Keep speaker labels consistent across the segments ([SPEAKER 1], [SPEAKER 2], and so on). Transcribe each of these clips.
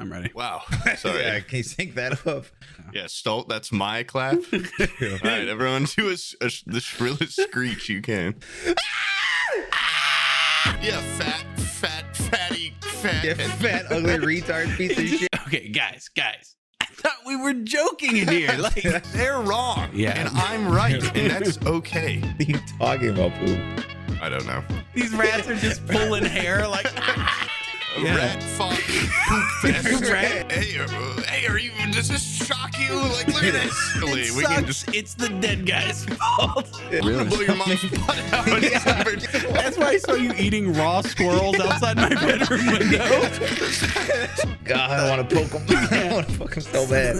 [SPEAKER 1] I'm ready.
[SPEAKER 2] Wow. Sorry.
[SPEAKER 3] Yeah, can you sync that up?
[SPEAKER 2] Yeah, Stolt, that's my clap. All right, everyone do the shrillest screech you can. Yeah, fatty.
[SPEAKER 3] Yeah, fat, ugly, retard piece of shit.
[SPEAKER 1] Okay, guys. I thought we were joking in here. Like,
[SPEAKER 2] they're wrong.
[SPEAKER 1] Yeah.
[SPEAKER 2] And I'm right. And that's okay.
[SPEAKER 3] What are you talking about, Poop?
[SPEAKER 2] I don't know.
[SPEAKER 1] these rats are just pulling hair like.
[SPEAKER 2] Rat fuck poop fest. Hey, are you? Does this shock you? Like, look at this.
[SPEAKER 1] It
[SPEAKER 2] We can
[SPEAKER 1] sucks. It's the dead guy's fault.
[SPEAKER 2] I'm gonna blow your mom's butt out.
[SPEAKER 1] That's why I saw you eating raw squirrels outside my bedroom window.
[SPEAKER 3] God, I want to poke them. I want to fuck them so bad.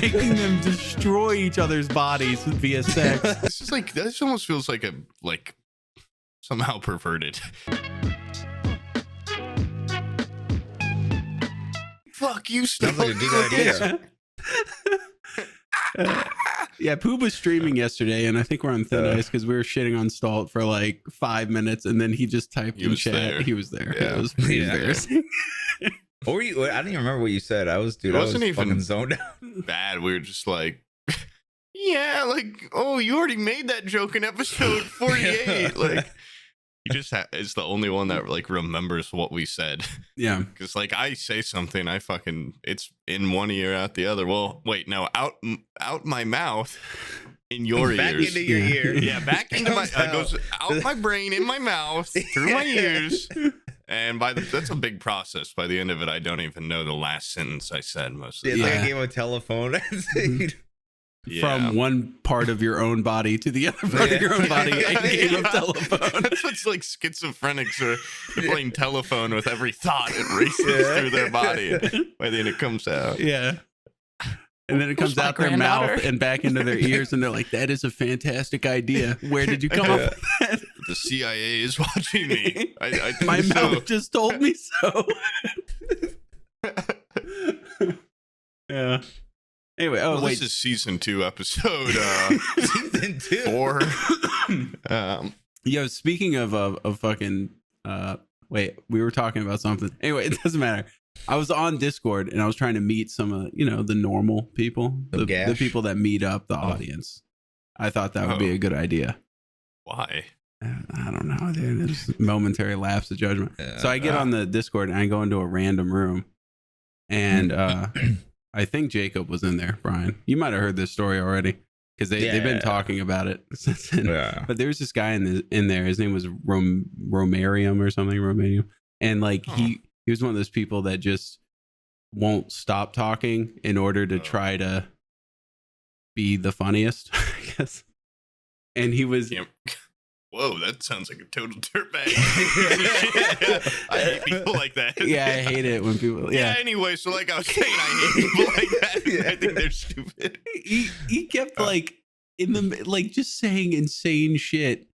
[SPEAKER 1] Making them destroy each other's bodies via sex.
[SPEAKER 2] This is like, this almost feels like somehow perverted. Fuck you,
[SPEAKER 3] Sounds like a good idea.
[SPEAKER 1] Yeah, Pooh was streaming yesterday, and I think we're on thin ice because we were shitting on Stalt for like 5 minutes, and then he just typed in chat.
[SPEAKER 2] There.
[SPEAKER 1] He was there.
[SPEAKER 2] Yeah.
[SPEAKER 1] It was pretty embarrassing.
[SPEAKER 3] What were you? I don't even remember what you said. I was
[SPEAKER 2] Wasn't even
[SPEAKER 3] fucking zoned out.
[SPEAKER 2] bad. We were just like, yeah, like, oh, you already made that joke in episode 48. Like, he just is the only one that like remembers what we said.
[SPEAKER 1] Yeah,
[SPEAKER 2] because like I say something, it's in one ear, out the other. Well, wait, no, out my mouth, in your
[SPEAKER 3] back
[SPEAKER 2] ears.
[SPEAKER 3] into your ear.
[SPEAKER 2] Yeah, back into my goes out my brain, in my mouth, through my ears. And that's a big process. By the end of it, I don't even know the last sentence I said most of the
[SPEAKER 3] It's
[SPEAKER 2] time.
[SPEAKER 3] like a game of telephone.
[SPEAKER 1] from one part of your own body to the other part of your own body. A game of telephone.
[SPEAKER 2] That's what's like schizophrenics are playing telephone with every thought. It races through their body. By then it comes out.
[SPEAKER 1] Yeah. And then it comes out their mouth and back into their ears, and they're like, that is a fantastic idea. Where did you come up with that?
[SPEAKER 2] The CIA is watching me. I
[SPEAKER 1] My
[SPEAKER 2] think
[SPEAKER 1] mouth just told me so. Yeah. Anyway,
[SPEAKER 2] this is season 2, episode
[SPEAKER 3] Season 2.
[SPEAKER 2] 4.
[SPEAKER 1] Yo, speaking of fucking wait, we were talking about something. Anyway, it doesn't matter. I was on Discord and I was trying to meet some of the normal people, the people that meet up the audience. I thought that would be a good idea.
[SPEAKER 2] Why?
[SPEAKER 1] I don't know, dude. It's a momentary lapse of judgment. So I get on the Discord and I go into a random room, and I think Jacob was in there. Brian, you might have heard this story already because they've been talking about it since then.
[SPEAKER 3] Yeah.
[SPEAKER 1] But there was this guy in there. His name was Romarium or something. Romanium, and like he was one of those people that just won't stop talking in order to try to be the funniest, I guess. And he was.
[SPEAKER 2] Yeah. Whoa, that sounds like a total dirtbag. I hate people like that.
[SPEAKER 1] Yeah, I hate it when people. Yeah.
[SPEAKER 2] Anyway, so like I was saying, I hate people like that. I think they're stupid.
[SPEAKER 1] He kept like in the like just saying insane shit.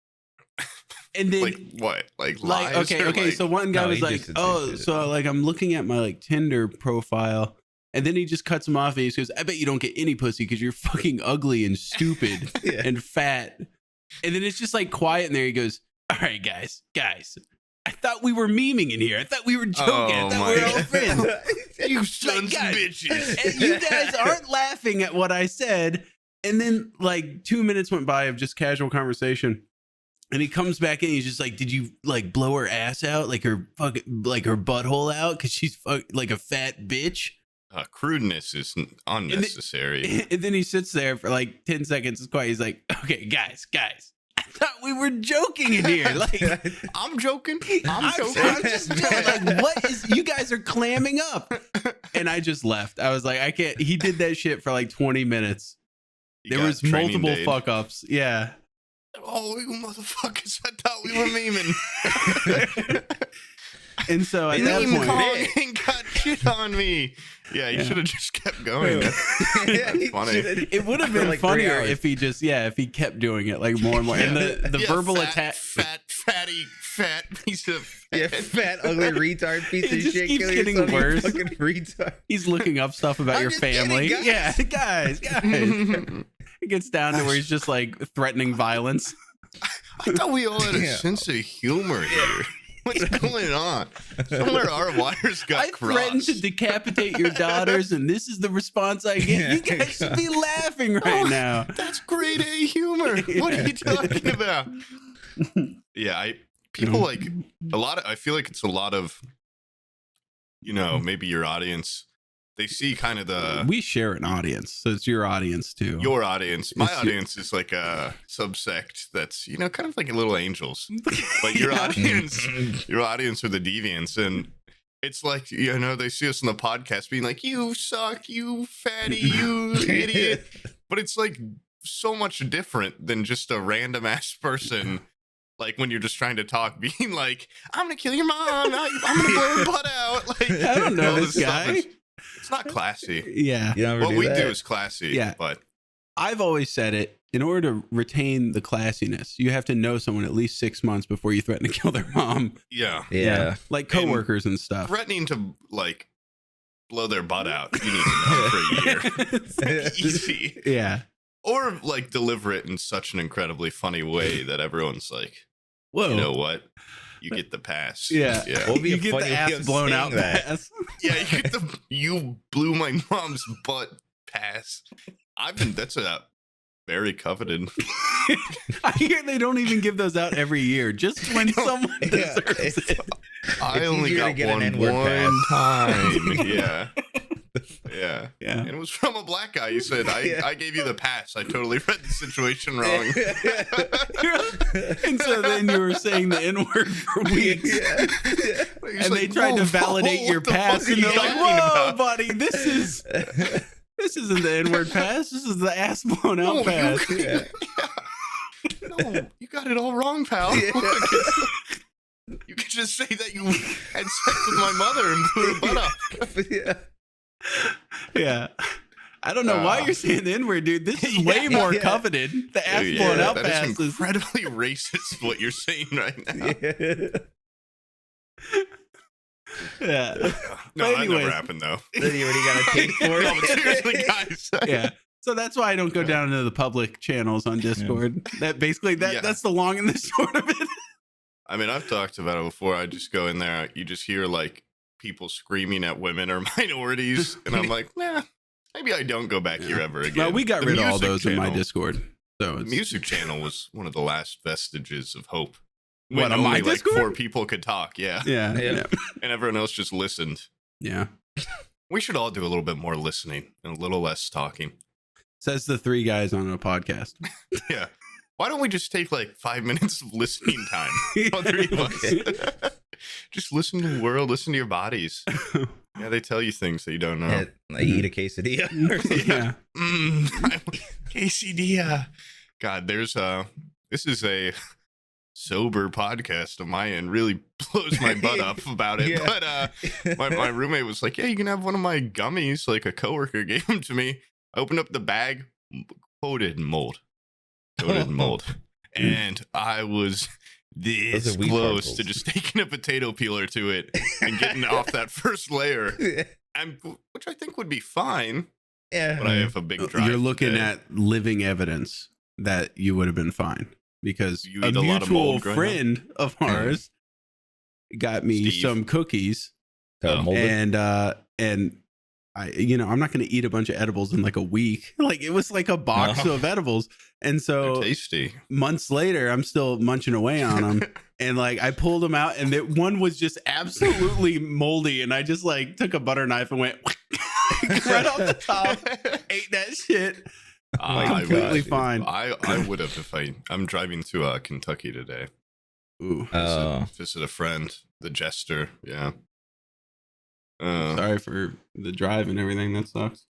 [SPEAKER 1] And then
[SPEAKER 2] like what? Like lies?
[SPEAKER 1] Okay.
[SPEAKER 2] Like,
[SPEAKER 1] So one guy was like, "Oh, so like I'm looking at my like Tinder profile." And then he just cuts him off and he goes, "I bet you don't get any pussy because you're fucking ugly and stupid and fat." And then it's just like quiet in there. He goes, "All right, guys, I thought we were memeing in here. I thought we were joking. I thought we were all friends.
[SPEAKER 2] You sons of
[SPEAKER 1] guys,
[SPEAKER 2] bitches.
[SPEAKER 1] And you guys aren't laughing at what I said." And then like 2 minutes went by of just casual conversation. And he comes back in. He's just like, "Did you like blow her ass out, like her fucking like her butthole out, because she's like a fat bitch?"
[SPEAKER 2] Crudeness is unnecessary.
[SPEAKER 1] And then he sits there for like 10 seconds. It's quiet. He's like, "Okay, guys, I thought we were joking in here. Like,
[SPEAKER 2] I'm joking. I'm
[SPEAKER 1] just joking. Like, what is? You guys are clamming up." And I just left. I was like, I can't. He did that shit for like 20 minutes. There was multiple fuck ups. Yeah.
[SPEAKER 2] Oh, you motherfuckers! I thought we were memeing.
[SPEAKER 1] And so at that point,
[SPEAKER 2] ain't got shit on me. Yeah, you should have just kept going. That's funny.
[SPEAKER 1] It would have been like funnier if he just if he kept doing it like more and more. And the verbal attack,
[SPEAKER 2] fat piece of
[SPEAKER 3] fat ugly retard piece of shit.
[SPEAKER 1] Keeps getting worse.
[SPEAKER 3] Fucking retard.
[SPEAKER 1] He's looking up stuff about your family.
[SPEAKER 3] Kidding, guys.
[SPEAKER 1] Guys. It gets down to where he's just like threatening violence.
[SPEAKER 2] I thought we all had a sense of humor here. What's going on? Somewhere our wires got
[SPEAKER 1] I
[SPEAKER 2] crossed.
[SPEAKER 1] threatened to decapitate your daughters, and this is the response I get. You guys should be laughing right now.
[SPEAKER 2] That's grade A humor. What are you talking about? Yeah, people like a lot of. I feel like it's a lot of, maybe your audience. They see kind of
[SPEAKER 1] we share an audience, so it's your audience too.
[SPEAKER 2] Your audience. My audience is like a subsect that's, kind of like little angels. But your audience are the deviants. And it's like, they see us on the podcast being like, you suck, you fatty, you idiot. But it's like so much different than just a random ass person. Like when you're just trying to talk, being like, I'm going to kill your mom. I'm going to blow her butt out. Like,
[SPEAKER 1] I don't know this guy.
[SPEAKER 2] It's not classy.
[SPEAKER 1] Yeah.
[SPEAKER 2] What we do is classy.
[SPEAKER 1] Yeah.
[SPEAKER 2] But
[SPEAKER 1] I've always said it. In order to retain the classiness, you have to know someone at least 6 months before you threaten to kill their mom.
[SPEAKER 2] Yeah.
[SPEAKER 1] Like coworkers and stuff.
[SPEAKER 2] Threatening to like blow their butt out, you need to know for a year. It's like easy.
[SPEAKER 1] Yeah.
[SPEAKER 2] Or like deliver it in such an incredibly funny way that everyone's like,
[SPEAKER 1] whoa,
[SPEAKER 2] you know what? You get the pass.
[SPEAKER 1] Yeah.
[SPEAKER 3] What would be
[SPEAKER 1] You
[SPEAKER 3] a
[SPEAKER 1] get
[SPEAKER 3] funny
[SPEAKER 1] the
[SPEAKER 3] way
[SPEAKER 1] ass
[SPEAKER 3] of
[SPEAKER 1] blown
[SPEAKER 3] saying
[SPEAKER 1] out
[SPEAKER 3] that?
[SPEAKER 1] pass.
[SPEAKER 2] Yeah, you get the you blew my mom's butt pass. That's a very coveted.
[SPEAKER 1] I hear they don't even give those out every year, just when someone deserves it.
[SPEAKER 2] I only got one time. Yeah. Yeah. And it was from a black guy. You said, I gave you the pass. I totally read the situation wrong.
[SPEAKER 1] And so then you were saying the N-word for weeks. And they tried to validate your pass. And they're like, whoa, buddy, this isn't the N-word pass. This is the ass blown out pass.
[SPEAKER 2] No, you got it all wrong, pal. You could just say that you had sex with my mother and blew her butt up.
[SPEAKER 1] Yeah. I don't know why you're saying the N-word, dude. This is way more coveted. The ass blown out pass
[SPEAKER 2] is incredibly racist, what you're saying right now.
[SPEAKER 1] Yeah.
[SPEAKER 2] No, that never happened, though.
[SPEAKER 3] Then you already got a taste for it.
[SPEAKER 2] No, but seriously, guys.
[SPEAKER 1] Yeah. So that's why I don't go down into the public channels on Discord. That basically, that's the long and the short of it.
[SPEAKER 2] I mean, I've talked about it before. I just go in there. You just hear like people screaming at women or minorities. And I'm like, nah, maybe I don't go back here ever again.
[SPEAKER 1] No, we got rid of all those in my Discord. So
[SPEAKER 2] the music channel was one of the last vestiges of hope.
[SPEAKER 1] What, on
[SPEAKER 2] only
[SPEAKER 1] my
[SPEAKER 2] like
[SPEAKER 1] Discord?
[SPEAKER 2] 4 people could talk. Yeah.
[SPEAKER 1] Yeah.
[SPEAKER 2] And everyone else just listened.
[SPEAKER 1] Yeah.
[SPEAKER 2] We should all do a little bit more listening and a little less talking.
[SPEAKER 1] Says the 3 guys on a podcast.
[SPEAKER 2] Yeah. Why don't we just take like 5 minutes of listening time? All 3 of us. Just listen to the world, listen to your bodies. Yeah, they tell you things that you don't know.
[SPEAKER 3] Yeah, like eat a quesadilla.
[SPEAKER 1] Yeah.
[SPEAKER 2] Quesadilla. God, this is a sober podcast of my end. Really blows my butt up about it.
[SPEAKER 3] Yeah.
[SPEAKER 2] But my roommate was like, yeah, you can have one of my gummies. Like a coworker gave them to me. I opened up the bag, coated in mold. And I was this close to just taking a potato peeler to it and getting off that first layer, which I think would be fine.
[SPEAKER 3] Yeah,
[SPEAKER 2] but I have a big drive.
[SPEAKER 1] You're looking at living evidence that you would have been fine because a mutual friend of ours got me some cookies, and I'm not going to eat a bunch of edibles in like a week. Like it was like a box of edibles. And so
[SPEAKER 2] tasty.
[SPEAKER 1] Months later, I'm still munching away on them. And like I pulled them out and one was just absolutely moldy. And I just like took a butter knife and went right off the top, ate that shit. Completely fine.
[SPEAKER 2] I would have if I'm driving to Kentucky today.
[SPEAKER 1] Ooh.
[SPEAKER 2] Visit a friend, the Jester. Yeah.
[SPEAKER 1] Sorry for the drive and everything. That sucks.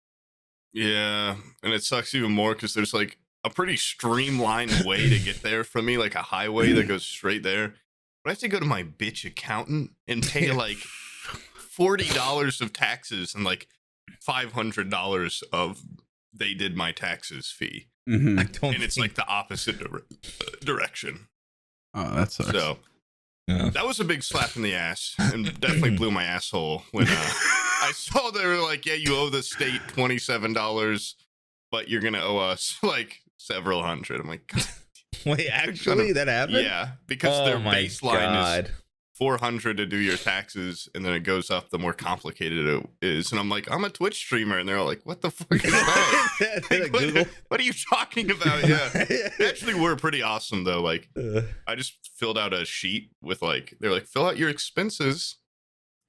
[SPEAKER 2] Yeah, and it sucks even more because there's like a pretty streamlined way to get there from me, like a highway that goes straight there. But I have to go to my bitch accountant and pay like $40 of taxes and like $500 of they did my taxes fee.
[SPEAKER 1] Mm-hmm.
[SPEAKER 2] And it's like the opposite direction.
[SPEAKER 1] Oh, that sucks.
[SPEAKER 2] So that was a big slap in the ass and definitely blew my asshole when I saw they were like, yeah, you owe the state $27, but you're going to owe us like several hundred. I'm like, God.
[SPEAKER 3] Wait, actually that happened?
[SPEAKER 2] Yeah, because their baseline is $400 to do your taxes, and then it goes up the more complicated it is. And I'm like, I'm a Twitch streamer, and they're all like, what the fuck is that? Like, what are you talking about? Yeah, they actually were pretty awesome though. Like, I just filled out a sheet with like, they're like, fill out your expenses.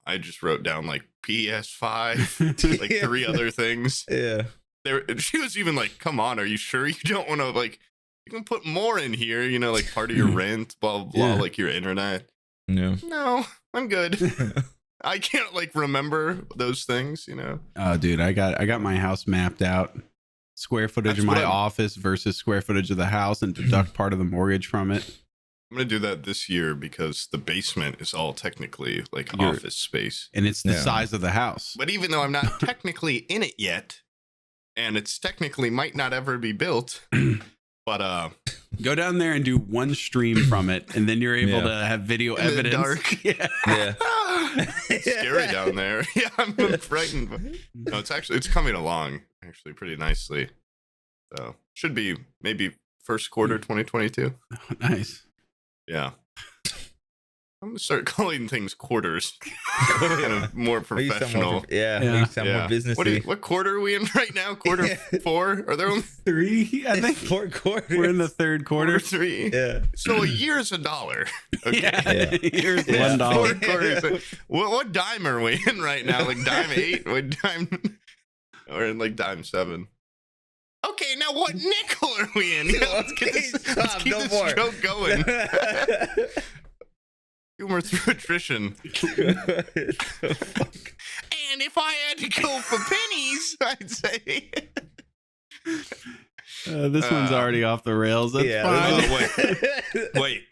[SPEAKER 2] I just wrote down like PS5, like 3 other things.
[SPEAKER 3] Yeah.
[SPEAKER 2] She was even like, come on, are you sure you don't want to, like, you can put more in here, you know, like part of your rent, blah, blah, blah, like your internet.
[SPEAKER 3] Yeah.
[SPEAKER 2] No, I'm good. I can't like remember those things, you know.
[SPEAKER 1] Oh, dude, I got my house mapped out. Square footage of my office versus square footage of the house, and deduct part of the mortgage from it.
[SPEAKER 2] I'm gonna do that this year because the basement is all technically like office space,
[SPEAKER 1] and it's the size of the house.
[SPEAKER 2] But even though I'm not technically in it yet, and it's technically might not ever be built, but
[SPEAKER 1] go down there and do one stream from it, and then you're able to have video
[SPEAKER 2] in
[SPEAKER 1] evidence.
[SPEAKER 2] The dark.
[SPEAKER 3] Yeah.
[SPEAKER 2] It's scary down there. Yeah, I'm frightened. But no, it's coming along actually pretty nicely. So should be maybe first quarter 2022.
[SPEAKER 1] Oh, nice.
[SPEAKER 2] Yeah. I'm gonna start calling things quarters. Kind of more professional.
[SPEAKER 3] You sound more businessy.
[SPEAKER 2] What quarter are we in right now? Quarter 4? Are there only
[SPEAKER 1] 3? I think
[SPEAKER 3] 4 quarters.
[SPEAKER 1] we're in the third quarter.
[SPEAKER 2] 3.
[SPEAKER 3] Yeah.
[SPEAKER 2] So a year is $1. Okay.
[SPEAKER 1] Yeah. Here's $1.
[SPEAKER 2] 4 quarters. What dime are we in right now? Like dime 8? What dime? Or in like dime 7? Okay, now what nickel are we in? Let's keep this joke going. Humor through attrition. And if I had to go for pennies, I'd say.
[SPEAKER 1] This one's already off the rails. That's fine.
[SPEAKER 2] Wait.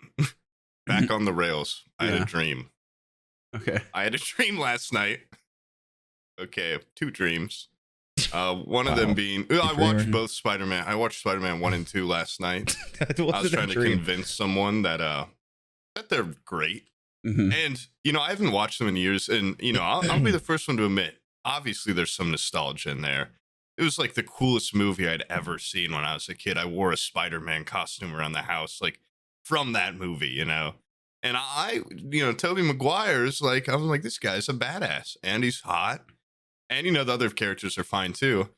[SPEAKER 2] Back on the rails. I had a dream.
[SPEAKER 1] Okay.
[SPEAKER 2] I had a dream last night. Okay, 2 dreams. One of them being, I watched both Spider-Man. I watched Spider-Man 1 and 2 last night. I was trying to convince someone that they're great.
[SPEAKER 1] Mm-hmm.
[SPEAKER 2] And, you know, I haven't watched them in years. And, you know, I'll be the first one to admit, obviously there's some nostalgia in there. It was like the coolest movie I'd ever seen when I was a kid. I wore a Spider-Man costume around the house, like from that movie, you know. And Tobey Maguire's like, I was like, this guy's a badass and he's hot. And, you know, the other characters are fine too.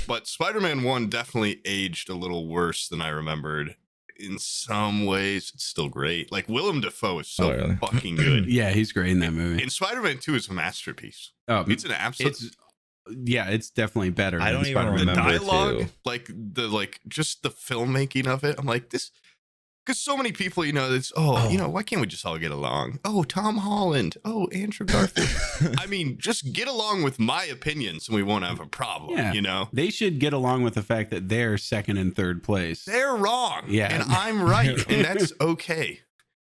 [SPEAKER 2] But Spider-Man 1 definitely aged a little worse than I remembered. In some ways, it's still great. Like, Willem Dafoe is so fucking good.
[SPEAKER 1] Yeah, he's great in that movie.
[SPEAKER 2] And Spider-Man 2 is a masterpiece.
[SPEAKER 1] Oh,
[SPEAKER 2] it's an absolute...
[SPEAKER 1] it's definitely better.
[SPEAKER 3] I don't even remember
[SPEAKER 2] the dialogue, just the filmmaking of it. I'm like, this... Because so many people, you know, it's, why can't we just all get along? Oh, Tom Holland. Oh, Andrew Garfield. I mean, just get along with my opinions and we won't have a problem, you know?
[SPEAKER 1] They should get along with the fact that they're second and third place.
[SPEAKER 2] They're wrong.
[SPEAKER 1] Yeah.
[SPEAKER 2] And I'm right. And that's okay.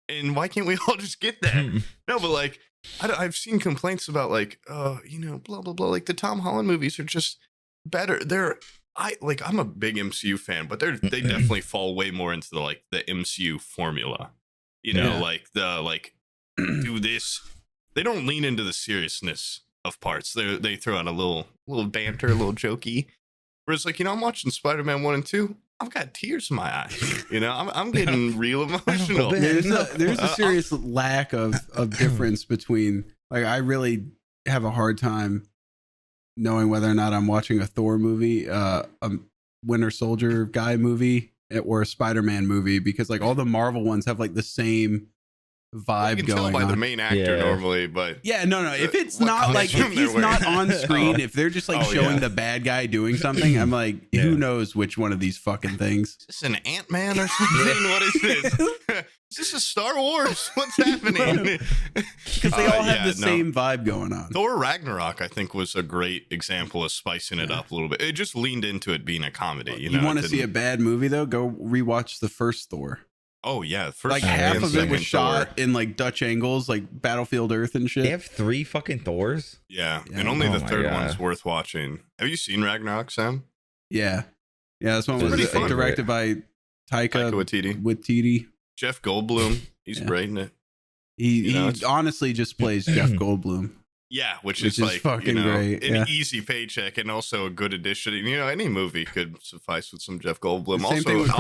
[SPEAKER 2] And why can't we all just get that? No, but like, I've seen complaints about like, blah, blah, blah. Like the Tom Holland movies are just better. I'm a big MCU fan, but they definitely fall way more into the MCU formula, you know, do this. They don't lean into the seriousness of parts. They throw out a little banter, a little jokey. Whereas like, you know, I'm watching Spider-Man 1 and 2. I've got tears in my eyes. You know, I'm getting real emotional.
[SPEAKER 1] There's a serious lack of difference between, like, I really have a hard time knowing whether or not I'm watching a Thor movie, a Winter Soldier guy movie, or a Spider-Man movie, because like all the Marvel ones have like the same vibe
[SPEAKER 2] you can
[SPEAKER 1] going
[SPEAKER 2] tell by
[SPEAKER 1] on.
[SPEAKER 2] The main actor normally, but
[SPEAKER 1] no, if it's not like, if he's not on screen, if they're just like showing the bad guy doing something, I'm like, who knows which one of these fucking things?
[SPEAKER 2] Is this an Ant-Man or something? What is this? Is this a Star Wars? What's happening?
[SPEAKER 1] Because they all have the same vibe going on.
[SPEAKER 2] Thor Ragnarok, I think, was a great example of spicing it up a little bit. It just leaned into it being a comedy. You
[SPEAKER 1] want to see a bad movie though? Go rewatch the first Thor.
[SPEAKER 2] Oh yeah, first
[SPEAKER 1] like half of it was shot in like Dutch angles, like Battlefield Earth and shit.
[SPEAKER 3] They have 3 fucking Thors.
[SPEAKER 2] Yeah, and only the third one's worth watching. Have you seen Ragnarok, Sam?
[SPEAKER 1] Yeah, this one was directed by Taika Waititi.
[SPEAKER 2] Jeff Goldblum, he's great in it.
[SPEAKER 1] He honestly just plays Jeff Goldblum.
[SPEAKER 2] Yeah, which is like
[SPEAKER 1] fucking great.
[SPEAKER 2] An easy paycheck and also a good addition. You know, any movie could suffice with some Jeff Goldblum.
[SPEAKER 1] Same thing with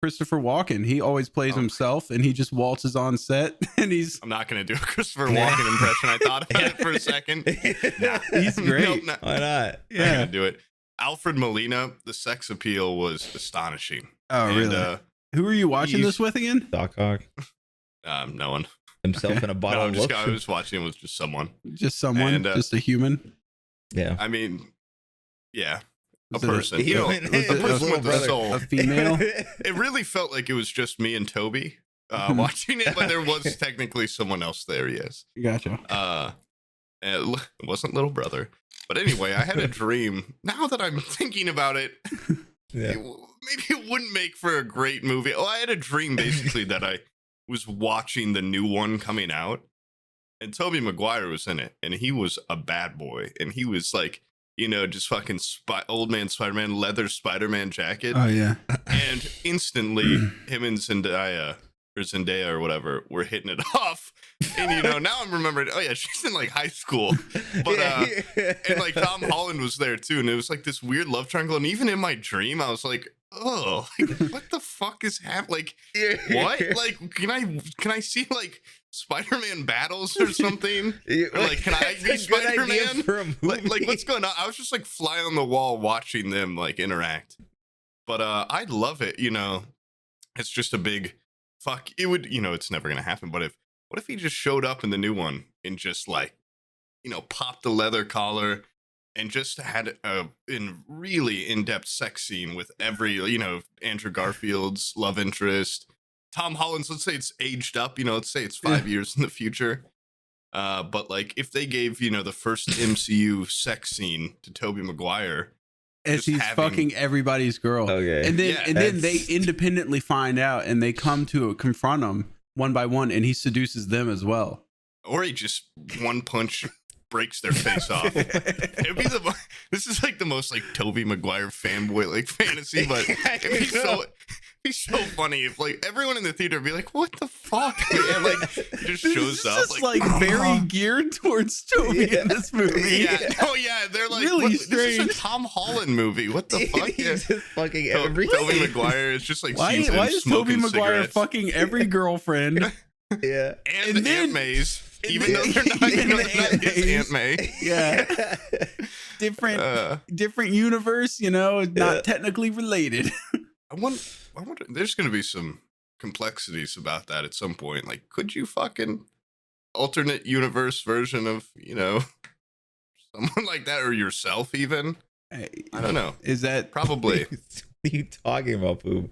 [SPEAKER 1] Christopher Walken. He always plays himself, and he just waltzes on set. And
[SPEAKER 2] I'm not gonna do a Christopher Walken impression. I thought about it for a second.
[SPEAKER 1] Nah, he's great.
[SPEAKER 2] Nope,
[SPEAKER 3] Why not?
[SPEAKER 2] I'm not gonna do it. Alfred Molina, the sex appeal was astonishing.
[SPEAKER 1] Oh, really? Who are you watching this with again?
[SPEAKER 3] Doc Ock.
[SPEAKER 2] No one.
[SPEAKER 3] Himself in a bottle of lotion.
[SPEAKER 2] I was watching it with just someone.
[SPEAKER 1] Just someone?
[SPEAKER 2] And,
[SPEAKER 1] just a human?
[SPEAKER 3] Yeah.
[SPEAKER 2] I mean, yeah. A
[SPEAKER 1] Was it
[SPEAKER 2] person.
[SPEAKER 3] a
[SPEAKER 2] person with a soul.
[SPEAKER 1] A female?
[SPEAKER 2] It really felt like it was just me and Toby watching it, but there was technically someone else there, yes.
[SPEAKER 1] Gotcha.
[SPEAKER 2] It wasn't little brother. But anyway, I had a dream. Now that I'm thinking about it, maybe it wouldn't make for a great movie. Oh, I had a dream basically that I was watching the new one coming out, and Tobey Maguire was in it, and he was a bad boy, and he was like, just fucking old man Spider-Man, leather Spider-Man jacket.
[SPEAKER 1] Oh, yeah.
[SPEAKER 2] And instantly, him and Zendaya or whatever were hitting it off. And, now I'm remembering, oh, yeah, she's in, like, high school. But, and, like, Tom Holland was there, too. And it was, like, this weird love triangle. And even in my dream, I was like, oh, like, what the fuck is happening? Like, what? Like, can I see, like, Spider-Man battles or something? Or, like, can I be Spider-Man? Like, what's going on? I was just like fly on the wall watching them like interact. But I love it. It's just a big fuck. It would, it's never gonna happen. But what if he just showed up in the new one and just like, popped the leather collar and just had a really in-depth sex scene with every, Andrew Garfield's love interest. Tom Holland's, let's say it's aged up, let's say it's 5 years in the future. But like if they gave, the first MCU sex scene to Tobey Maguire
[SPEAKER 1] as he's fucking everybody's girl.
[SPEAKER 3] Okay.
[SPEAKER 1] And then they independently find out and they come to confront him one by one and he seduces them as well.
[SPEAKER 2] Or he just one punch breaks their face off. It'd be this is like the most like Tobey Maguire fanboy like fantasy, but he's so funny if like everyone in the theater would be like, what the fuck, man? Like he just shows up
[SPEAKER 1] just like very geared towards Tobey in this movie.
[SPEAKER 2] Yeah. Oh yeah, they're like
[SPEAKER 1] really
[SPEAKER 2] strange. This is a Tom Holland movie. What the fuck?
[SPEAKER 3] He's just fucking every
[SPEAKER 2] Tobey Maguire is just like
[SPEAKER 1] why is Tobey Maguire fucking every girlfriend?
[SPEAKER 2] Yeah. And the Aunt Mays. Even though they're not his Aunt May.
[SPEAKER 1] Yeah. Different universe, not technically related.
[SPEAKER 2] I wonder there's gonna be some complexities about that at some point. Like, could you fucking alternate universe version of, someone like that or yourself even? I don't know.
[SPEAKER 1] Is that
[SPEAKER 2] probably
[SPEAKER 3] What are you talking about, Boob?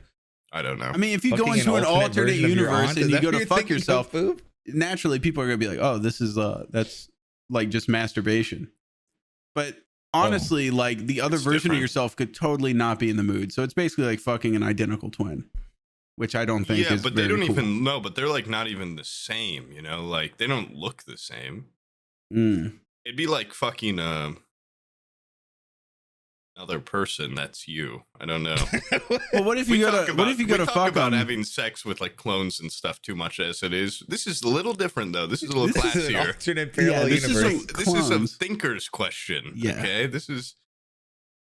[SPEAKER 2] I don't know.
[SPEAKER 1] I mean, if you go into an alternate universe and you go to fuck yourself, naturally people are gonna be like, oh, this is that's like just masturbation. But honestly, like the other version of yourself could totally not be in the mood. So it's basically like fucking an identical twin, which I don't think is
[SPEAKER 2] but they don't
[SPEAKER 1] cool.
[SPEAKER 2] even know, but they're like not even the same, like they don't look the same. It'd be like fucking another person that's you. I don't know.
[SPEAKER 1] Well, what if you go to fuck
[SPEAKER 2] about having sex with like clones and stuff too much as it is? This is a little different though. This is a little classier.
[SPEAKER 3] Is an alternate parallel universe.
[SPEAKER 2] This is a thinker's question.
[SPEAKER 1] Yeah.
[SPEAKER 2] Okay. This is.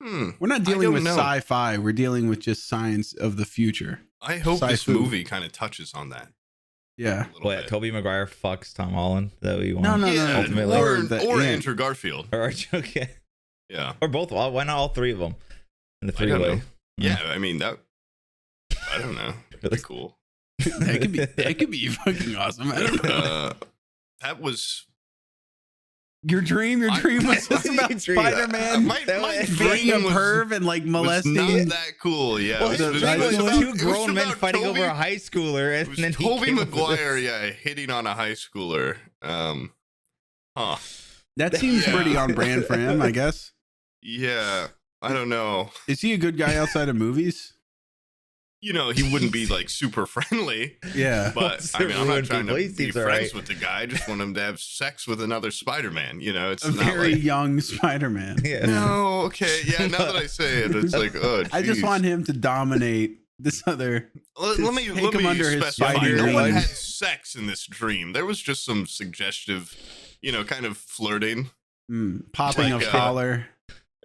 [SPEAKER 1] We're not dealing with sci-fi. We're dealing with just science of the future.
[SPEAKER 2] I hope this movie kind of touches on that.
[SPEAKER 1] Yeah.
[SPEAKER 3] What? Tobey Maguire fucks Tom Holland? Is that what you want?
[SPEAKER 1] No.
[SPEAKER 3] Ultimately,
[SPEAKER 2] or Andrew Garfield.
[SPEAKER 3] Or okay.
[SPEAKER 2] Yeah.
[SPEAKER 3] Or both. Why not all three of them? In the three-way.
[SPEAKER 2] Yeah, I mean that. I don't know. Really cool.
[SPEAKER 1] that could be fucking awesome. I don't know.
[SPEAKER 2] That was
[SPEAKER 1] your dream. Your dream was just about Spider-Man.
[SPEAKER 2] My
[SPEAKER 1] being a perv and like molesting.
[SPEAKER 2] Not that cool. Yeah.
[SPEAKER 3] Well, it was two grown men fighting over a high schooler, and then
[SPEAKER 2] Tobey Maguire, hitting on a high schooler.
[SPEAKER 1] That seems pretty on brand for him, I guess.
[SPEAKER 2] Yeah, I don't know.
[SPEAKER 1] Is he a good guy outside of movies?
[SPEAKER 2] He wouldn't be like super friendly.
[SPEAKER 1] Yeah.
[SPEAKER 2] But I mean, I'm not trying to be friends with the guy. I just want him to have sex with another Spider-Man. It's
[SPEAKER 1] a very young Spider-Man.
[SPEAKER 3] Yeah.
[SPEAKER 2] No, okay. Yeah, now that I say it, it's like, oh, geez.
[SPEAKER 1] I just want him to dominate this other.
[SPEAKER 2] Let me
[SPEAKER 1] under his
[SPEAKER 2] specify. No one had sex in this dream. There was just some suggestive, kind of flirting.
[SPEAKER 1] Popping a collar.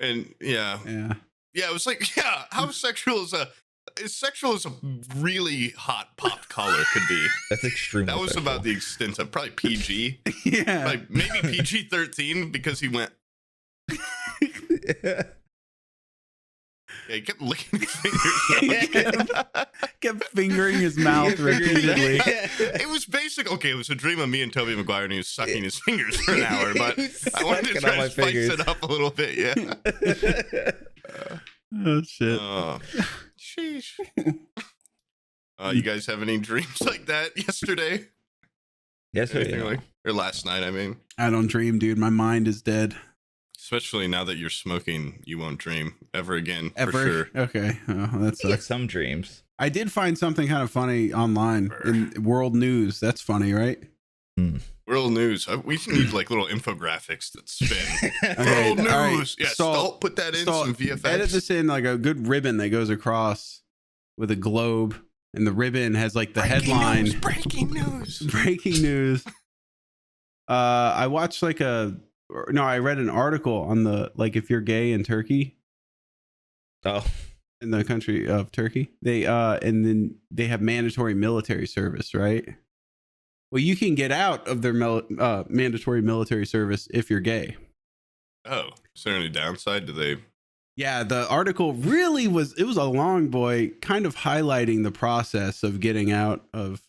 [SPEAKER 2] And it was like, how sexual is as sexual as a really hot pop collar could be.
[SPEAKER 3] That's extremely.
[SPEAKER 2] That was
[SPEAKER 3] sexual.
[SPEAKER 2] about the extent of probably PG.
[SPEAKER 1] Yeah.
[SPEAKER 2] Like maybe PG-13 because he went. Yeah, he kept licking his fingers.
[SPEAKER 1] Kept fingering his mouth repeatedly.
[SPEAKER 2] It was basic. Okay, it was a dream of me and Tobey Maguire, and he was sucking his fingers for an hour. But I wanted to try to spice it up a little bit. Yeah.
[SPEAKER 1] Oh shit.
[SPEAKER 2] Sheesh. You guys have any dreams like that yesterday?
[SPEAKER 3] Yesterday,
[SPEAKER 2] or last night? I mean,
[SPEAKER 1] I don't dream, dude. My mind is dead.
[SPEAKER 2] Especially now that you're smoking, you won't dream ever again.
[SPEAKER 1] Ever?
[SPEAKER 2] For sure.
[SPEAKER 1] Okay. Oh, that's
[SPEAKER 3] get some dreams.
[SPEAKER 1] I did find something kind of funny online in world news. That's funny, right?
[SPEAKER 2] World news. We need like little infographics that spin.
[SPEAKER 1] Okay,
[SPEAKER 2] World news.
[SPEAKER 1] right.
[SPEAKER 2] Yeah, Stalt, put that in some VFX.
[SPEAKER 1] Edit this in like a good ribbon that goes across with a globe, and the ribbon has like the headline.
[SPEAKER 2] Breaking news.
[SPEAKER 1] Breaking news. I watched I read an article on like if you're gay in Turkey.
[SPEAKER 3] Oh.
[SPEAKER 1] In the country of Turkey, they and then they have mandatory military service, right? Well, you can get out of their mandatory military service if you're gay.
[SPEAKER 2] Oh, is there any downside? Do they?
[SPEAKER 1] Yeah, the article really was a long boy, kind of highlighting the process of getting out of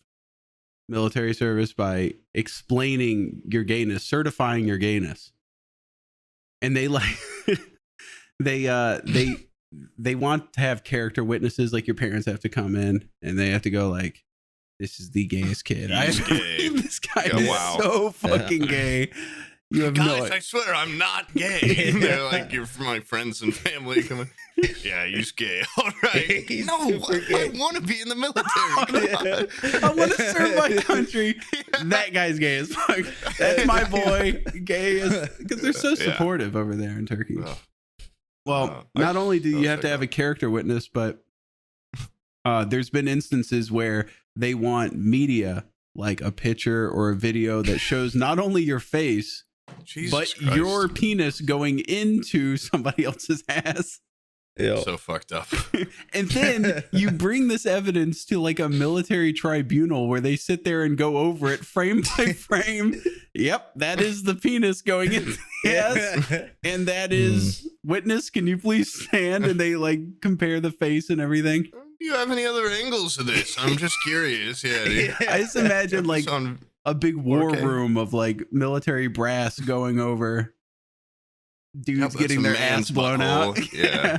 [SPEAKER 1] military service by explaining your gayness, certifying your gayness. And they like they want to have character witnesses, like your parents have to come in and they have to go like, this is the gayest kid. This guy is so fucking gay. You have
[SPEAKER 2] Guys, I swear I'm not gay. They're like, you're my friends and family coming. Yeah, he's gay. All right. No, I want to be in the military.
[SPEAKER 1] I want to serve my country. That guy's gay as fuck. That's my boy. Gay as because they're so supportive over there in Turkey. Well, not only do you have to have a character witness, but there's been instances where they want media, like a picture or a video that shows not only your face, but your penis going into somebody else's ass.
[SPEAKER 2] So fucked up.
[SPEAKER 1] And then you bring this evidence to like a military tribunal where they sit there and go over it frame by frame. Yep, that is the penis going in the ass. And that is witness. Can you please stand? And they like compare the face and everything.
[SPEAKER 2] Do you have any other angles to this? I'm just curious. Yeah.
[SPEAKER 1] I just imagine like a big war room of like military brass going over dudes getting their ass blown out.
[SPEAKER 2] Yeah.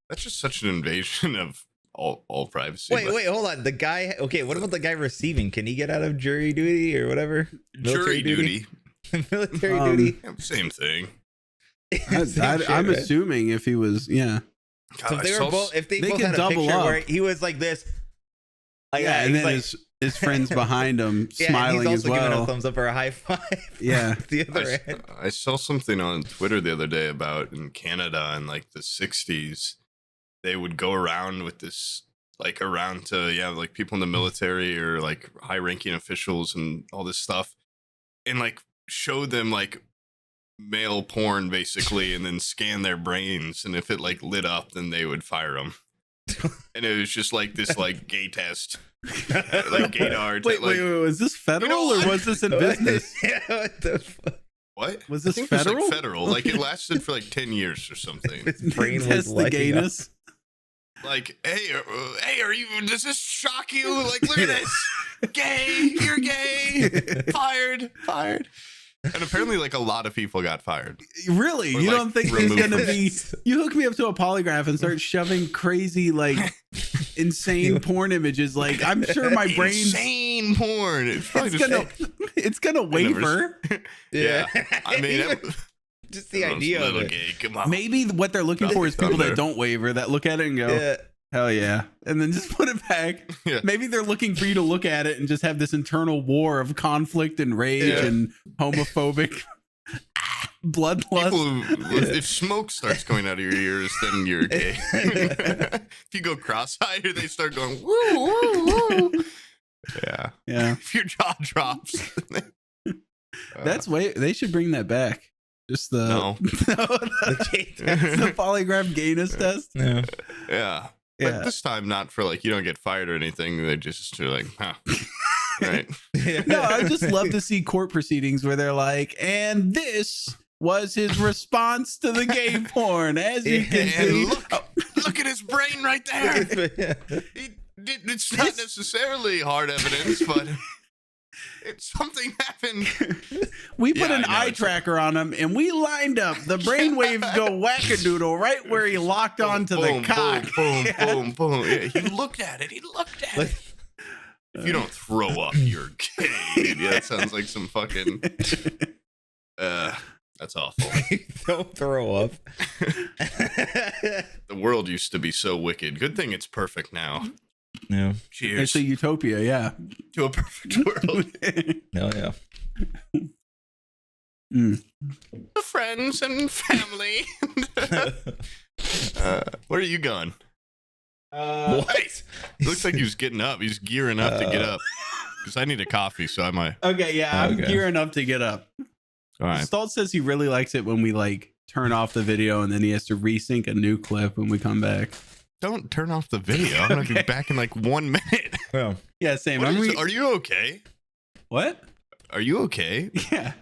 [SPEAKER 2] That's just such an invasion of all privacy.
[SPEAKER 3] Wait, hold on. The guy, okay, what about the guy receiving? Can he get out of jury duty or whatever?
[SPEAKER 2] Jury duty.
[SPEAKER 3] Military duty?
[SPEAKER 2] Same thing.
[SPEAKER 1] I'm assuming if he was,
[SPEAKER 2] God,
[SPEAKER 3] so if they both
[SPEAKER 1] could
[SPEAKER 3] had a
[SPEAKER 1] double
[SPEAKER 3] picture
[SPEAKER 1] up.
[SPEAKER 3] where he was like this.
[SPEAKER 1] And then like, his friends behind him smiling
[SPEAKER 3] he's also
[SPEAKER 1] as well.
[SPEAKER 3] giving a thumbs up or a high five.
[SPEAKER 1] Yeah.
[SPEAKER 3] The other end.
[SPEAKER 2] I saw something on Twitter the other day about in Canada in like the 60s, they would go around with this, like around to, like people in the military or like high ranking officials and all this stuff, and like show them like male porn basically, and then scan their brains. And if it like lit up, then they would fire them. And it was just like this like gay test. Like gaydar.
[SPEAKER 1] Wait, was this federal or was this in business?
[SPEAKER 3] What the fuck?
[SPEAKER 2] What?
[SPEAKER 1] Was this
[SPEAKER 2] I think
[SPEAKER 1] federal?
[SPEAKER 2] It was like federal. Like it lasted for like 10 years or something.
[SPEAKER 3] His brain was
[SPEAKER 1] Test the gayness.
[SPEAKER 2] Like, hey, are you? Does this shock you? Like, look at this. Gay, you're gay. Fired. And apparently, like a lot of people got fired.
[SPEAKER 1] Really?
[SPEAKER 2] Or,
[SPEAKER 1] you
[SPEAKER 2] like,
[SPEAKER 1] don't think there's gonna be? You hook me up to a polygraph and start shoving crazy, like insane porn images. Like, I'm sure my brain's
[SPEAKER 2] insane porn.
[SPEAKER 1] It's gonna waver.
[SPEAKER 2] Yeah. I mean,
[SPEAKER 3] just the idea of it.
[SPEAKER 2] Gay. Come on.
[SPEAKER 1] Maybe what they're looking for is people that don't waver, that look at it and go, hell yeah, and then just put it back.
[SPEAKER 2] Yeah.
[SPEAKER 1] Maybe they're looking for you to look at it and just have this internal war of conflict and rage and homophobic bloodlust.
[SPEAKER 2] If smoke starts coming out of your ears, then you're gay. If you go cross-eyed, they start going woo woo woo. Yeah. If your jaw drops.
[SPEAKER 1] They should bring that back. Just the
[SPEAKER 2] the
[SPEAKER 1] polygraph gayness test.
[SPEAKER 3] No.
[SPEAKER 2] Yeah.
[SPEAKER 1] Yeah.
[SPEAKER 2] But this time, not for like, you don't get fired or anything. They just are like, huh. Right.
[SPEAKER 1] No, I just love to see court proceedings where they're like, and this was his response to the gay porn. As you can see.
[SPEAKER 2] Look at his brain right there. It's not necessarily hard evidence, but something happened.
[SPEAKER 1] We put an eye tracker on him, and we lined up the brain waves go wackadoodle right where he locked onto the cock.
[SPEAKER 2] Boom, boom. Yeah, he looked at it. If you don't throw up, you're gay. Yeah, that sounds like some fucking. That's awful.
[SPEAKER 3] Don't throw up.
[SPEAKER 2] The world used to be so wicked. Good thing it's perfect now.
[SPEAKER 3] Yeah.
[SPEAKER 2] Cheers.
[SPEAKER 1] It's a utopia, yeah.
[SPEAKER 2] To a perfect world.
[SPEAKER 3] No, yeah.
[SPEAKER 2] Friends and family. Where are you going?
[SPEAKER 3] What?
[SPEAKER 2] It looks like he was getting up. He's gearing up to get up. Because I need a coffee, so I might.
[SPEAKER 1] Okay, yeah, I'm gearing up to get up.
[SPEAKER 2] All right.
[SPEAKER 1] Stoltz says he really likes it when we like turn off the video and then he has to resync a new clip when we come back.
[SPEAKER 2] Don't turn off the video. I'm gonna be back in like 1 minute.
[SPEAKER 3] Well,
[SPEAKER 1] yeah, same.
[SPEAKER 2] Are you okay?
[SPEAKER 1] What?
[SPEAKER 2] Are you okay?
[SPEAKER 1] Yeah.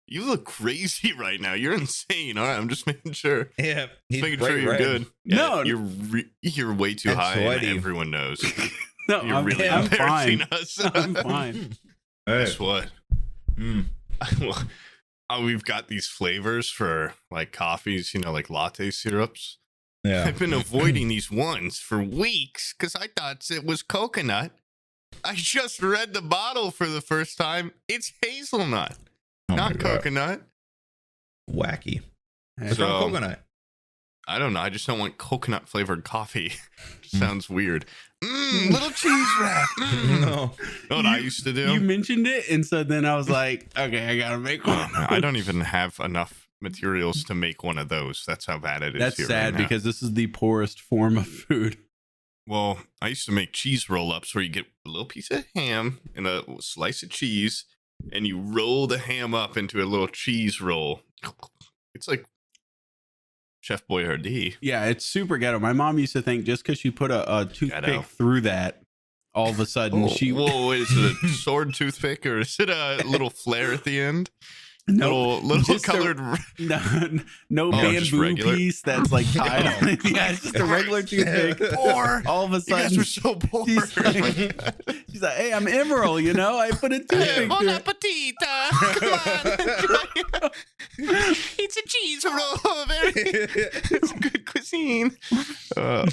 [SPEAKER 2] You look crazy right now. You're insane. All right, I'm just making sure.
[SPEAKER 3] yeah.
[SPEAKER 2] Just making sure you're good. Yeah,
[SPEAKER 1] No,
[SPEAKER 2] you're way too high, and everyone knows.
[SPEAKER 1] No,
[SPEAKER 2] You're really embarrassing
[SPEAKER 1] fine.
[SPEAKER 2] us.
[SPEAKER 1] I'm fine.
[SPEAKER 2] Guess what? We've got these flavors for like coffees, like latte syrups.
[SPEAKER 3] Yeah.
[SPEAKER 2] I've been avoiding these ones for weeks because I thought it was coconut. I just read the bottle for the first time. It's hazelnut, not coconut.
[SPEAKER 3] Wacky.
[SPEAKER 1] What's
[SPEAKER 3] wrong with coconut?
[SPEAKER 2] I don't know. I just don't want coconut flavored coffee. Sounds weird. Little cheese wrap.
[SPEAKER 3] No.
[SPEAKER 2] You know what I used to do?
[SPEAKER 1] You mentioned it, and so then I was like, okay, I gotta make one.
[SPEAKER 2] I don't even have enough materials to make one of those. That's how bad it is.
[SPEAKER 1] That's
[SPEAKER 2] here
[SPEAKER 1] sad
[SPEAKER 2] right now.
[SPEAKER 1] because this is the poorest form of food.
[SPEAKER 2] Well, I used to make cheese roll-ups where you get a little piece of ham and a slice of cheese, and you roll the ham up into a little cheese roll. It's like Chef Boyardee.
[SPEAKER 1] Yeah, it's super ghetto. My mom used to think just because you put a toothpick through that, all of a sudden
[SPEAKER 2] Whoa, wait, is it a sword toothpick or is it a little flare at the end?
[SPEAKER 1] No,
[SPEAKER 2] little colored.
[SPEAKER 1] No bamboo piece that's like tied on it. Yeah, it's just a regular toothpick.
[SPEAKER 2] Poor.
[SPEAKER 1] All of a sudden,
[SPEAKER 2] you guys are so poor.
[SPEAKER 1] She's like, hey, I'm Emerald, I put a toothpick
[SPEAKER 2] Bon
[SPEAKER 1] through.
[SPEAKER 2] appetit. Come on. It's a cheese roll. It's good cuisine. I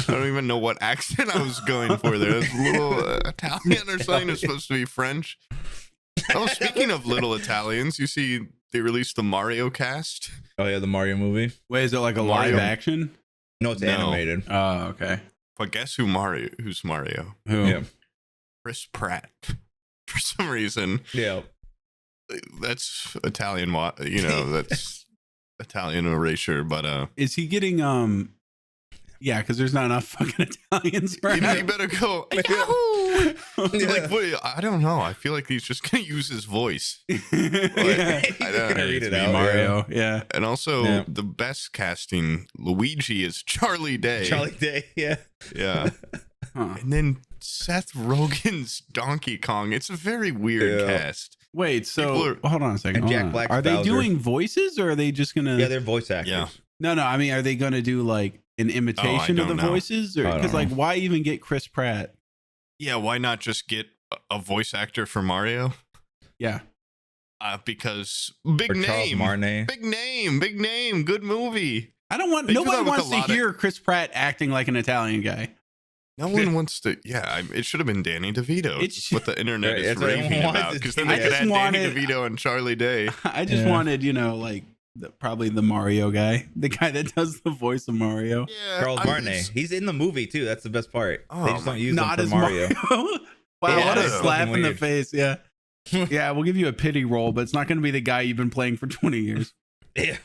[SPEAKER 2] don't even know what accent I was going for there. It was a little Italian or something. It's supposed to be French. Oh, speaking of little Italians, you see they released the Mario cast.
[SPEAKER 3] Oh yeah, the Mario movie.
[SPEAKER 1] Wait, is it like a
[SPEAKER 2] Mario.
[SPEAKER 1] live action?
[SPEAKER 3] No, it's animated.
[SPEAKER 1] Oh, okay.
[SPEAKER 2] But guess who's Mario?
[SPEAKER 1] Who?
[SPEAKER 3] Yeah.
[SPEAKER 2] Chris Pratt. For some reason,
[SPEAKER 3] Yeah.
[SPEAKER 2] that's Italian. That's Italian erasure. But
[SPEAKER 1] Is he getting yeah, because there's not enough fucking Italians for
[SPEAKER 2] you better go. Yahoo! Like, what? I don't know. I feel like he's just gonna use his voice.
[SPEAKER 1] Yeah.
[SPEAKER 2] I don't
[SPEAKER 3] Read it
[SPEAKER 1] Be
[SPEAKER 3] out,
[SPEAKER 1] Mario. Yeah.
[SPEAKER 2] And also,
[SPEAKER 3] Yeah.
[SPEAKER 2] the best casting, Luigi is Charlie Day.
[SPEAKER 3] Charlie Day. Yeah.
[SPEAKER 2] Yeah.
[SPEAKER 1] Huh.
[SPEAKER 2] And then Seth Rogen's Donkey Kong. It's a very weird
[SPEAKER 3] Yeah.
[SPEAKER 2] cast.
[SPEAKER 1] Wait, so hold on a second.
[SPEAKER 3] And
[SPEAKER 1] hold
[SPEAKER 3] Jack
[SPEAKER 1] on.
[SPEAKER 3] Black's
[SPEAKER 1] Are they
[SPEAKER 3] Bowser.
[SPEAKER 1] doing voices or are they just gonna?
[SPEAKER 3] Yeah, they're voice actors.
[SPEAKER 2] Yeah.
[SPEAKER 1] No, I mean, are they gonna do like an imitation of the
[SPEAKER 2] don't know.
[SPEAKER 1] voices, or
[SPEAKER 3] I don't
[SPEAKER 1] because like
[SPEAKER 3] know.
[SPEAKER 1] why even get Chris Pratt?
[SPEAKER 2] Yeah, why not just get a voice actor for Mario?
[SPEAKER 1] Yeah.
[SPEAKER 2] Because
[SPEAKER 3] Or Charles
[SPEAKER 2] name.
[SPEAKER 3] Martinet.
[SPEAKER 2] Big name, good movie.
[SPEAKER 1] I don't want.
[SPEAKER 2] They do
[SPEAKER 1] Nobody
[SPEAKER 2] that with
[SPEAKER 1] wants
[SPEAKER 2] a
[SPEAKER 1] to
[SPEAKER 2] lot of-
[SPEAKER 1] hear Chris Pratt acting like an Italian guy.
[SPEAKER 2] No one wants to. Yeah, it should have been Danny DeVito.
[SPEAKER 1] It's-
[SPEAKER 2] It's what the internet
[SPEAKER 3] Right,
[SPEAKER 2] is
[SPEAKER 3] that's what
[SPEAKER 2] raving
[SPEAKER 3] everyone
[SPEAKER 2] about.
[SPEAKER 3] wants
[SPEAKER 2] Because
[SPEAKER 3] to
[SPEAKER 2] then
[SPEAKER 3] see.
[SPEAKER 2] they
[SPEAKER 1] I
[SPEAKER 2] could
[SPEAKER 1] just
[SPEAKER 2] add Danny
[SPEAKER 1] wanted-
[SPEAKER 2] DeVito and Charlie Day.
[SPEAKER 1] I just
[SPEAKER 3] Yeah.
[SPEAKER 1] wanted, like probably the Mario guy, the guy that does the voice of Mario.
[SPEAKER 2] Yeah,
[SPEAKER 3] Charles Martinet. He's in the movie too. That's the best part.
[SPEAKER 2] Oh,
[SPEAKER 3] They just don't use him
[SPEAKER 1] Not
[SPEAKER 3] for
[SPEAKER 1] as
[SPEAKER 3] Mario.
[SPEAKER 1] Mario. Wow,
[SPEAKER 3] Yeah,
[SPEAKER 1] what a
[SPEAKER 2] that's
[SPEAKER 1] slap
[SPEAKER 3] fucking
[SPEAKER 1] in the
[SPEAKER 3] weird.
[SPEAKER 1] face. Yeah. Yeah, we'll give you a pity role, but it's not going to be the guy you've been playing for 20 years.
[SPEAKER 3] Yeah.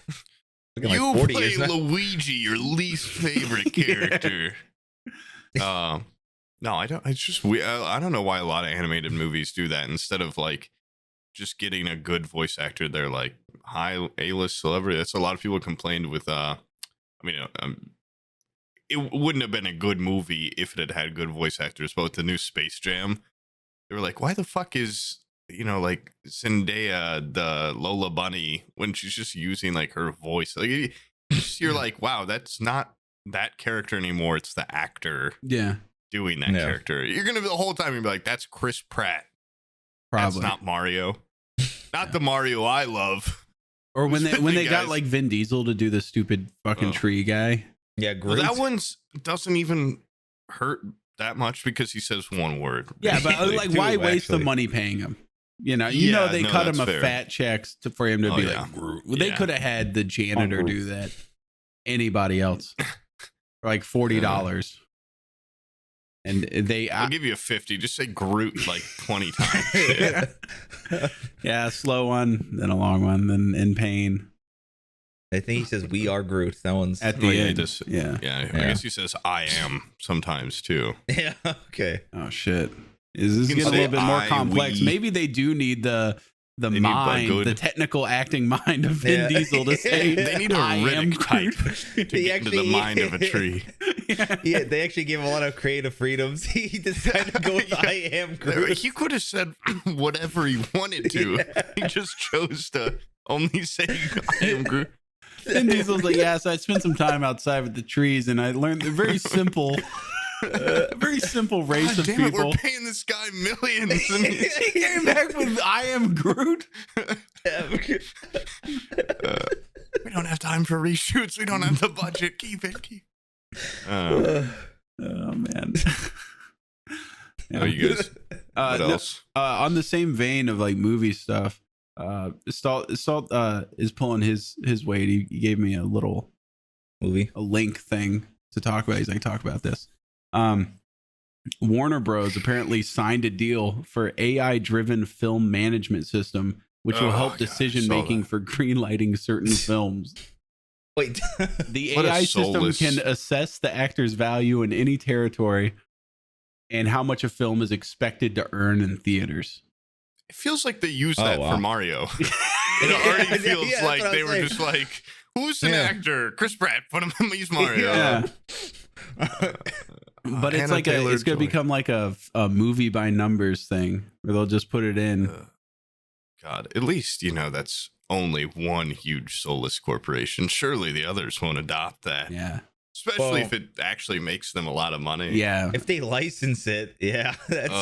[SPEAKER 3] Looking
[SPEAKER 2] You
[SPEAKER 3] like 40
[SPEAKER 2] play
[SPEAKER 3] years now.
[SPEAKER 2] Luigi, your least favorite character. No, I don't. It's just I don't know why a lot of animated movies do that instead of like just getting a good voice actor. They're like high A-list celebrity. That's a lot of people complained with. it wouldn't have been a good movie if it had good voice actors. But with the new Space Jam, they were like, why the fuck is, like Zendaya the Lola Bunny when she's just using like her voice? Like you're like, wow, that's not that character anymore. It's the actor doing that character. You're gonna be the whole time you're like, that's Chris Pratt.
[SPEAKER 1] Probably.
[SPEAKER 2] That's not Mario. Not the Mario I love.
[SPEAKER 1] Or when they got like Vin Diesel to do the stupid fucking tree guy.
[SPEAKER 3] Yeah, Groot.
[SPEAKER 2] Well, that one's doesn't even hurt that much because he says one word.
[SPEAKER 1] Yeah, but like, why waste the money paying him? They cut him a fat checks for him to be like Groot. Well, they could have had the janitor do that. Anybody else for like $40. And
[SPEAKER 2] I'll give you a 50. Just say Groot like 20 times.
[SPEAKER 1] Yeah, slow one, then a long one, then in pain.
[SPEAKER 3] I think he says "We are Groot." That one's
[SPEAKER 1] at the end.
[SPEAKER 2] I guess he says "I am" sometimes too.
[SPEAKER 3] Yeah. Okay.
[SPEAKER 1] Oh shit! Is this getting a little bit more complex? Maybe they do need the mind, the technical acting mind of Vin Diesel to say
[SPEAKER 2] they need a Riddick type to get into the mind of a tree.
[SPEAKER 3] Yeah, they actually gave him a lot of creative freedoms. He decided to go with "I am Groot."
[SPEAKER 2] He could have said whatever he wanted to. He just chose to only say "I am Groot."
[SPEAKER 1] Vin Diesel's like, so I spent some time outside with the trees, and I learned a very simple race of people.
[SPEAKER 2] We're paying this guy millions. And
[SPEAKER 1] he came back with "I am Groot."
[SPEAKER 2] We don't have time for reshoots. We don't have the budget. Keep it.
[SPEAKER 1] Oh man.
[SPEAKER 2] Oh, you guys. What else?
[SPEAKER 1] On the same vein of like movie stuff. Salt is pulling his weight. He gave me a little a link thing to talk about. He's like, talk about this. Warner Bros. Apparently signed a deal for AI-driven film management system, which will help decision making for greenlighting certain films.
[SPEAKER 3] Wait,
[SPEAKER 1] the AI system can assess the actor's value in any territory and how much a film is expected to earn in theaters.
[SPEAKER 2] It feels like they used that for Mario. It already feels like they were just like, who's an actor? Chris Pratt, put him in He's Mario.
[SPEAKER 1] Yeah. But it's like it's going to become like a movie by numbers thing where they'll just put it in.
[SPEAKER 2] God, at least, that's only one huge soulless corporation. Surely the others won't adopt that.
[SPEAKER 1] Yeah.
[SPEAKER 2] Especially if it actually makes them a lot of money.
[SPEAKER 1] Yeah.
[SPEAKER 3] If they license it, that's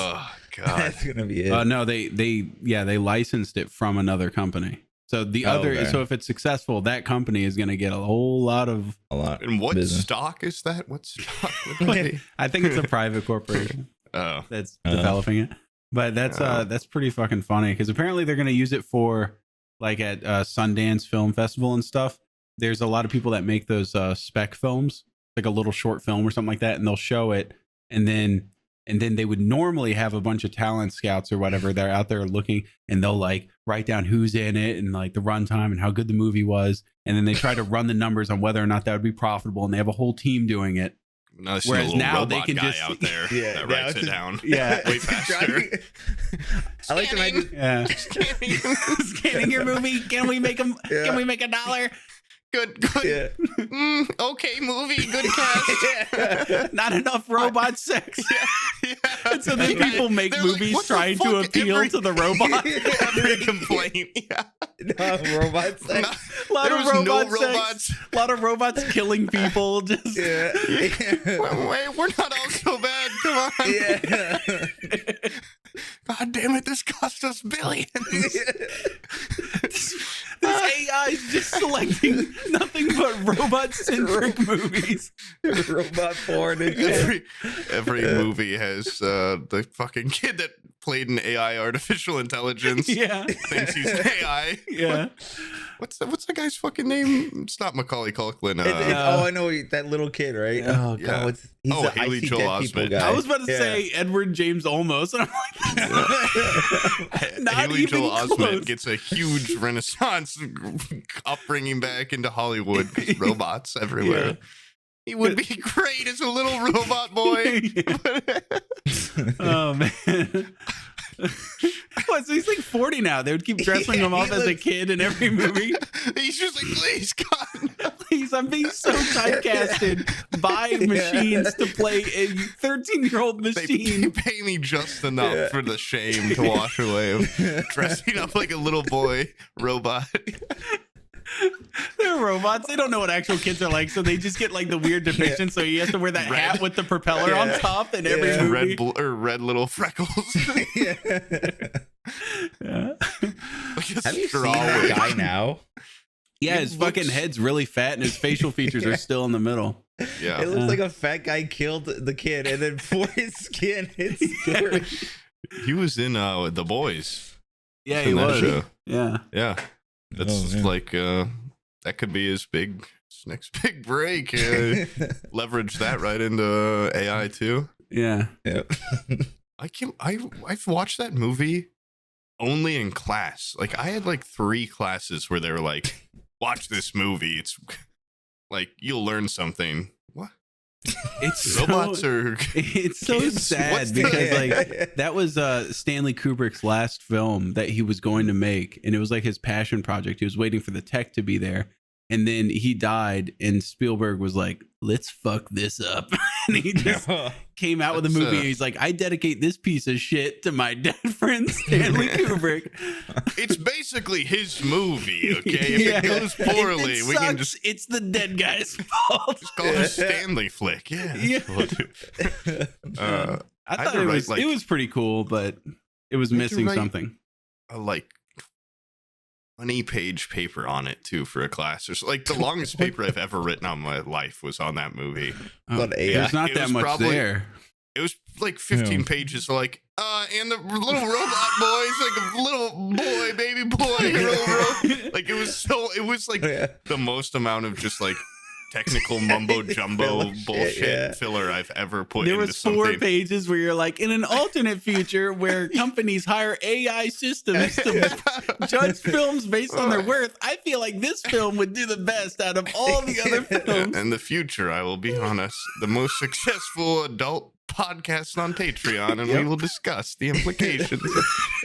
[SPEAKER 3] that's gonna be it.
[SPEAKER 1] No, they licensed it from another company. So so if it's successful, that company is gonna get a lot.
[SPEAKER 2] And what stock is that? What stock?
[SPEAKER 1] I think it's a private corporation. That's developing it. But that's pretty fucking funny because apparently they're gonna use it for like at Sundance Film Festival and stuff. There's a lot of people that make those spec films, like a little short film or something like that, and they'll show it, and then they would normally have a bunch of talent scouts or whatever. They're out there looking, and they'll like write down who's in it and like the runtime and how good the movie was, and then they try to run the numbers on whether or not that would be profitable, and they have a whole team doing it.
[SPEAKER 2] Whereas now they can just out there that writes it down.
[SPEAKER 1] Yeah,
[SPEAKER 2] way faster.
[SPEAKER 3] I like to imagine.
[SPEAKER 1] Scanning your movie. Can we make them? Can we make $1?
[SPEAKER 2] Good. Yeah. Okay, movie. Good cast.
[SPEAKER 1] Not enough robot sex. Yeah. And so then people make movies like, trying to appeal to the robot.
[SPEAKER 2] Every complaint. Yeah.
[SPEAKER 3] No, robot sex.
[SPEAKER 1] A lot of robots. A lot of robots killing people. Just
[SPEAKER 2] Wait, we're not all so bad. Come on.
[SPEAKER 3] Yeah.
[SPEAKER 2] God damn it! This cost us billions.
[SPEAKER 1] This AI is just selecting nothing but robot-centric movies.
[SPEAKER 3] Robot porn.
[SPEAKER 2] Every movie has the fucking kid that played an AI artificial intelligence.
[SPEAKER 1] Yeah,
[SPEAKER 2] thinks he's AI.
[SPEAKER 1] Yeah.
[SPEAKER 2] What's the guy's fucking name? It's not Macaulay Culkin.
[SPEAKER 3] I know that little kid, right?
[SPEAKER 1] Yeah.
[SPEAKER 3] Oh god,
[SPEAKER 2] he's Haley Joel Osment.
[SPEAKER 1] I was about to say Edward James Olmos, and I'm like, not
[SPEAKER 2] Haley
[SPEAKER 1] even
[SPEAKER 2] Joel
[SPEAKER 1] close.
[SPEAKER 2] Osment gets a huge renaissance upbringing back into Hollywood. Robots everywhere. Yeah. He would be great as a little robot boy.
[SPEAKER 1] Oh man. What? So he's like 40 now. They would keep dressing him up as a kid in every movie.
[SPEAKER 2] He's just like, please, God,
[SPEAKER 1] Please, I'm being so typecasted by machines to play a 13-year-old machine.
[SPEAKER 2] They pay me just enough for the shame to wash away of dressing up like a little boy robot.
[SPEAKER 1] They're robots. They don't know what actual kids are like, so they just get like the weird depiction. So he has to wear that hat with the propeller on top in every movie.
[SPEAKER 2] Red little freckles.
[SPEAKER 1] Yeah.
[SPEAKER 3] Have you seen that guy now?
[SPEAKER 1] Yeah, his fucking head's really fat and his facial features are still in the middle.
[SPEAKER 2] Yeah.
[SPEAKER 3] It looks like a fat guy killed the kid, and then for his skin, it's scary.
[SPEAKER 2] He was in The Boys.
[SPEAKER 1] Yeah, he was.
[SPEAKER 2] Show.
[SPEAKER 1] Yeah.
[SPEAKER 2] Yeah. That's like that could be his next big break. Leverage that right into AI too.
[SPEAKER 1] Yeah.
[SPEAKER 3] Yep.
[SPEAKER 2] I've watched that movie only in class. Like I had like 3 classes where they were like, watch this movie. It's like you'll learn something. What?
[SPEAKER 1] It's
[SPEAKER 2] robots
[SPEAKER 1] it's so
[SPEAKER 2] kids?
[SPEAKER 1] sad because like that was Stanley Kubrick's last film that he was going to make, and it was like his passion project. He was waiting for the tech to be there, and then he died, and Spielberg was like, let's fuck this up. And he just came out with a movie, and he's like, I dedicate this piece of shit to my dead friend Stanley Kubrick.
[SPEAKER 2] It's basically his movie, okay? If it goes poorly,
[SPEAKER 1] it
[SPEAKER 2] we
[SPEAKER 1] sucks,
[SPEAKER 2] can just
[SPEAKER 1] it's the dead guy's fault.
[SPEAKER 2] call it a Stanley flick. Yeah.
[SPEAKER 1] I thought it was pretty cool, but it was missing something.
[SPEAKER 2] Like 20-page paper on it too for a class, or so. Like the longest paper I've ever written on my life was on that movie.
[SPEAKER 1] There's not that much there.
[SPEAKER 2] It was like 15 pages. Like, and the little robot boy is like a little boy, baby boy. Like it was like the most amount of just like technical mumbo jumbo bullshit filler I've ever put into something.
[SPEAKER 1] There was 4 pages where you're like, in an alternate future where companies hire AI systems to judge films based on their worth, I feel like this film would do the best out of all the other films.
[SPEAKER 2] In the future, I will be on the most successful adult podcast on Patreon, and we will discuss the implications.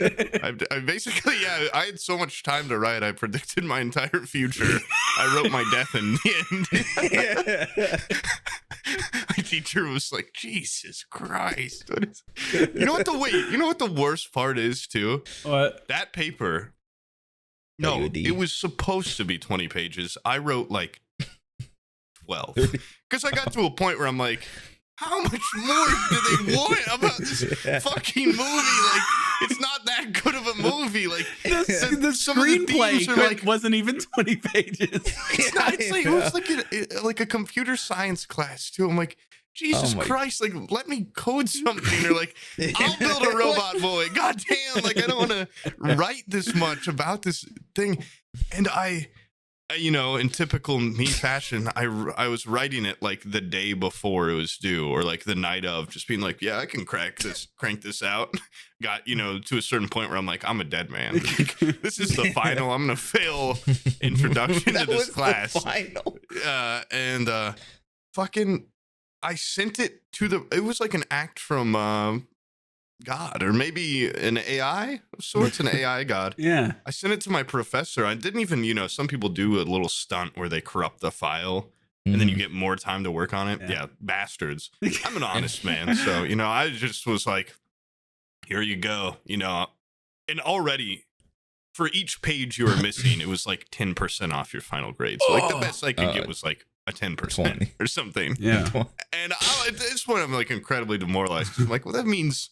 [SPEAKER 2] I basically, I had so much time to write, I predicted my entire future. I wrote my death in the end. My teacher was like, Jesus Christ. You know what the worst part is too?
[SPEAKER 1] What?
[SPEAKER 2] That paper. No, it was supposed to be 20 pages. I wrote like 12. Because I got to a point where I'm like, how much more do they want about this fucking movie? Like, it's not that good of a movie. Like,
[SPEAKER 1] the screenplay wasn't even 20 pages.
[SPEAKER 2] It was like a computer science class too. I'm like, Jesus Christ, like, let me code something. Or like, I'll build a robot boy. God damn, like, I don't want to write this much about this thing. And in typical me fashion, I was writing it like the day before it was due, or like the night of, just being like, yeah, I can crank this out. Got, to a certain point where I'm like, I'm a dead man. This is the final. I'm gonna fail introduction to this class.
[SPEAKER 3] The final.
[SPEAKER 2] Fucking, I sent it to it was like an act from God, or maybe an AI of sorts, an AI god.
[SPEAKER 1] Yeah.
[SPEAKER 2] I sent it to my professor. I didn't even, some people do a little stunt where they corrupt the file and then you get more time to work on it. Yeah, bastards. I'm an honest man. So, I just was like, here you go, and already for each page you were missing, it was like 10% off your final grade. So like the best I could get was like a 10%
[SPEAKER 3] 20.
[SPEAKER 2] or something.
[SPEAKER 1] Yeah.
[SPEAKER 2] And at this point, I'm like incredibly demoralized. I'm like, well, that means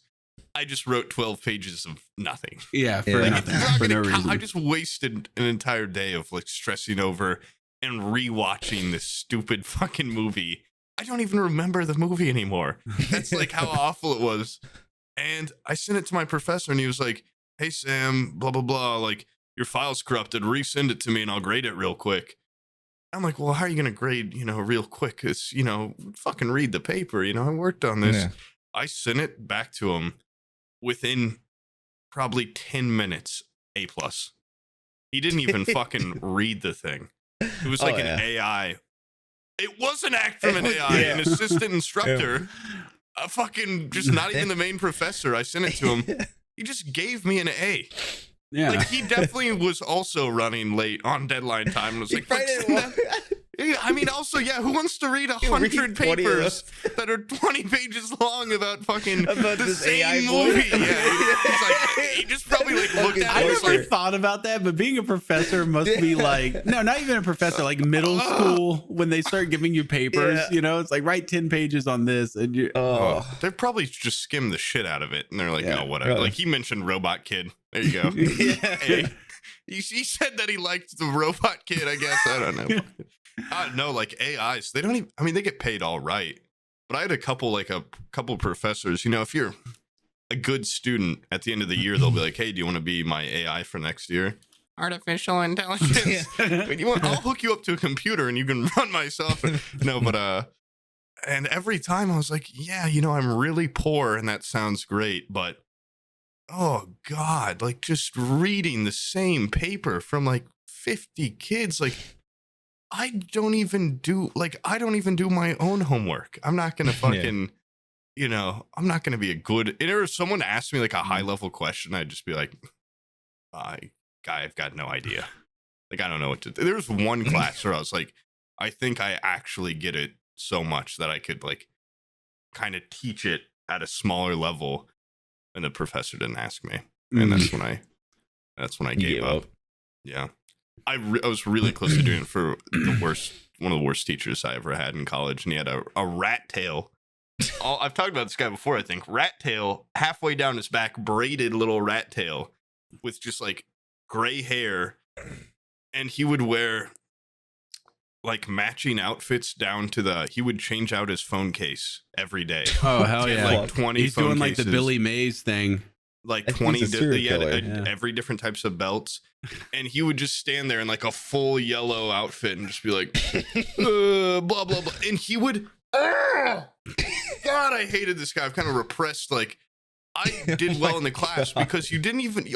[SPEAKER 2] I just wrote 12 pages of nothing.
[SPEAKER 1] Yeah, for nothing. For no reason.
[SPEAKER 2] I just wasted an entire day of like stressing over and rewatching this stupid fucking movie. I don't even remember the movie anymore. That's like how awful it was. And I sent it to my professor, and he was like, hey, Sam, blah, blah, blah. Like, your file's corrupted. Resend it to me, and I'll grade it real quick. I'm like, well, how are you going to grade, real quick? It's, fucking read the paper. I worked on this. Yeah. I sent it back to him within probably 10 minutes, A+. He didn't even fucking read the thing. It was like an AI. It was an act from an AI, an assistant instructor. Fucking just not even the main professor. I sent it to him. He just gave me an A.
[SPEAKER 1] Yeah.
[SPEAKER 2] Like, he definitely was also running late on deadline time and was like, I mean, also, yeah, who wants to read 100 papers that are 20 pages long about fucking
[SPEAKER 3] about
[SPEAKER 2] the
[SPEAKER 3] this
[SPEAKER 2] same
[SPEAKER 3] AI
[SPEAKER 2] movie?
[SPEAKER 3] boy?
[SPEAKER 2] Yeah, he just probably like looked at
[SPEAKER 1] I
[SPEAKER 2] it.
[SPEAKER 1] never
[SPEAKER 2] Like,
[SPEAKER 1] thought about that, but being a professor must be like, no, not even a professor, like middle school when they start giving you papers, you know, it's like write 10 pages on this. And you,
[SPEAKER 2] they probably just skimmed the shit out of it. And they're like, oh, whatever. Like, he mentioned Robot Kid. There you go. Hey, he said that he liked the Robot Kid, I guess. I don't know. No, like AIs, they don't even, I mean, they get paid all right. But I had a couple professors, you know, if you're a good student at the end of the year, they'll be like, hey, do you want to be my AI for next year? Artificial intelligence. But I'll hook you up to a computer and you can run my software. No, but and every time I was like, yeah, you know, I'm really poor and that sounds great, but oh God, like just reading the same paper from like 50 kids, like I don't even do my own homework. I'm not going to fucking, you know, I'm not going to be a good, if someone asked me like a high level question, I'd just be like, I've got no idea. Like, I don't know what to do. There was one class where I was like, I think I actually get it so much that I could like kind of teach it at a smaller level. And the professor didn't ask me. And that's when I gave up. Yeah. I was really close to doing it for one of the worst teachers I ever had in college. And he had a rat tail. I've talked about this guy before, I think. Rat tail, halfway down his back, braided little rat tail with just like gray hair. And he would wear like matching outfits down to he would change out his phone case every day.
[SPEAKER 1] Oh, hell yeah.
[SPEAKER 2] Like 20
[SPEAKER 1] He's
[SPEAKER 2] phone
[SPEAKER 1] doing like
[SPEAKER 2] cases.
[SPEAKER 1] the Billy Mays thing.
[SPEAKER 2] Like
[SPEAKER 3] He's
[SPEAKER 2] 20
[SPEAKER 3] a serial killer.
[SPEAKER 2] every different types of belts, and he would just stand there in like a full yellow outfit and just be like blah blah blah, and he would God, I hated this guy. I've kind of repressed, like I did well in the class because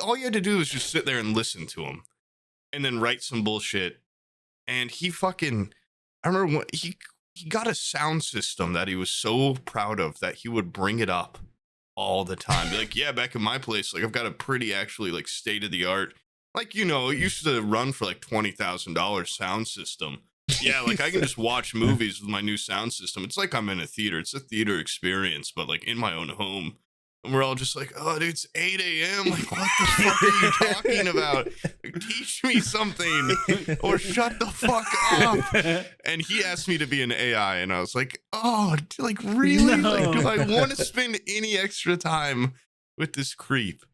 [SPEAKER 2] all you had to do was just sit there and listen to him and then write some bullshit. And he fucking, I remember when he got a sound system that he was so proud of that he would bring it up all the time. Be like, yeah, back in my place, like I've got a pretty actually like state of the art, like, you know, it used to run for like $20,000 sound system. Yeah, like I can just watch movies with my new sound system. It's like I'm in a theater. It's a theater experience, but like in my own home. And we're all just like, oh, dude, it's 8 a.m. Like, what the fuck are you talking about? Like, teach me something or shut the fuck up. And he asked me to be an AI, and I was like, oh, like, really?
[SPEAKER 1] No.
[SPEAKER 2] Like, do I want to spend any extra time with this creep?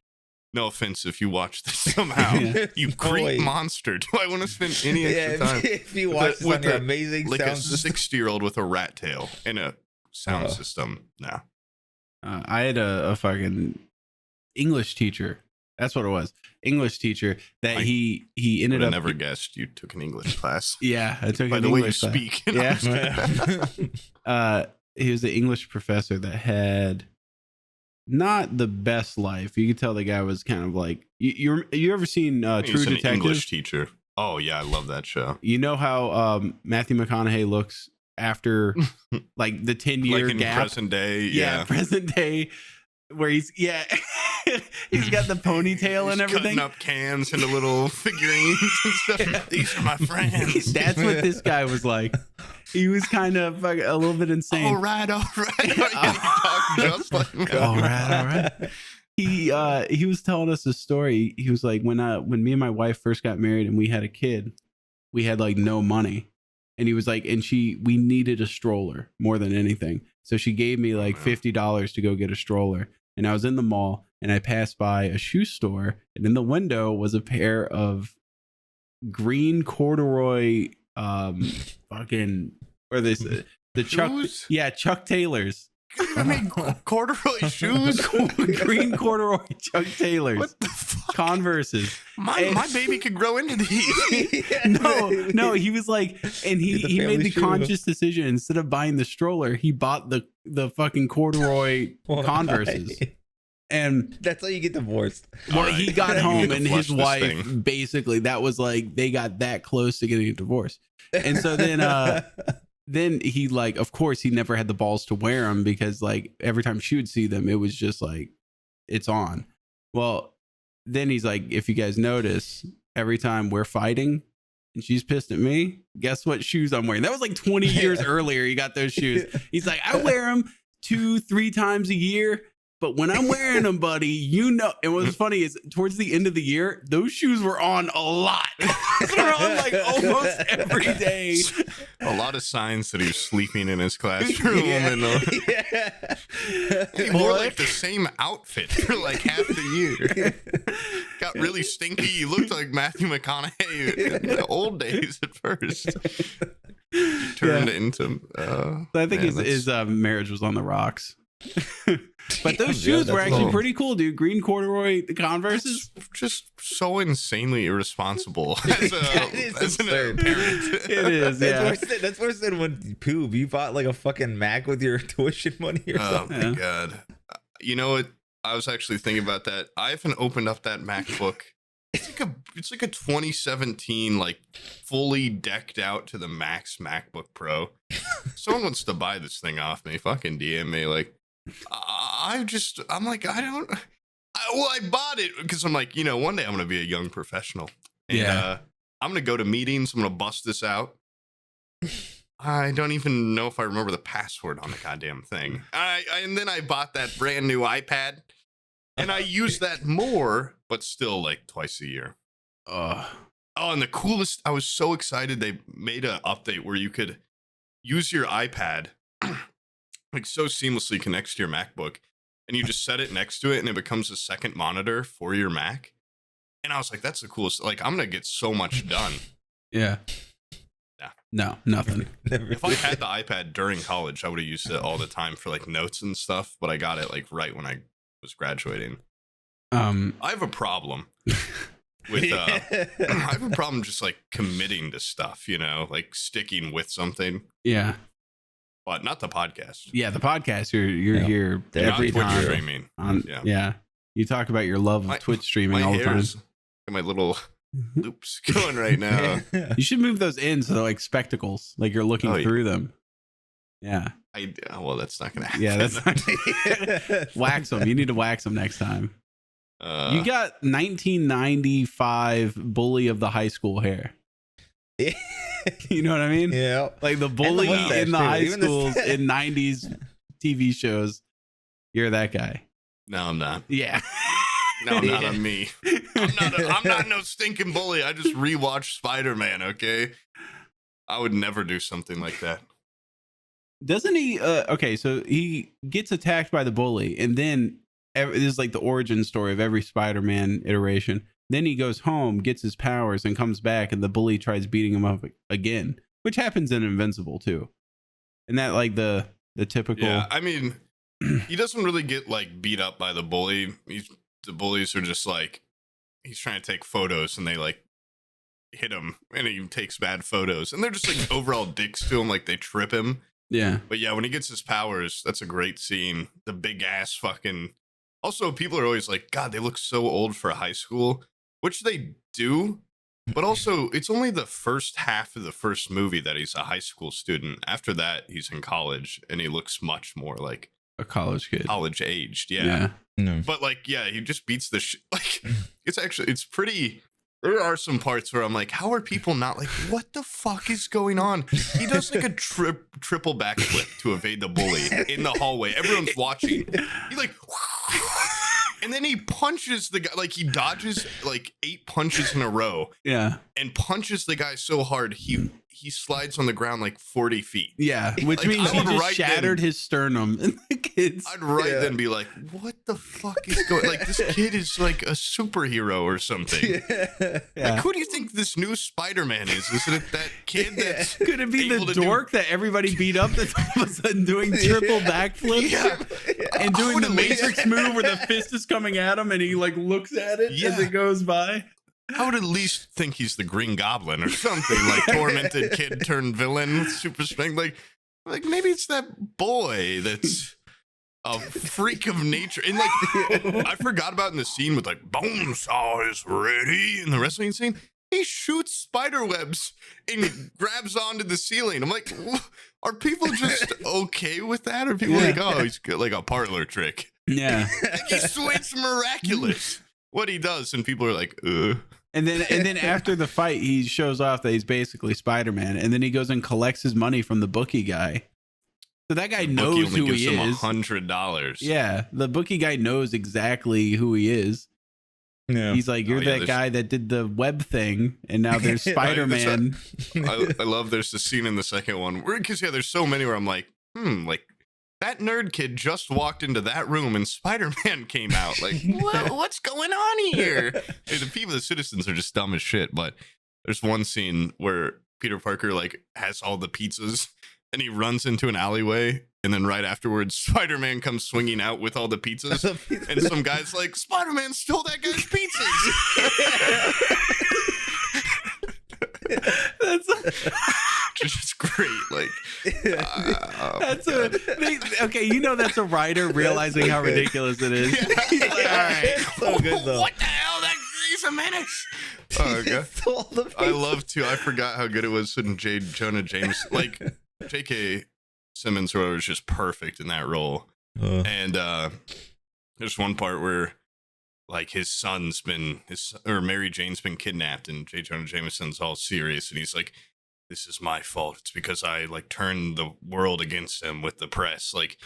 [SPEAKER 2] No offense if you watch this somehow. You creep monster. Do I want to spend any extra time?
[SPEAKER 3] If you watch this on your amazing
[SPEAKER 2] like
[SPEAKER 3] sound
[SPEAKER 2] a
[SPEAKER 3] system.
[SPEAKER 2] 60-year-old with a rat tail and a sound system. No.
[SPEAKER 1] I had a fucking English teacher. That's what it was. English teacher that he ended up.
[SPEAKER 2] I never guessed you took an English class.
[SPEAKER 1] Yeah, I took
[SPEAKER 2] By
[SPEAKER 1] an
[SPEAKER 2] the way you
[SPEAKER 1] English class.
[SPEAKER 2] speak.
[SPEAKER 1] Yeah. He was an English professor that had not the best life. You could tell the guy was kind of like you ever seen True Detective?
[SPEAKER 2] English teacher. Oh yeah, I love that show.
[SPEAKER 1] You know how Matthew McConaughey looks after like the 10-year
[SPEAKER 2] like in
[SPEAKER 1] gap,
[SPEAKER 2] present day.
[SPEAKER 1] Yeah, present day, where he's he's got the ponytail and everything,
[SPEAKER 2] cutting up cans into little figurines and stuff. These are my friends.
[SPEAKER 1] That's what this guy was like. He was kind of a little bit insane.
[SPEAKER 2] All right. You talk just like me.
[SPEAKER 1] All right. He was telling us a story. He was like, when me and my wife first got married and we had a kid, we had like no money. And he was like, we needed a stroller more than anything. So she gave me like $50 to go get a stroller. And I was in the mall and I passed by a shoe store, and in the window was a pair of green corduroy, fucking, or this, the
[SPEAKER 2] Shoes?
[SPEAKER 1] Chuck Taylors.
[SPEAKER 2] I mean, corduroy shoes.
[SPEAKER 1] Green corduroy Chuck Taylors.
[SPEAKER 2] What the fuck?
[SPEAKER 1] Converses.
[SPEAKER 2] My baby could grow into these.
[SPEAKER 1] No, he was like, and he made the conscious decision, instead of buying the stroller, he bought the fucking corduroy Converses. And
[SPEAKER 3] that's how you get divorced.
[SPEAKER 1] Well, he got home and his wife
[SPEAKER 2] thing.
[SPEAKER 1] basically, that was like, they got that close to getting a divorce. And so then then he, like, of course he never had the balls to wear them, because like every time she would see them, it was just like, it's on. Well, then he's like, if you guys notice, every time we're fighting and she's pissed at me, guess what shoes I'm wearing? That was like 20 years earlier. He got those shoes. He's like, I wear them 2-3 times a year. But when I'm wearing them, buddy, you know, and what's funny is towards the end of the year, those shoes were on a lot. They're on like almost every day.
[SPEAKER 2] A lot of signs that he was sleeping in his classroom. And he wore like the same outfit for like half the year. Got really stinky. He looked like Matthew McConaughey in the old days at first. Turned into.
[SPEAKER 1] I think his marriage was on the rocks. But those shoes were actually pretty cool, dude. Green corduroy Converses.
[SPEAKER 2] That's just so insanely irresponsible as an parent.
[SPEAKER 1] It is. Yeah.
[SPEAKER 3] That's worse than when Poob, you bought like a fucking Mac with your tuition money or something.
[SPEAKER 2] Oh my god! You know what? I was actually thinking about that. I haven't opened up that MacBook. It's like a 2017, like fully decked out to the max MacBook Pro. Someone wants to buy this thing off me. Fucking DM me. Like, I bought it because I'm like, you know, one day I'm going to be a young professional. And, I'm going to go to meetings. I'm going to bust this out. I don't even know if I remember the password on the goddamn thing. And then I bought that brand new iPad and I use that more, but still like twice a year. Oh, and the coolest, I was so excited. They made an update where you could use your iPad like so seamlessly connects to your MacBook, and you just set it next to it and it becomes a second monitor for your Mac. And I was like, that's the coolest. Like, I'm going to get so much done.
[SPEAKER 1] Yeah. No, nothing.
[SPEAKER 2] If I had the iPad during college, I would have used it all the time for like notes and stuff, but I got it like right when I was graduating. I have a problem with, I have a problem just like committing to stuff, you know, like sticking with something.
[SPEAKER 1] Yeah.
[SPEAKER 2] But not the podcast.
[SPEAKER 1] Yeah, the podcast. You're here every
[SPEAKER 2] Twitch
[SPEAKER 1] time.
[SPEAKER 2] Streaming.
[SPEAKER 1] Yeah. You talk about your love of Twitch streaming all the time.
[SPEAKER 2] My little loops going right now.
[SPEAKER 1] You should move those in so they're like spectacles, like you're looking through them. Yeah.
[SPEAKER 2] Well, that's not gonna happen.
[SPEAKER 1] Yeah, that's not wax them. You need to wax them next time. You got 1995 bully of the high school hair. You know what I mean?
[SPEAKER 3] Yeah.
[SPEAKER 1] Like the bully in the high schools in 90s TV shows. You're that guy.
[SPEAKER 2] No, I'm not.
[SPEAKER 1] Yeah.
[SPEAKER 2] No, I'm not on me. I'm not no stinking bully. I just rewatched Spiderman, okay? I would never do something like that.
[SPEAKER 1] Doesn't he? Okay, so he gets attacked by the bully, and then this is like the origin story of every Spider-Man iteration. Then he goes home, gets his powers, and comes back, and the bully tries beating him up again, which happens in Invincible too. And that like the typical.
[SPEAKER 2] Yeah, I mean, he doesn't really get like beat up by the bully. The bullies are just like, he's trying to take photos, and they like hit him, and he takes bad photos, and they're just like overall dicks to him, like they trip him.
[SPEAKER 1] Yeah.
[SPEAKER 2] But yeah, when he gets his powers, that's a great scene. The big ass fucking. Also, people are always like, God, they look so old for high school. Which they do, but also it's only the first half of the first movie that he's a high school student. After that, he's in college, and he looks much more like
[SPEAKER 1] a college kid,
[SPEAKER 2] college aged. Yeah.
[SPEAKER 3] No.
[SPEAKER 2] But like, yeah, he just beats the like. It's pretty. There are some parts where I'm like, how are people not like, what the fuck is going on? He does like a triple backflip to evade the bully in the hallway. Everyone's watching. He like. And then he punches the guy, like he dodges like 8 punches in a row.
[SPEAKER 1] Yeah.
[SPEAKER 2] And punches the guy so hard, he slides on the ground like 40 feet.
[SPEAKER 1] Yeah. Which like, means he just shattered his sternum. And the kids.
[SPEAKER 2] I'd then be like, what the fuck is going like this kid is like a superhero or something. Yeah. Like, who do you think this new Spider-Man is? Is it that kid that's
[SPEAKER 1] could it be the dork that everybody beat up that's all of a sudden doing triple backflips and doing the Matrix move where the fist is coming at him and he like looks at it as it goes by?
[SPEAKER 2] I would at least think he's the Green Goblin or something, like tormented kid turned villain with super strength. Like maybe it's that boy that's a freak of nature. And like I forgot about in the scene with like Bonesaw is ready in the wrestling scene. He shoots spider webs and grabs onto the ceiling. I'm like, are people just okay with that? Or are people like, oh, he's good, like a parlor trick?
[SPEAKER 1] Yeah.
[SPEAKER 2] He's so it's miraculous what he does, and people are like, ugh.
[SPEAKER 1] And then after the fight, he shows off that he's basically Spider-Man, and then he goes and collects his money from the bookie guy. So that guy knows who he is.
[SPEAKER 2] $100.
[SPEAKER 1] Yeah, the bookie guy knows exactly who he is.
[SPEAKER 3] Yeah.
[SPEAKER 1] He's like, you're that guy that did the web thing, and now there's Spider-Man.
[SPEAKER 2] I love there's a scene in the second one because there's so many where I'm like, like that nerd kid just walked into that room and Spider-Man came out. Like, what's going on here? Hey, the citizens are just dumb as shit. But there's one scene where Peter Parker like has all the pizzas and he runs into an alleyway. And then right afterwards, Spider-Man comes swinging out with all the pizzas. And some guy's like, Spider-Man stole that guy's pizzas. That's just great. Like,
[SPEAKER 1] okay, you know that's a writer realizing how ridiculous it is. He's like, all right.
[SPEAKER 3] So good, though.
[SPEAKER 2] What the hell? He's a menace. Oh, God. I love to. I forgot how good it was when Jonah James, like, J.K. Simmons was just perfect in that role. And there's one part where like his son's been Mary Jane's been kidnapped, and J. Jonah Jameson's all serious, and he's like, this is my fault. It's because I like turned the world against him with the press. Like,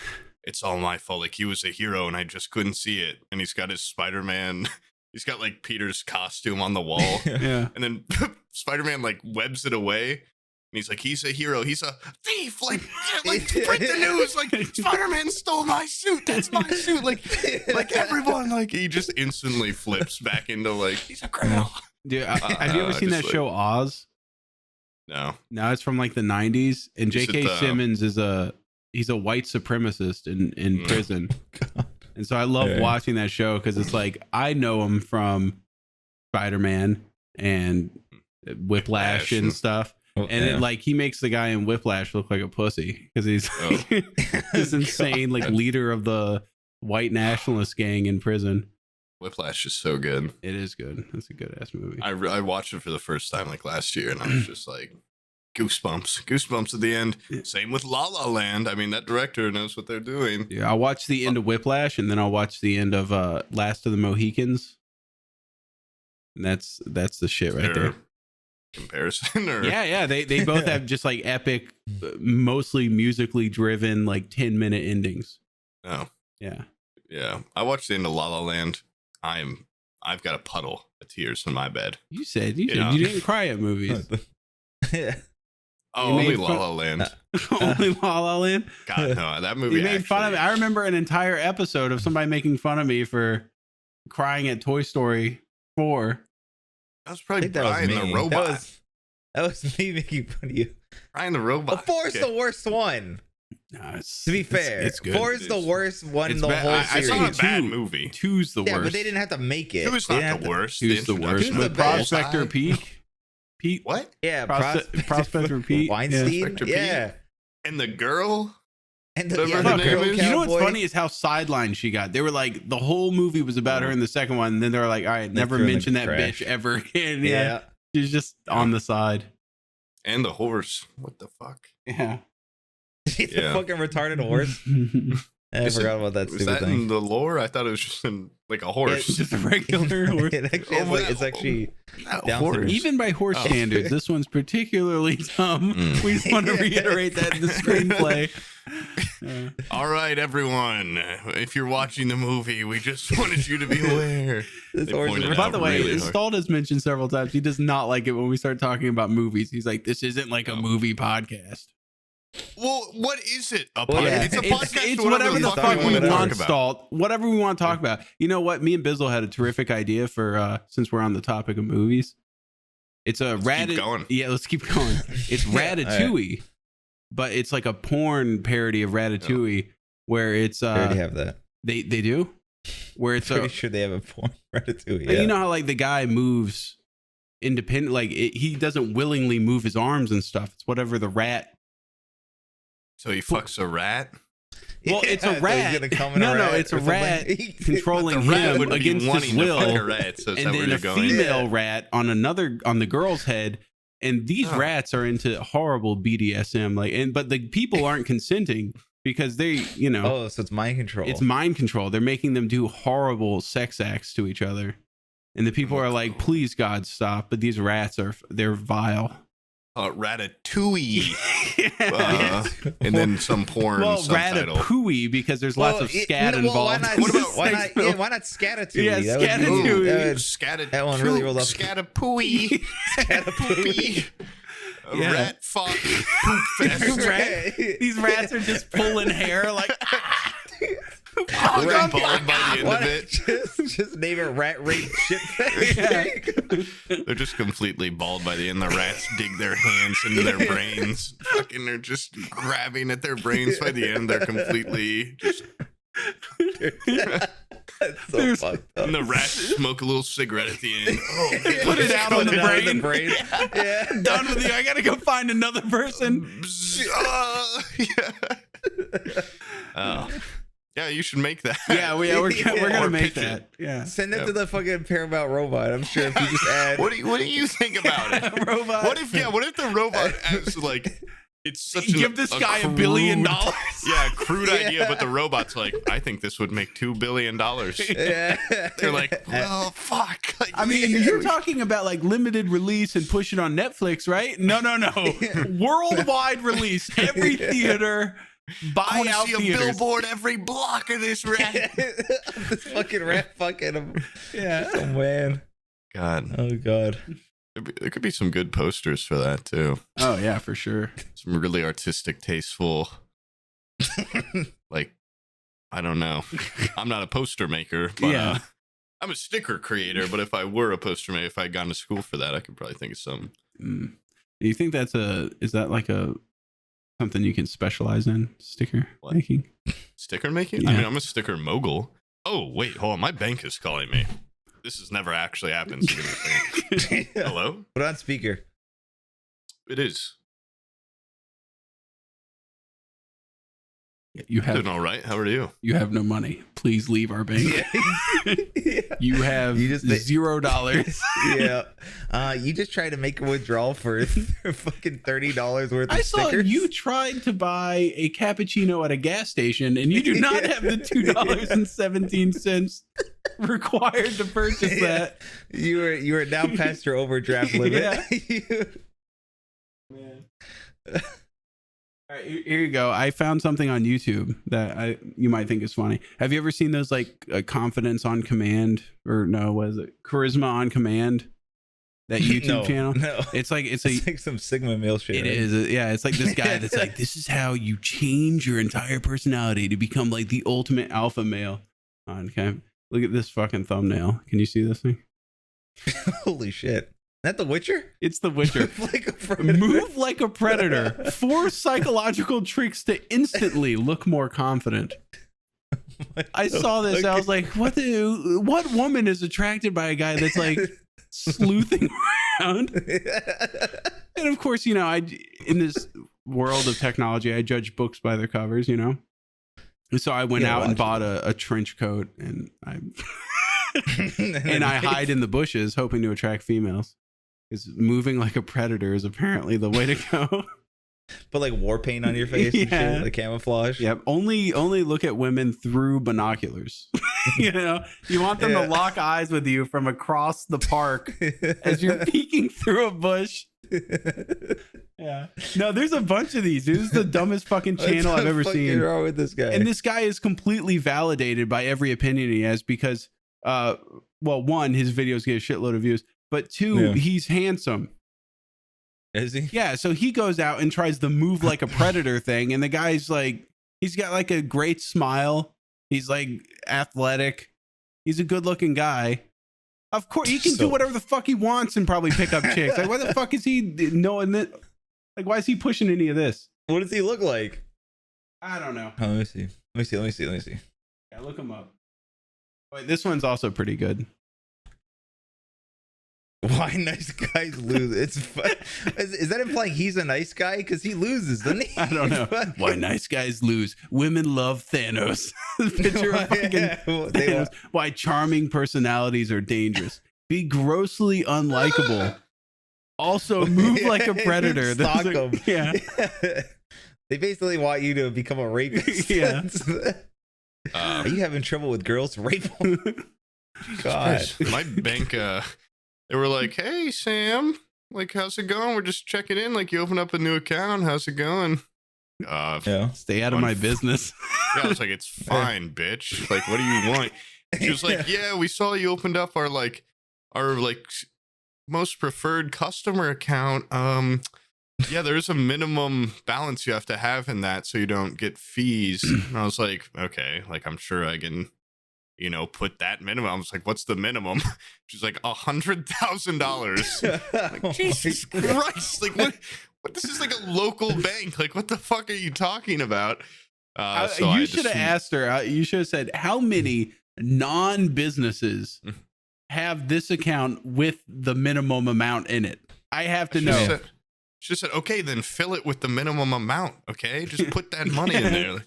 [SPEAKER 2] it's all my fault. Like, he was a hero and I just couldn't see it. And he's got his Spider-Man. He's got like Peter's costume on the wall.
[SPEAKER 1] Yeah.
[SPEAKER 2] And then Spider-Man like webs it away. And he's like, he's a hero. He's a thief. Like spread the news. Like, Spider-Man stole my suit. That's my suit. Like everyone, like, he just instantly flips back into like, he's a criminal.
[SPEAKER 1] Dude, have you ever seen that show Oz?
[SPEAKER 2] No.
[SPEAKER 1] No, it's from like the 90s. And J.K. Simmons is he's a white supremacist in prison. God. And so I love watching that show because it's like, I know him from Spider-Man and Whiplash and stuff. And it, like, he makes the guy in Whiplash look like a pussy because he's this insane like leader of the white nationalist gang in prison.
[SPEAKER 2] Whiplash is so good.
[SPEAKER 1] It is good. It's a good ass movie.
[SPEAKER 2] I watched it for the first time like last year, and I was just like, goosebumps at the end. Same with La La Land. I mean, that director knows what they're doing.
[SPEAKER 1] Yeah, I'll watch the end of Whiplash, and then I'll watch the end of Last of the Mohicans. And that's the shit right there.
[SPEAKER 2] Comparison, or
[SPEAKER 1] yeah, they both have just like epic, mostly musically driven, like 10-minute endings.
[SPEAKER 2] Oh,
[SPEAKER 1] yeah.
[SPEAKER 2] I watched the end of La La Land. I've got a puddle of tears in my bed.
[SPEAKER 1] You said you didn't cry at movies.
[SPEAKER 2] Oh, only La La Land.
[SPEAKER 1] Only La La Land.
[SPEAKER 2] God, no, that movie.
[SPEAKER 1] You made fun of me. I remember an entire episode of somebody making fun of me for crying at Toy Story 4.
[SPEAKER 2] That was probably Brian the robot.
[SPEAKER 3] That was me making fun of you.
[SPEAKER 2] Brian the robot.
[SPEAKER 3] 4 is the worst one.
[SPEAKER 1] No,
[SPEAKER 3] to be fair,
[SPEAKER 1] it's good.
[SPEAKER 3] 4 is the worst one in the whole series.
[SPEAKER 2] It's a bad movie.
[SPEAKER 1] 2's the worst.
[SPEAKER 3] Yeah, but they didn't have to make it.
[SPEAKER 2] 2 is not the worst.
[SPEAKER 1] 2's the worst. But Prospector Pete.
[SPEAKER 2] What?
[SPEAKER 3] Yeah,
[SPEAKER 1] Prospector Pete.
[SPEAKER 3] Weinstein. Yeah.
[SPEAKER 2] And the girl.
[SPEAKER 3] And
[SPEAKER 2] the girl.
[SPEAKER 1] You know what's funny is how sidelined she got. They were like, the whole movie was about her in the second one, and then they were like, all right, never mention that bitch ever again. Yeah. She's just on the side.
[SPEAKER 2] And the horse. What the fuck?
[SPEAKER 1] Yeah.
[SPEAKER 3] She's a fucking retarded horse. I forgot about that stupid thing.
[SPEAKER 2] In the lore? I thought it was just in like a horse.
[SPEAKER 1] It's just a regular horse.
[SPEAKER 3] It's actually horse.
[SPEAKER 1] Even by horse standards, this one's particularly dumb. We just want to reiterate that in the screenplay.
[SPEAKER 2] All right, everyone. If you're watching the movie, we just wanted you to be aware.
[SPEAKER 1] By the way, Stalled has mentioned several times he does not like it when we start talking about movies. He's like, this isn't like a movie podcast.
[SPEAKER 2] Well, what is it? It's a podcast.
[SPEAKER 1] It's whatever the fuck we want, Stalled. Whatever we want to talk about. You know what? Me and Bizzle had a terrific idea for since we're on the topic of movies. It's a Ratatouille. Yeah, let's keep going. It's Ratatouille, but it's like a porn parody of Ratatouille, where it's
[SPEAKER 3] they already have that.
[SPEAKER 1] They do, where it's
[SPEAKER 3] pretty sure they have a porn Ratatouille.
[SPEAKER 1] Yeah. You know how like the guy moves independent, like he doesn't willingly move his arms and stuff. It's whatever the rat.
[SPEAKER 2] So he fucks a rat?
[SPEAKER 1] Well, it's a rat. No, it's a rat controlling him against his will.
[SPEAKER 2] Rat, so
[SPEAKER 1] and then a female rat on the girl's head. And these rats are into horrible BDSM. But the people aren't consenting because they,
[SPEAKER 3] Oh, so it's mind control.
[SPEAKER 1] it's mind control. They're making them do horrible sex acts to each other. And the people are like, please, God, stop. But these rats they're vile.
[SPEAKER 2] Ratatouille. And then some porn subtitle.
[SPEAKER 1] Ratatouille, because there's lots of scat involved.
[SPEAKER 3] Why not Scatatouille?
[SPEAKER 1] Yeah, Scatatouille.
[SPEAKER 3] That one really rolled off.
[SPEAKER 2] Scatapooey. Scatapooey. Rat fuck poop fest.
[SPEAKER 1] These rats are just pulling hair like...
[SPEAKER 2] Bald by the end of it.
[SPEAKER 3] Just name it Rat Rape Shit Fest.
[SPEAKER 2] Yeah. They're just completely bald by the end. The rats dig their hands into their brains. Fucking, they're just grabbing at their brains by the end. They're completely just...
[SPEAKER 3] That's so fucked up.
[SPEAKER 2] And the rats smoke a little cigarette at the end. Oh,
[SPEAKER 1] put it out on the brain.
[SPEAKER 3] Yeah.
[SPEAKER 1] Done with you. I gotta go find another person.
[SPEAKER 2] Oh. Yeah, you should make that.
[SPEAKER 1] Yeah, we're gonna make that. Yeah.
[SPEAKER 3] Send it to the fucking Paramount robot. I'm sure if you just add.
[SPEAKER 2] What do you think about it?
[SPEAKER 1] Robot.
[SPEAKER 2] What if the robot has like, it's such
[SPEAKER 1] give this guy $1 billion?
[SPEAKER 2] Yeah, crude idea, but the robot's like, I think this would make $2 billion.
[SPEAKER 3] Yeah.
[SPEAKER 2] They're like, well, fuck. Like,
[SPEAKER 1] I mean, you're talking about like limited release and push it on Netflix, right? No. Worldwide release, every theater. Buy out
[SPEAKER 2] see a billboard every block of this rat.
[SPEAKER 3] This fucking rat fucking him.
[SPEAKER 1] Yeah.
[SPEAKER 3] Oh man.
[SPEAKER 2] God.
[SPEAKER 3] Oh god.
[SPEAKER 2] There could be some good posters for that too.
[SPEAKER 1] Oh yeah, for sure.
[SPEAKER 2] Some really artistic, tasteful. Like, I don't know. I'm not a poster maker, but
[SPEAKER 1] yeah.
[SPEAKER 2] I'm a sticker creator. But if I were a poster maker, if I had gone to school for that, I could probably think of some.
[SPEAKER 1] Do you think is that like something you can specialize in? Sticker making?
[SPEAKER 2] Sticker making?
[SPEAKER 1] Yeah.
[SPEAKER 2] I mean, I'm a sticker mogul. Oh, wait, hold on. My bank is calling me. This has never actually happened. Hello?
[SPEAKER 3] Put on speaker.
[SPEAKER 2] It is.
[SPEAKER 1] You have
[SPEAKER 2] doing all right. How are you?
[SPEAKER 1] You have no money. Please leave our bank.
[SPEAKER 3] Yeah.
[SPEAKER 1] You have $0.
[SPEAKER 3] Yeah. You just tried to make a withdrawal for fucking $30 worth of
[SPEAKER 1] I saw
[SPEAKER 3] stickers.
[SPEAKER 1] you tried to buy a cappuccino at a gas station, and you do not have the $2.17 required to purchase that.
[SPEAKER 3] You were now past your overdraft limit.
[SPEAKER 1] Yeah. Man. All right, here you go. I found something on YouTube that you might think is funny. Have you ever seen those like confidence on command, or no? What is it? Charisma on command? That YouTube channel?
[SPEAKER 3] No,
[SPEAKER 1] it's like
[SPEAKER 3] some Sigma male shit.
[SPEAKER 1] It is. Yeah, it's like this guy that's like, this is how you change your entire personality to become like the ultimate alpha male. Okay, look at this fucking thumbnail. Can you see this thing?
[SPEAKER 3] Holy shit. Is that The Witcher?
[SPEAKER 1] It's The Witcher. Move like a predator. 4 psychological tricks to instantly look more confident. I saw this. I was like, what woman is attracted by a guy that's like sleuthing around? And of course, in this world of technology, I judge books by their covers, So I went out and bought a trench coat, and I hide in the bushes hoping to attract females. Because moving like a predator is apparently the way to go.
[SPEAKER 3] Put like war paint on your face and shit, like camouflage.
[SPEAKER 1] Yep. Only look at women through binoculars. You want them to lock eyes with you from across the park as you're peeking through a bush. Yeah. No, there's a bunch of these. This is the dumbest fucking channel I've ever seen.
[SPEAKER 3] What's wrong with this guy?
[SPEAKER 1] And this guy is completely validated by every opinion he has because, one, his videos get a shitload of views. But 2, he's handsome.
[SPEAKER 3] Is he?
[SPEAKER 1] Yeah, so he goes out and tries to move like a predator thing, and the guy's like, he's got like a great smile. He's like athletic. He's a good-looking guy. Of course, he can do whatever the fuck he wants and probably pick up chicks. Like, why the fuck is he knowing that? Like, why is he pushing any of this?
[SPEAKER 3] What does he look like?
[SPEAKER 1] I don't know.
[SPEAKER 3] Oh, let me see.
[SPEAKER 1] Yeah, look him up. Wait, this one's also pretty good.
[SPEAKER 3] Why nice guys lose? Is that implying he's a nice guy? Because he loses, doesn't he?
[SPEAKER 1] I don't know. Why nice guys lose. Women love Thanos. Picture of fucking Thanos. Why charming personalities are dangerous. Be grossly unlikable. Also move like a predator.
[SPEAKER 3] Stalk him.
[SPEAKER 1] Yeah.
[SPEAKER 3] They basically want you to become a rapist.
[SPEAKER 1] Yeah.
[SPEAKER 3] Are you having trouble with girls? Rape them. God.
[SPEAKER 2] My bank, they were like, "Hey, Sam, like, how's it going? We're just checking in. Like, you opened up a new account. How's it going?"
[SPEAKER 3] Yeah.
[SPEAKER 1] Stay out of my business.
[SPEAKER 2] Yeah, I was like, "It's fine, bitch. Like, what do you want?" She was like, "Yeah, we saw you opened up our most preferred customer account. Yeah, there's a minimum balance you have to have in that so you don't get fees." And I was like, "Okay, like, I'm sure I can, put that minimum." I was like, "What's the minimum?" She's like, $100,000. Like, Jesus Christ! Like, what? This is like a local bank. Like, what the fuck are you talking about? So
[SPEAKER 1] you should have asked her. You should have said, "How many non-businesses have this account with the minimum amount in it? I have to know."
[SPEAKER 2] She said, "Okay, then fill it with the minimum amount. Okay, just put that money in there."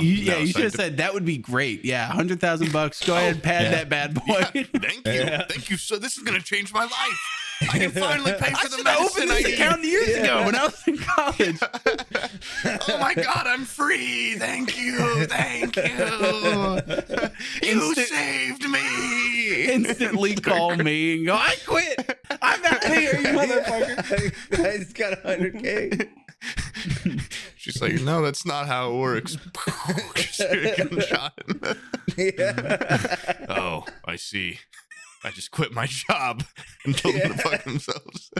[SPEAKER 1] You should have said that would be great. Yeah, $100,000. Go ahead, pad that bad boy.
[SPEAKER 2] Yeah, thank you. So this is gonna change my life. I can finally pay for the medicine.
[SPEAKER 1] I opened this account years ago when I was in college.
[SPEAKER 2] Oh my God, I'm free. Thank you. You saved me.
[SPEAKER 1] Instantly call me and go, "I quit. I'm out of here, you motherfucker."
[SPEAKER 3] I just got 100K.
[SPEAKER 2] She's like, "No, that's not how it works." Just a gunshot. Oh, I see. I just quit my job and told them to fuck themselves.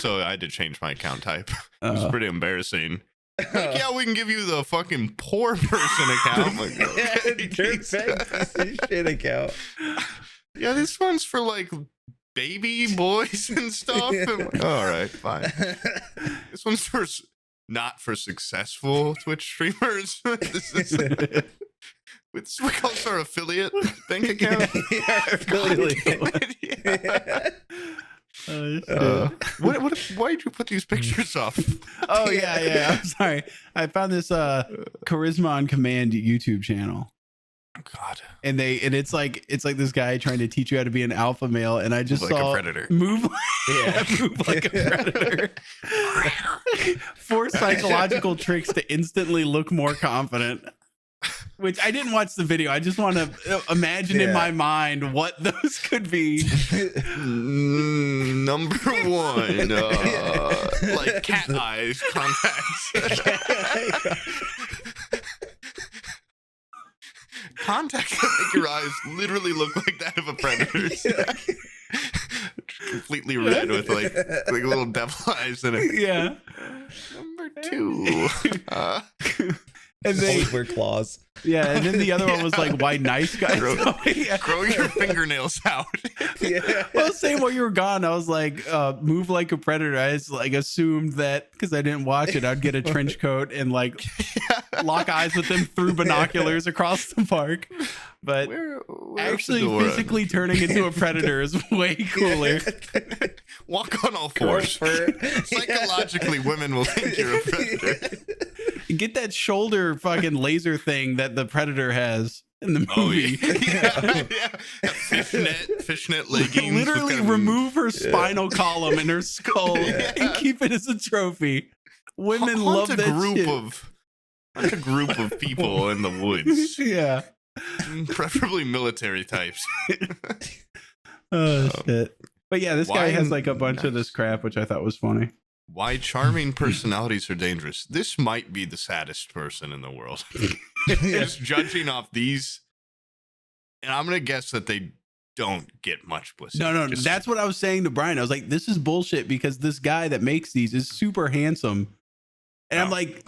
[SPEAKER 2] So I had to change my account type. It was pretty embarrassing. Like, "Yeah, we can give you the fucking poor person account." Like, okay,
[SPEAKER 3] Shit account.
[SPEAKER 2] "Yeah, this one's for like baby boys and stuff." I'm like, "All right, fine." This one's not for successful Twitch streamers. This is we call this our affiliate bank account. Why did you put these pictures up?
[SPEAKER 1] Oh yeah. I'm sorry. I found this Charisma on Command YouTube channel.
[SPEAKER 2] Oh God.
[SPEAKER 1] And it's like this guy trying to teach you how to be an alpha male, and I just
[SPEAKER 2] Move like
[SPEAKER 1] saw
[SPEAKER 2] a predator.
[SPEAKER 1] Move like a predator. 4 psychological tricks to instantly look more confident. Which I didn't watch the video. I just want to imagine in my mind what those could be.
[SPEAKER 2] Number 1, like cat eyes contacts. Contacts that make your eyes literally look like that of a predator's. Completely red with like little devil eyes in it.
[SPEAKER 1] Yeah.
[SPEAKER 2] Number 2.
[SPEAKER 1] And they
[SPEAKER 3] always wear claws.
[SPEAKER 1] Yeah, and then the other one was like, "Why nice guys?"
[SPEAKER 2] Grow your fingernails out.
[SPEAKER 1] Well, same while you were gone, I was like, "Move like a predator." I just like assumed that because I didn't watch it, I'd get a trench coat and like lock eyes with them through binoculars across the park. But actually, physically turning into a predator is way cooler.
[SPEAKER 2] Walk on all fours. Psychologically, women will think you're a predator.
[SPEAKER 1] Get that shoulder fucking laser thing that the predator has in the movie.
[SPEAKER 2] Fishnet leggings.
[SPEAKER 1] Literally remove her spinal column and her skull and keep it as a trophy. Women love that shit.
[SPEAKER 2] Hunt a group of people in the woods.
[SPEAKER 1] Yeah.
[SPEAKER 2] Preferably military types.
[SPEAKER 1] Oh, shit. But yeah, this guy has like a bunch of this crap, which I thought was funny.
[SPEAKER 2] Why charming personalities are dangerous. This might be the saddest person in the world. Just judging off these. And I'm going to guess that they don't get much pussy.
[SPEAKER 1] No. That's what I was saying to Brian. I was like, this is bullshit because this guy that makes these is super handsome. And I'm like,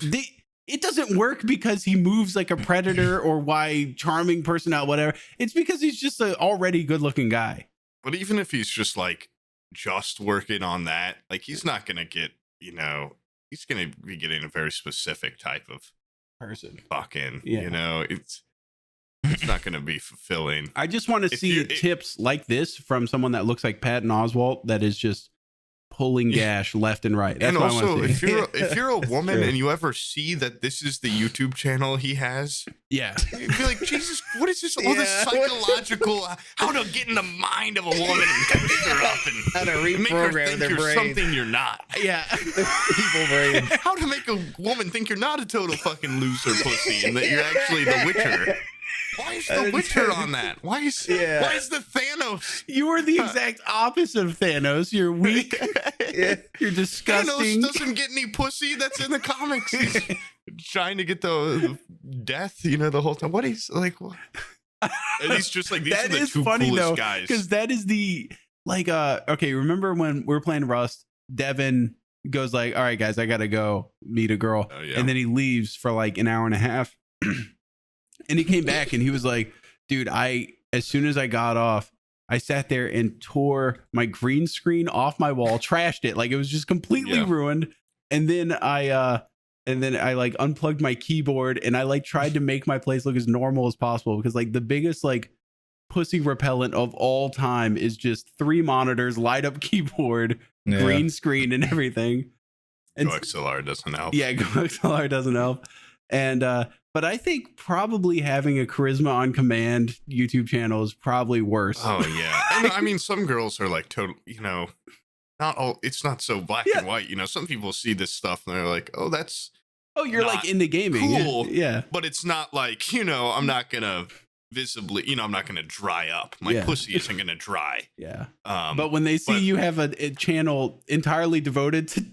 [SPEAKER 1] it doesn't work because he moves like a predator or why charming personality, whatever. It's because he's just an already good looking guy.
[SPEAKER 2] But even if he's just like, just working on that, like he's not gonna get, he's gonna be getting a very specific type of
[SPEAKER 1] person
[SPEAKER 2] fucking, it's not gonna be fulfilling.
[SPEAKER 1] I just want to see tips like this from someone that looks like Patton Oswalt that is just pulling gash left and right. That's
[SPEAKER 2] and
[SPEAKER 1] what
[SPEAKER 2] also,
[SPEAKER 1] I want to see.
[SPEAKER 2] if you're a woman and you ever see that this is the YouTube channel he has,
[SPEAKER 1] Yeah.
[SPEAKER 2] you'd be like, Jesus, what is this? All this psychological, how to get in the mind of a woman and catch her up and
[SPEAKER 3] How to
[SPEAKER 2] make her
[SPEAKER 3] reprogram
[SPEAKER 2] think
[SPEAKER 3] their
[SPEAKER 2] you're
[SPEAKER 3] brain.
[SPEAKER 2] something you're not.
[SPEAKER 1] Yeah.
[SPEAKER 3] Evil brain.
[SPEAKER 2] How to make a woman think you're not a total fucking loser pussy and that you're actually the Witcher. Why is the Witcher on that? Why is the Thanos?
[SPEAKER 1] You are the exact opposite of Thanos. You're weak. You're disgusting.
[SPEAKER 2] Thanos doesn't get any pussy. That's in the comics. He's trying to get the death, the whole time. What he's like, what? And he's just like, these are the two coolest guys.
[SPEAKER 1] Because that is the, okay, remember when we were playing Rust, Devin goes like, all right, guys, I got to go meet a girl.
[SPEAKER 2] Oh, yeah.
[SPEAKER 1] And then he leaves for like an hour and a half. And he came back and he was like, dude, as soon as I got off, I sat there and tore my green screen off my wall, trashed it. Like it was just completely ruined. And then I like unplugged my keyboard and I like tried to make my place look as normal as possible because like the biggest like pussy repellent of all time is just 3 monitors, light up keyboard, green screen and everything. And
[SPEAKER 2] XLR doesn't help.
[SPEAKER 1] Yeah, XLR doesn't help. And but I think probably having a charisma on command YouTube channel is probably worse.
[SPEAKER 2] Oh yeah. And I mean some girls are like total, not all, it's not so black and white. Some people see this stuff and they're like, oh, that's
[SPEAKER 1] you're like into gaming.
[SPEAKER 2] Cool.
[SPEAKER 1] Yeah.
[SPEAKER 2] But it's not like, I'm not gonna visibly, I'm not gonna dry up. My pussy isn't gonna dry.
[SPEAKER 1] Yeah. But when they see you have a channel entirely devoted to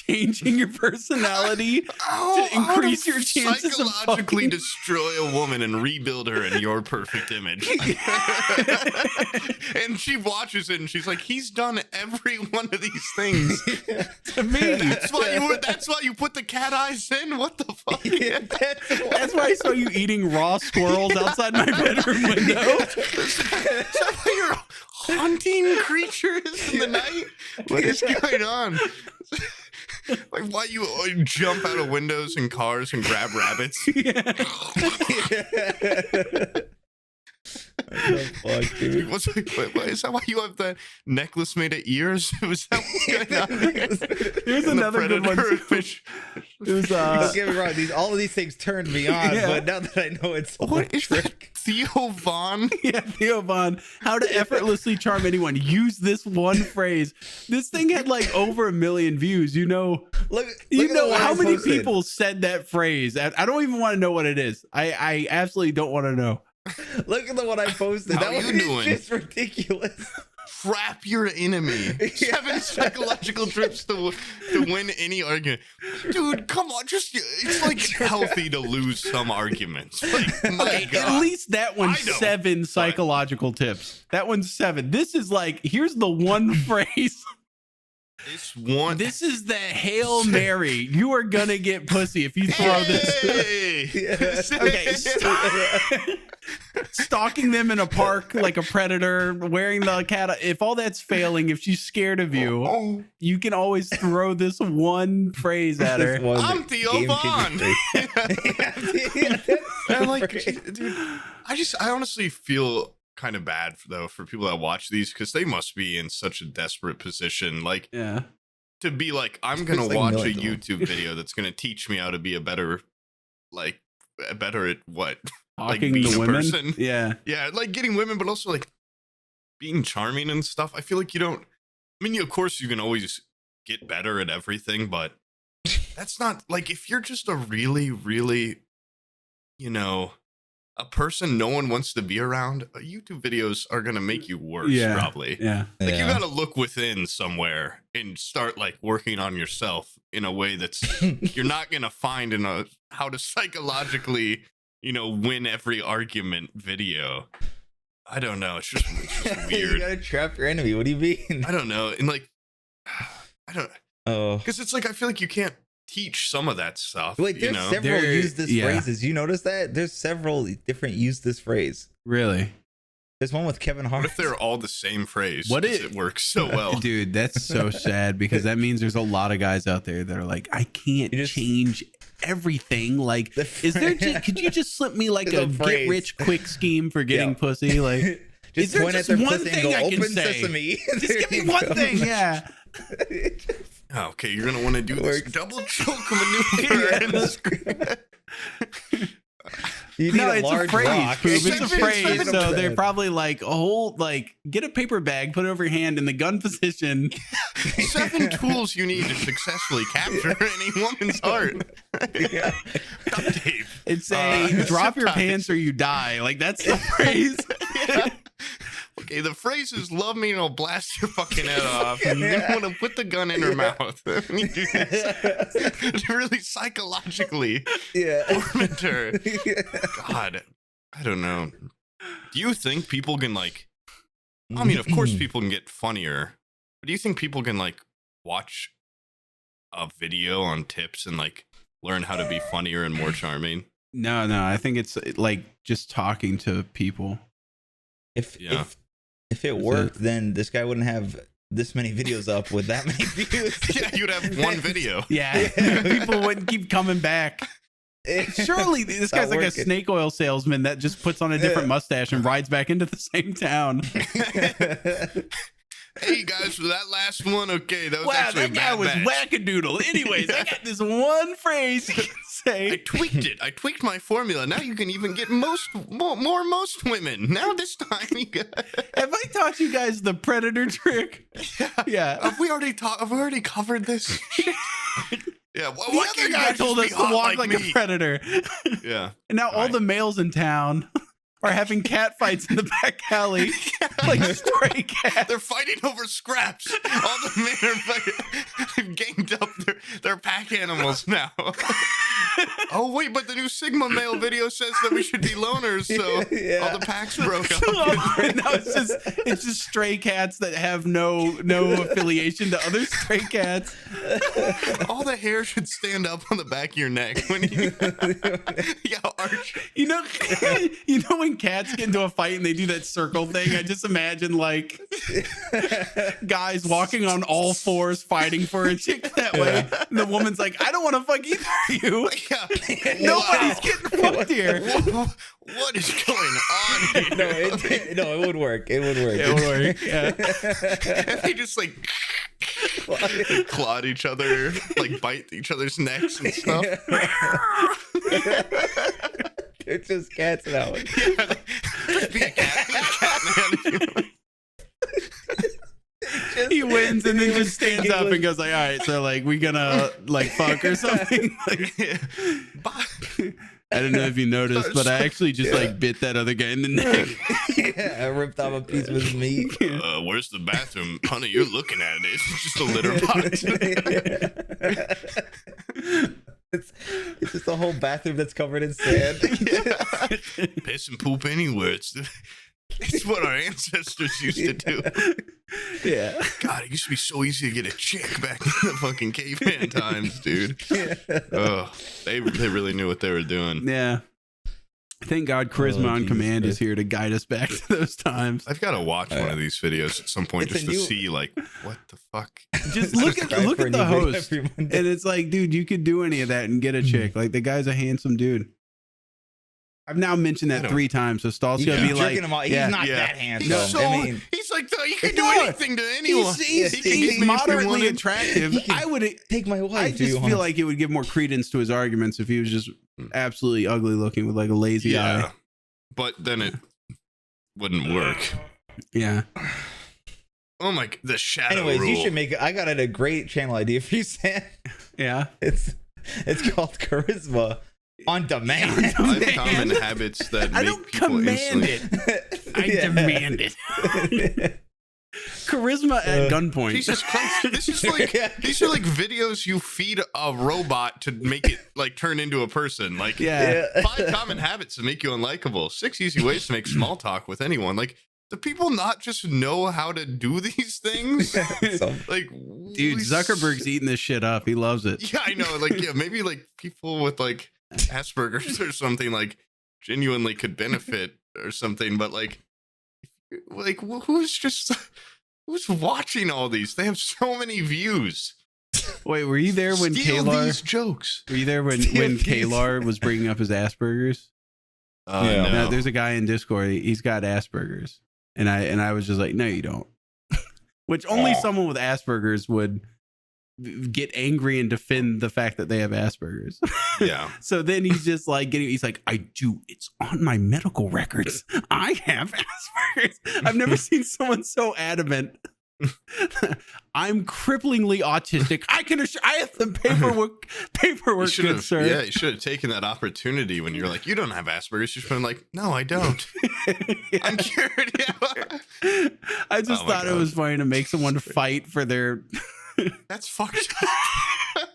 [SPEAKER 1] changing your personality to increase your chances of
[SPEAKER 2] psychologically destroy a woman and rebuild her in your perfect image. And she watches it and she's like, he's done every one of these things to me. That's why you put the cat eyes in. What the fuck?
[SPEAKER 1] That's why I saw you eating raw squirrels outside my bedroom window.
[SPEAKER 2] Is that why you're hunting creatures in the night? What is going on? Like why you jump out of windows and cars and grab rabbits?
[SPEAKER 3] Fuck, dude.
[SPEAKER 2] Is that why you have that necklace made of ears? Was that what's going on?
[SPEAKER 1] Here's another good one.
[SPEAKER 2] Fish.
[SPEAKER 3] It was, don't get me wrong. All of these things turned me on, but now that I know it's
[SPEAKER 2] what is that? Theo Von?
[SPEAKER 1] Yeah, Theo Von. How to effortlessly charm anyone. Use this one phrase. This thing had like over 1 million views.
[SPEAKER 3] Look
[SPEAKER 1] how many people said that phrase? I don't even want to know what it is. I absolutely don't want to know.
[SPEAKER 3] Look at the one I posted.
[SPEAKER 2] How
[SPEAKER 3] that one is just ridiculous.
[SPEAKER 2] Trap your enemy. 7 psychological trips to win any argument. Dude, come on. It's like healthy to lose some arguments. Like, my God.
[SPEAKER 1] At least that one's 7 psychological tips. That one's 7. This is like, here's the one phrase. This is the Hail Mary. You are gonna get pussy if you throw this. Okay. Stalking them in a park like a predator, wearing the cat. If all that's failing, if she's scared of you, you can always throw this one phrase at her.
[SPEAKER 2] I'm Theo Von. I'm like, dude, I honestly feel kind of bad for people that watch these because they must be in such a desperate position to be like, I'm gonna watch a YouTube video that's gonna teach me how to be better at what
[SPEAKER 1] Talking
[SPEAKER 2] like being
[SPEAKER 1] to
[SPEAKER 2] a
[SPEAKER 1] women.
[SPEAKER 2] person.
[SPEAKER 1] Yeah
[SPEAKER 2] like getting women, but also like being charming and stuff. I feel like of course you can always get better at everything, but that's not like if you're just a really a person no one wants to be around, YouTube videos are going to make you worse, probably.
[SPEAKER 1] Yeah.
[SPEAKER 2] Like, you got to look within somewhere and start, like, working on yourself in a way that's you're not going to find in a how to psychologically, win every argument video. I don't know. It's just weird.
[SPEAKER 3] You got to trap your enemy. What do you mean?
[SPEAKER 2] I don't know. And, like, because it's like, I feel like you can't teach some of that stuff.
[SPEAKER 3] Wait, there's several use this phrases. You notice that? There's several different use this phrase.
[SPEAKER 1] Really?
[SPEAKER 3] There's one with Kevin Hart.
[SPEAKER 2] What if they're all the same phrase?
[SPEAKER 1] It
[SPEAKER 2] works so well.
[SPEAKER 1] Dude, that's so sad because that means there's a lot of guys out there that are like, I can't change everything. Like, could you just slip me like a get rich quick scheme for getting pussy? Like,
[SPEAKER 3] just point at their pussy and go, open sesame.
[SPEAKER 1] Just give me one thing. Yeah.
[SPEAKER 2] Okay, you're gonna want to do this double choke maneuver.
[SPEAKER 3] You need
[SPEAKER 1] it's a phrase.
[SPEAKER 3] rock.
[SPEAKER 1] It's a phrase.
[SPEAKER 2] Seven
[SPEAKER 1] So they're probably like get a paper bag, put it over your hand in the gun position.
[SPEAKER 2] 7 tools you need to successfully capture any woman's heart. Duct tape.
[SPEAKER 1] It's drop your pants or you die. Like that's the phrase.
[SPEAKER 2] Yeah. Okay, the phrase is "love me and I'll blast your fucking head off." And you want to put the gun in her mouth. When you do this, to really psychologically torment her. God, I don't know. Do you think people can I mean, of course, people can get funnier. But do you think people can watch a video on tips and learn how to be funnier and more charming?
[SPEAKER 1] No, I think it's just talking to people.
[SPEAKER 3] If it worked, then this guy wouldn't have this many videos up with that many views.
[SPEAKER 2] Yeah, you'd have one video.
[SPEAKER 1] Yeah. People wouldn't keep coming back. Surely this guy's like a snake oil salesman that just puts on a different mustache and rides back into the same town.
[SPEAKER 2] Hey guys, for that last one, okay, that was actually
[SPEAKER 1] that guy was wackadoodle. Anyways, I got this one phrase you can say.
[SPEAKER 2] I tweaked it. I tweaked my formula. Now you can even get most women. Now this time you got.
[SPEAKER 1] Have I taught you guys the predator trick? Yeah.
[SPEAKER 2] Have we already covered this? Yeah. Well,
[SPEAKER 1] the other guy told us to walk like a predator.
[SPEAKER 2] Yeah.
[SPEAKER 1] And now all the males in town are having cat fights in the back alley, like stray cats.
[SPEAKER 2] They're fighting over scraps. All the men are they've ganged up their pack animals now. Oh wait, but the new Sigma male video says that we should be loners, so all the packs broke up.
[SPEAKER 1] No, it's just stray cats that have no affiliation to other stray cats.
[SPEAKER 2] All the hair should stand up on the back of your neck when you arch.
[SPEAKER 1] You know when cats get into a fight and they do that circle thing, I just imagine guys walking on all fours fighting for a chick that way. And the woman's like, I don't want to fuck either of you.
[SPEAKER 2] Yeah.
[SPEAKER 1] Nobody's getting fucked here.
[SPEAKER 2] What is going on here?
[SPEAKER 3] No, it would work. It would work.
[SPEAKER 1] Yeah.
[SPEAKER 2] They just clawed each other, bite each other's necks and stuff.
[SPEAKER 3] It's just cats now.
[SPEAKER 2] Just be a cat man.
[SPEAKER 1] He wins and then just stands up and goes all right, so we gonna fuck or something. I don't know if you noticed, but I actually just bit that other guy in the neck.
[SPEAKER 3] I ripped off a piece of his meat.
[SPEAKER 2] Where's the bathroom? Honey, you're looking at it. It's just a litter box.
[SPEAKER 3] It's just a whole bathroom that's covered in sand.
[SPEAKER 2] Piss and poop anywhere. It's what our ancestors used to do.
[SPEAKER 1] Yeah.
[SPEAKER 2] God, it used to be so easy to get a chick back in the fucking caveman times, dude. Oh, they really knew what they were doing.
[SPEAKER 1] Yeah. Thank God Charisma on Command is here to guide us back to those times.
[SPEAKER 2] I've got to watch one of these videos at some point just to see what the fuck.
[SPEAKER 1] Just look at the host, and it's dude, you could do any of that and get a chick. The guy's a handsome dude. I've now mentioned that 3 times, so Stahl's gonna be
[SPEAKER 3] He's not that handsome.
[SPEAKER 2] He's he can do anything to anyone.
[SPEAKER 1] He's moderately attractive.
[SPEAKER 3] I would take my wife.
[SPEAKER 1] I just feel like it would give more credence to his arguments if he was just absolutely ugly looking with a lazy eye.
[SPEAKER 2] But then it wouldn't work.
[SPEAKER 1] Yeah.
[SPEAKER 2] Oh my! The shadow.
[SPEAKER 3] Anyways,
[SPEAKER 2] rule.
[SPEAKER 3] you should make. I got a great channel idea for you, Sam.
[SPEAKER 1] Yeah.
[SPEAKER 3] It's called Charisma on Demand.
[SPEAKER 2] 5 common habits that make people instantly.
[SPEAKER 1] I demand it. Charisma at gunpoint.
[SPEAKER 2] Jesus Christ! This is these are videos you feed a robot to make it turn into a person. 5 common habits that make you unlikable. 6 easy ways to make small talk with anyone. Do people not just know how to do these things?
[SPEAKER 1] Dude, Zuckerberg's eating this shit up. He loves it.
[SPEAKER 2] Yeah, I know. Maybe people with Asperger's or something genuinely could benefit or something. But who's watching all these? They have so many views.
[SPEAKER 1] Wait, were you there when
[SPEAKER 2] these jokes?
[SPEAKER 1] Were you there when Kalar was bringing up his Asperger's? No, there's a guy in Discord. He's got Asperger's. And I was just like, no, you don't. which only someone with Asperger's would get angry and defend the fact that they have Asperger's.
[SPEAKER 2] Yeah.
[SPEAKER 1] So then he's just like he's like, I do. It's on my medical records. I have Asperger's. I've never seen someone so adamant. I'm cripplingly autistic. I have the paperwork, good sir.
[SPEAKER 2] Yeah, you should have taken that opportunity when you're like, you don't have Asperger's. You should have been like, no, I don't.
[SPEAKER 1] Yeah.
[SPEAKER 2] I'm cured. Yeah.
[SPEAKER 1] I just thought it was funny to make someone fight for their.
[SPEAKER 2] That's fucked up. I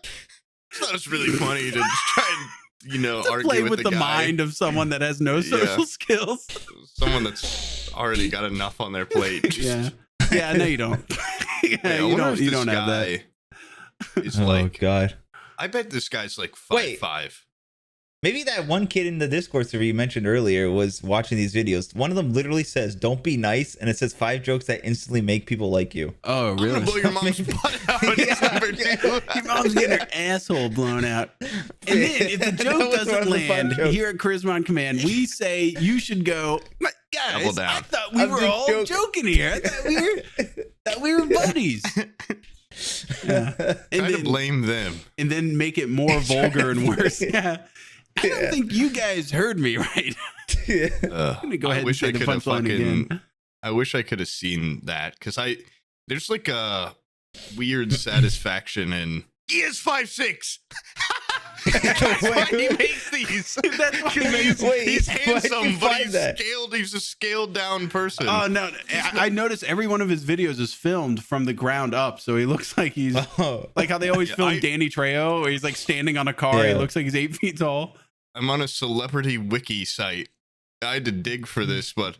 [SPEAKER 2] thought it was really funny to just try and, argue
[SPEAKER 1] play with the
[SPEAKER 2] guy.
[SPEAKER 1] mind of someone that has no social skills.
[SPEAKER 2] Someone that's already got enough on their plate.
[SPEAKER 1] Yeah. Yeah, no, you don't. You don't have that.
[SPEAKER 2] It's
[SPEAKER 3] God.
[SPEAKER 2] I bet this guy's like 5'5".
[SPEAKER 3] Maybe that one kid in the Discord server you mentioned earlier was watching these videos. One of them literally says, "Don't be nice," and it says 5 jokes that instantly make people like you.
[SPEAKER 1] Oh, really?
[SPEAKER 2] I'm gonna blow your mom's butt out.
[SPEAKER 1] Your mom's getting her asshole blown out. And then if the joke doesn't land here at Charisma on Command, we say you should go, guys,
[SPEAKER 2] double down.
[SPEAKER 1] I thought we were all joking here. I thought we were buddies. Yeah. And
[SPEAKER 2] Try to blame them.
[SPEAKER 1] And then make it more vulgar and worse. Yeah. I don't think you guys heard me right. I'm gonna go ahead and say the punchline again.
[SPEAKER 2] I wish I could have seen that because there's like a weird satisfaction in he is 5'6". That's why he makes these. That's why he's handsome, but he's a scaled down person.
[SPEAKER 1] Oh no! I noticed every one of his videos is filmed from the ground up, so he looks like he's like how they always film Danny Trejo, where he's like standing on a car. He looks like he's 8 feet tall.
[SPEAKER 2] I'm on a celebrity wiki site. I had to dig for this, but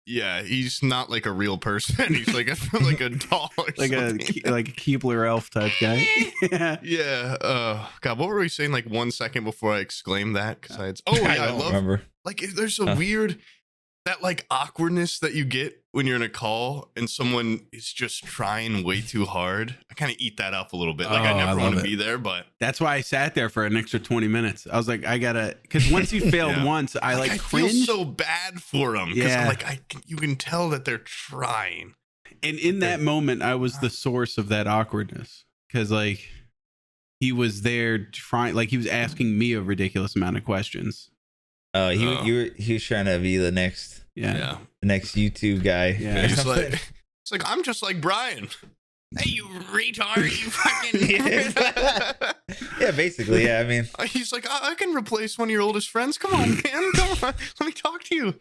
[SPEAKER 2] yeah, he's not like a real person. He's like a doll, or
[SPEAKER 1] like
[SPEAKER 2] something.
[SPEAKER 1] a Keebler elf type guy.
[SPEAKER 2] Yeah. God, what were we saying? Like 1 second before I exclaimed that because I love. Remember. Like, there's a weird that like awkwardness that you get when you're in a call and someone is just trying way too hard. I kind of eat that up a little bit. Like I never want to be there, but
[SPEAKER 1] that's why I sat there for an extra 20 minutes. I was like, I gotta, because once you failed once, I cringe.
[SPEAKER 2] Feel so bad for them. Because I'm like, you can tell that they're trying.
[SPEAKER 1] And in that moment, I was the source of that awkwardness because like he was there trying, like he was asking me a ridiculous amount of questions.
[SPEAKER 3] He was trying to be the next, the next YouTube guy.
[SPEAKER 2] Yeah, he's like, I'm just like Brian. Hey, you retard! You fucking
[SPEAKER 3] yeah, basically, yeah. I mean,
[SPEAKER 2] he's like, I can replace one of your oldest friends. Come on, man, come on, let me talk to you.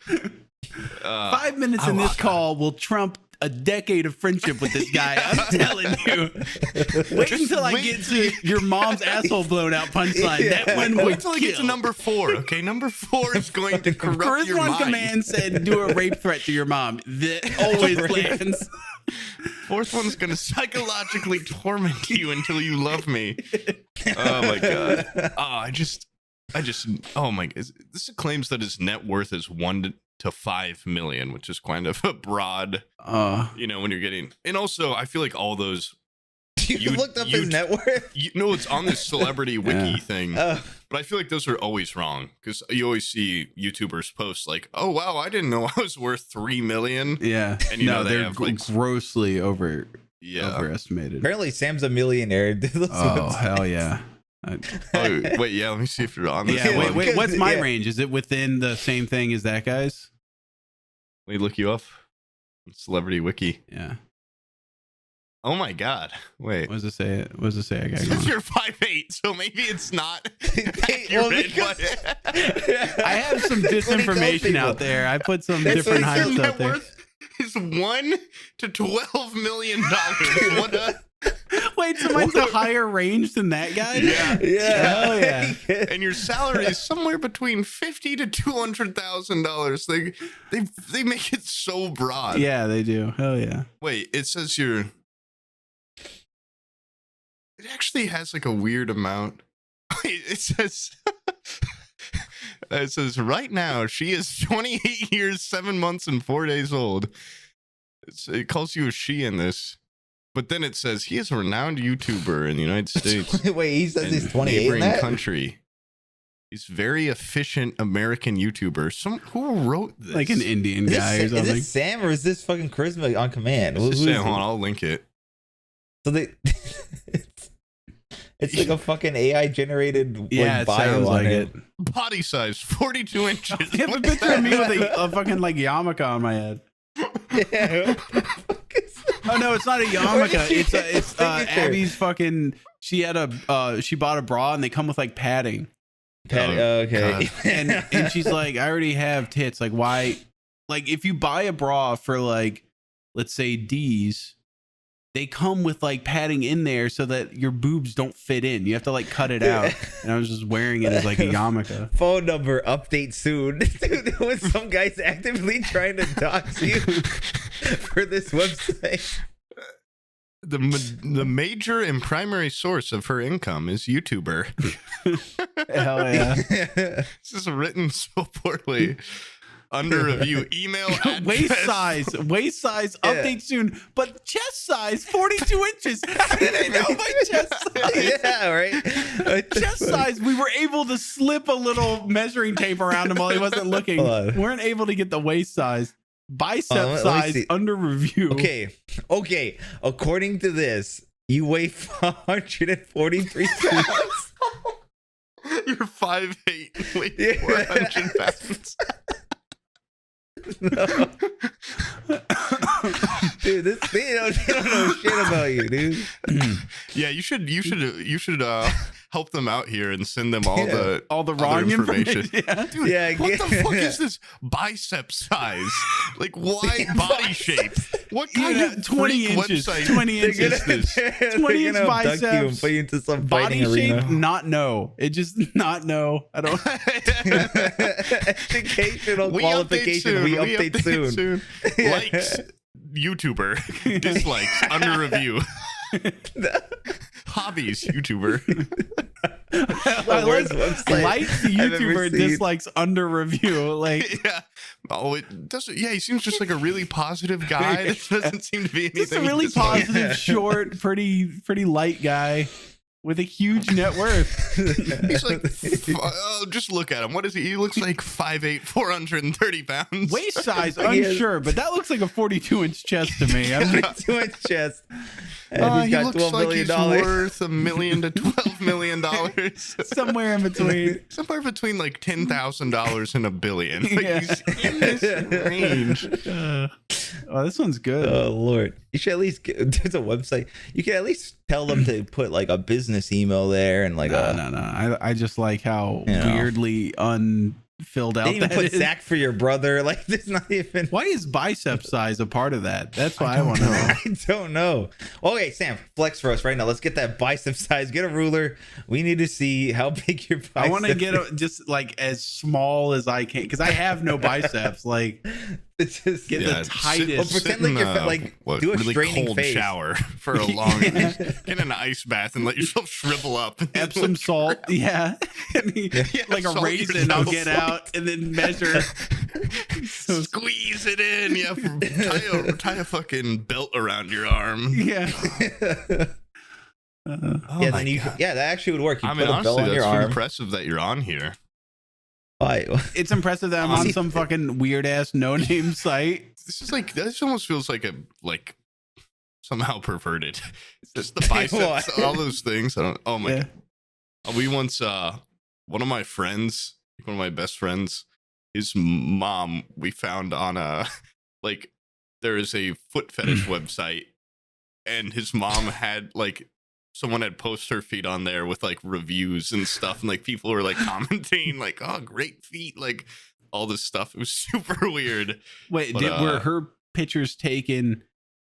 [SPEAKER 1] 5 minutes in this call will trump a decade of friendship with this guy. I'm telling you. Wait until I get to your mom's asshole blown out punchline. Yeah. That one would
[SPEAKER 2] wait till I get to number 4. Okay, number 4 is going to corrupt your mind.
[SPEAKER 1] Charisma on Command said, "Do a rape threat to your mom." That always lands.
[SPEAKER 2] 4th one's going to psychologically torment you until you love me. Oh my god. Oh my. This claims that his net worth is 1 to 5 million, which is kind of a broad, when you're getting, and also I feel like all those
[SPEAKER 3] you looked up his net worth.
[SPEAKER 2] It's on this celebrity wiki thing, but I feel like those are always wrong because you always see YouTubers post like, "Oh wow, I didn't know I was worth 3 million."
[SPEAKER 1] Yeah,
[SPEAKER 2] and they're have, like,
[SPEAKER 1] grossly overestimated.
[SPEAKER 3] Apparently, Sam's a millionaire.
[SPEAKER 1] Oh hell yeah.
[SPEAKER 2] Wait, yeah, let me see if you're on this.
[SPEAKER 1] Yeah, wait, what's my range? Is it within the same thing as that guy's?
[SPEAKER 2] Let me look you up. Celebrity wiki.
[SPEAKER 1] Yeah.
[SPEAKER 2] Oh my god. Wait.
[SPEAKER 1] What does it say? What does it say?
[SPEAKER 2] It says you're 5'8", so maybe it's not accurate, but
[SPEAKER 1] I have some disinformation out there. I put some different hypes out there.
[SPEAKER 2] Is $1 to $12 million. What a
[SPEAKER 1] wait, so mine's a higher range than that guy?
[SPEAKER 2] Yeah.
[SPEAKER 1] Oh yeah.
[SPEAKER 2] And your salary is somewhere between $50,000 to $200,000. They make it so broad.
[SPEAKER 1] Yeah, they do. Hell yeah.
[SPEAKER 2] Wait, it says it actually has like a weird amount. Wait, it says right now she is 28 years, 7 months, and 4 days old. It calls you a she in this. But then it says he is a renowned YouTuber in the United States.
[SPEAKER 3] Wait, he says he's 28 in that?
[SPEAKER 2] country. He's very efficient American YouTuber. Who wrote this?
[SPEAKER 1] Like an Indian guy or something.
[SPEAKER 3] Is this Sam or is this fucking Charisma on command?
[SPEAKER 2] Sam, hold on, I'll link it.
[SPEAKER 3] So it's like a fucking AI generated
[SPEAKER 1] yeah,
[SPEAKER 3] like,
[SPEAKER 1] it
[SPEAKER 3] bio
[SPEAKER 1] sounds
[SPEAKER 3] on
[SPEAKER 1] like
[SPEAKER 3] it.
[SPEAKER 2] Body size 42 inches.
[SPEAKER 1] I have a picture of me with a fucking like yarmulke on my head.
[SPEAKER 3] Yeah.
[SPEAKER 1] Oh no, it's not a yarmulke. It's Abby's fucking. She bought a bra and they come with like padding.
[SPEAKER 3] Okay.
[SPEAKER 1] and she's like, I already have tits. Like, why? Like, if you buy a bra for like, let's say D's, they come with like padding in there so that your boobs don't fit in. You have to like cut it out. And I was just wearing it as like a yarmulke.
[SPEAKER 3] Phone number update soon. Dude, it was some guys actively trying to dox you for this website.
[SPEAKER 2] The major and primary source of her income is YouTuber.
[SPEAKER 1] Hell yeah.
[SPEAKER 2] This is written so poorly. Under review, email address.
[SPEAKER 1] waist size update soon, but chest size 42 inches. How did I know my chest size?
[SPEAKER 3] Yeah, right.
[SPEAKER 1] Chest size, we were able to slip a little measuring tape around him while he wasn't looking. We weren't able to get the waist size. Bicep size under review.
[SPEAKER 3] Okay. According to this, you weigh 143 pounds.
[SPEAKER 2] You're 5'8", weigh 400 pounds.
[SPEAKER 3] No. Dude, they don't know shit about you, dude.
[SPEAKER 2] Yeah, you should help them out here and send them all the
[SPEAKER 1] wrong information.
[SPEAKER 2] Yeah. Dude, what the fuck is this bicep size? Like, why body shape? What kind of
[SPEAKER 1] 20 inches?
[SPEAKER 2] website
[SPEAKER 1] 20 inches.
[SPEAKER 2] is this?
[SPEAKER 1] 20 inch biceps.
[SPEAKER 3] You and put you into some
[SPEAKER 1] body
[SPEAKER 3] arena.
[SPEAKER 1] shape, not no. It just not no. I don't.
[SPEAKER 3] Educational qualification. We update soon.
[SPEAKER 2] Likes YouTuber. Dislikes under review. Hobbies YouTuber.
[SPEAKER 1] Likes YouTuber, dislikes under review. Like,
[SPEAKER 2] yeah. Oh, it doesn't. Yeah, he seems just like a really positive guy. It doesn't seem to be anything.
[SPEAKER 1] Just a really positive, short, pretty light guy with a huge net worth.
[SPEAKER 2] He's like, just look at him. What is he? He looks like 5'8", 430 pounds.
[SPEAKER 1] Waist size, unsure, but that looks like a 42-inch chest to me.
[SPEAKER 3] 42-inch chest. And he's got
[SPEAKER 2] he looks
[SPEAKER 3] $12
[SPEAKER 2] like
[SPEAKER 3] million.
[SPEAKER 2] he's worth $1 million to $12 million.
[SPEAKER 1] Somewhere in between.
[SPEAKER 2] Somewhere between like $10,000 and $1 billion. Like,
[SPEAKER 1] Yeah.
[SPEAKER 2] he's in this range.
[SPEAKER 1] Oh, this one's good.
[SPEAKER 3] Oh Lord! You should at least there's a website. You can at least tell them to put like a business email there and like
[SPEAKER 1] no. I just like how weirdly unfilled out
[SPEAKER 3] they didn't even
[SPEAKER 1] that
[SPEAKER 3] put
[SPEAKER 1] is.
[SPEAKER 3] Zach for your brother. Like there's not even.
[SPEAKER 1] Why is bicep size a part of that? That's why I want to know.
[SPEAKER 3] I don't know. Okay, Sam, flex for us right now. Let's get that bicep size. Get a ruler. We need to see how big your bicep.
[SPEAKER 1] I want to get just like as small as I can because I have no biceps. Like.
[SPEAKER 3] Just
[SPEAKER 1] get the tightest.
[SPEAKER 3] Pretend like you're do a
[SPEAKER 2] really
[SPEAKER 3] straining
[SPEAKER 2] cold
[SPEAKER 3] face.
[SPEAKER 2] shower for a long. Get an ice bath and let yourself shrivel up.
[SPEAKER 1] Epsom salt, yeah. Like a raisin, I'll get out and then measure.
[SPEAKER 2] So squeeze it in. Yeah, tie a fucking belt around your arm.
[SPEAKER 1] Yeah.
[SPEAKER 3] Then that actually would work. You put a
[SPEAKER 2] honestly,
[SPEAKER 3] belt on your arm.
[SPEAKER 2] Impressive that you're on here.
[SPEAKER 1] It's impressive that I'm on some fucking weird ass no name site.
[SPEAKER 2] This almost feels like somehow perverted. It's just the biceps, all those things. Oh my God. We once one of my friends, one of my best friends, his mom, we found on there is a foot fetish website, and his mom had someone had posted her feet on there with reviews and stuff, and people were commenting oh, great feet, all this stuff. It was super weird.
[SPEAKER 1] Wait, were her pictures taken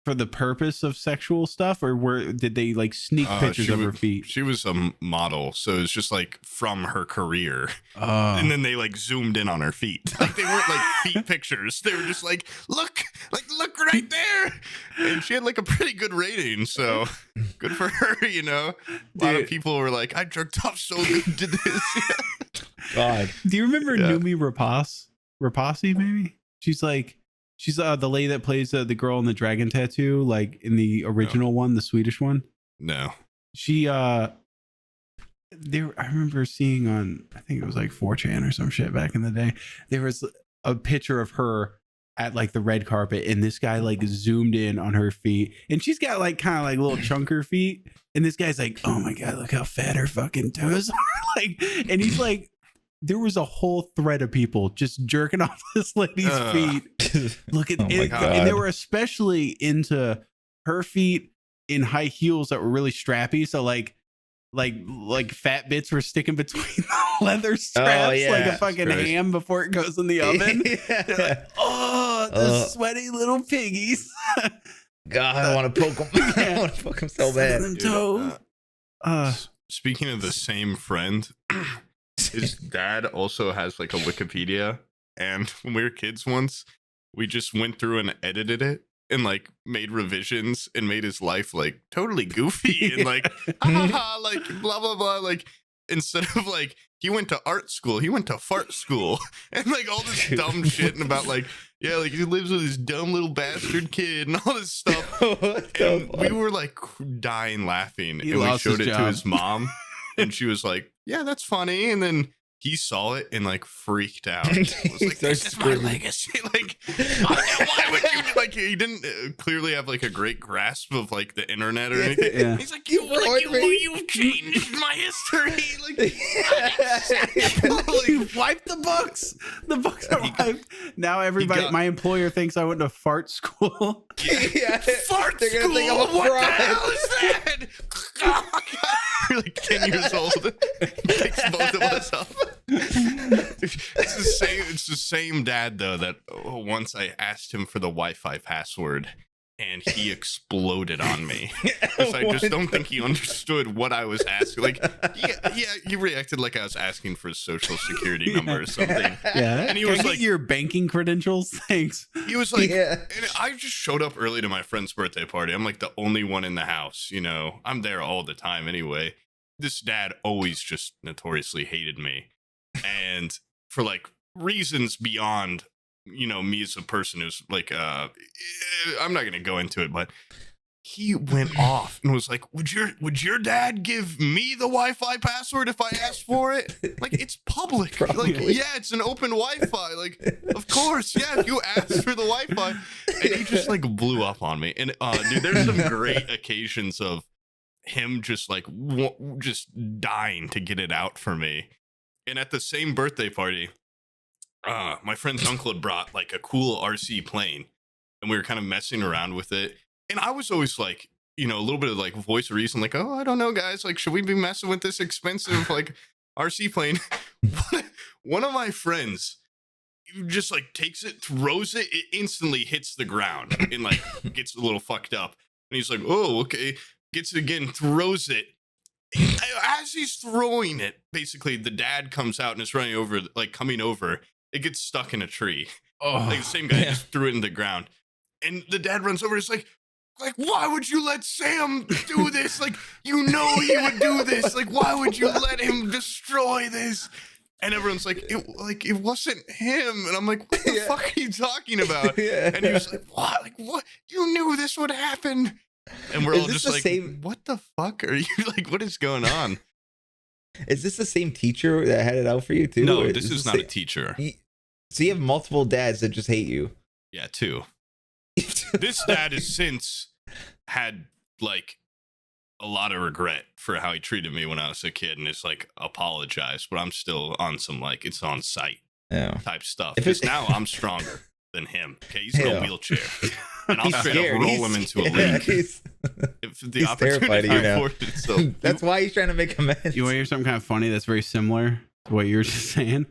[SPEAKER 1] for the purpose of sexual stuff, or did they sneak pictures of her feet?
[SPEAKER 2] She was a model, so it's just from her career, and then they zoomed in on her feet. They weren't feet pictures. They were just look right there, and she had a pretty good rating. So good for her, A lot of people were I jerked off so good to this.
[SPEAKER 3] God,
[SPEAKER 1] do you remember Numi Rapasi? Maybe she's the lady that plays the girl in the dragon tattoo, in the original one, the Swedish one.
[SPEAKER 2] No.
[SPEAKER 1] She I remember seeing on, I think it was like 4chan or some shit back in the day. There was a picture of her at like the red carpet, and this guy like zoomed in on her feet, and she's got like kind of like little chunker feet, and this guy's like, oh my god, look how fat her fucking toes are. Like, and he's like, there was a whole thread of people just jerking off this lady's feet. Look at it, and they were especially into her feet in high heels that were really strappy. So like fat bits were sticking between the leather straps like a fucking ham before it goes in the oven. Like, oh, the sweaty little piggies.
[SPEAKER 3] God, I want to poke them. I want to poke them so bad.
[SPEAKER 2] Speaking of the same friend, his dad also has like a Wikipedia, and when we were kids once, we just went through and edited it and like made revisions and made his life like totally goofy and like like blah blah blah. Like instead of like he went to art school, he went to fart school, and like all this dumb shit and about like like he lives with his dumb little bastard kid and all this stuff. And we were like dying laughing, and we showed it to his mom, and she was like, "Yeah, that's funny," and then he saw it and like freaked out. Was like, "This is my legacy." Like, why would you? Like, he didn't clearly have like a great grasp of like the internet or anything. Yeah. He's like, you've changed my history. Like,
[SPEAKER 1] you wiped the books. The books are wiped. Now everybody, my employer thinks I went to fart school.
[SPEAKER 2] Fart
[SPEAKER 3] They're
[SPEAKER 2] school.
[SPEAKER 3] Gonna think I'm a
[SPEAKER 2] what
[SPEAKER 3] fraud.
[SPEAKER 2] the hell is that? Oh my God. You're like 10 years old. Picks both of us up. It's the same dad though that once I asked him for the Wi-Fi password and he exploded on me because I just don't think he understood what I was asking. Like, he reacted like I was asking for his social security number or something.
[SPEAKER 1] Yeah,
[SPEAKER 2] and he was like,
[SPEAKER 1] "Your banking credentials, thanks."
[SPEAKER 2] He was like, and I just showed up early to my friend's birthday party. I'm like the only one in the house, you know. I'm there all the time anyway. This dad always just notoriously hated me, and for like reasons beyond, you know, me as a person who's like, I'm not gonna go into it, but he went off and was like, would your dad give me the Wi-Fi password if I asked for it? Like, it's public.
[SPEAKER 3] Probably.
[SPEAKER 2] Like, yeah, it's an open Wi-Fi. Like, of course, yeah, if you asked for the Wi-Fi. And he just like blew up on me. And dude, there's some great occasions of him just like just dying to get it out for me. And at the same birthday party, my friend's uncle had brought like a cool RC plane, and we were kind of messing around with it. And I was always like, you know, a little bit of like voice of reason, like, oh, I don't know, guys, like, should we be messing with this expensive like RC plane? One of my friends just like takes it, throws it, it instantly hits the ground and like gets a little fucked up. And he's like, oh, okay, gets it again, throws it. As he's throwing it, basically the dad comes out and is running over, like coming over. It gets stuck in a tree. Oh, like the same guy just threw it in the ground. And the dad runs over. It's like, why would you let Sam do this? Like, you know he would do this. Like, why would you let him destroy this? And everyone's like, it wasn't him. And I'm like, what the fuck are you talking about? And he was like, what? Like, what? You knew this would happen. And we're all just like, what the fuck are you like? What is going on?
[SPEAKER 3] Is this the same teacher that had it out for you too?
[SPEAKER 2] No, this is not a teacher.
[SPEAKER 3] So you have multiple dads that just hate you.
[SPEAKER 2] Yeah, two. This dad has since had like a lot of regret for how he treated me when I was a kid, and it's like apologized, but I'm still on some like it's on site type stuff. Because now I'm stronger than him. Okay, he's in a wheelchair, and I'll straight up roll him into a leak if the opportunity afforded it. So
[SPEAKER 3] that's why he's trying to make amends.
[SPEAKER 1] You want to hear something kind of funny that's very similar to what you were just saying?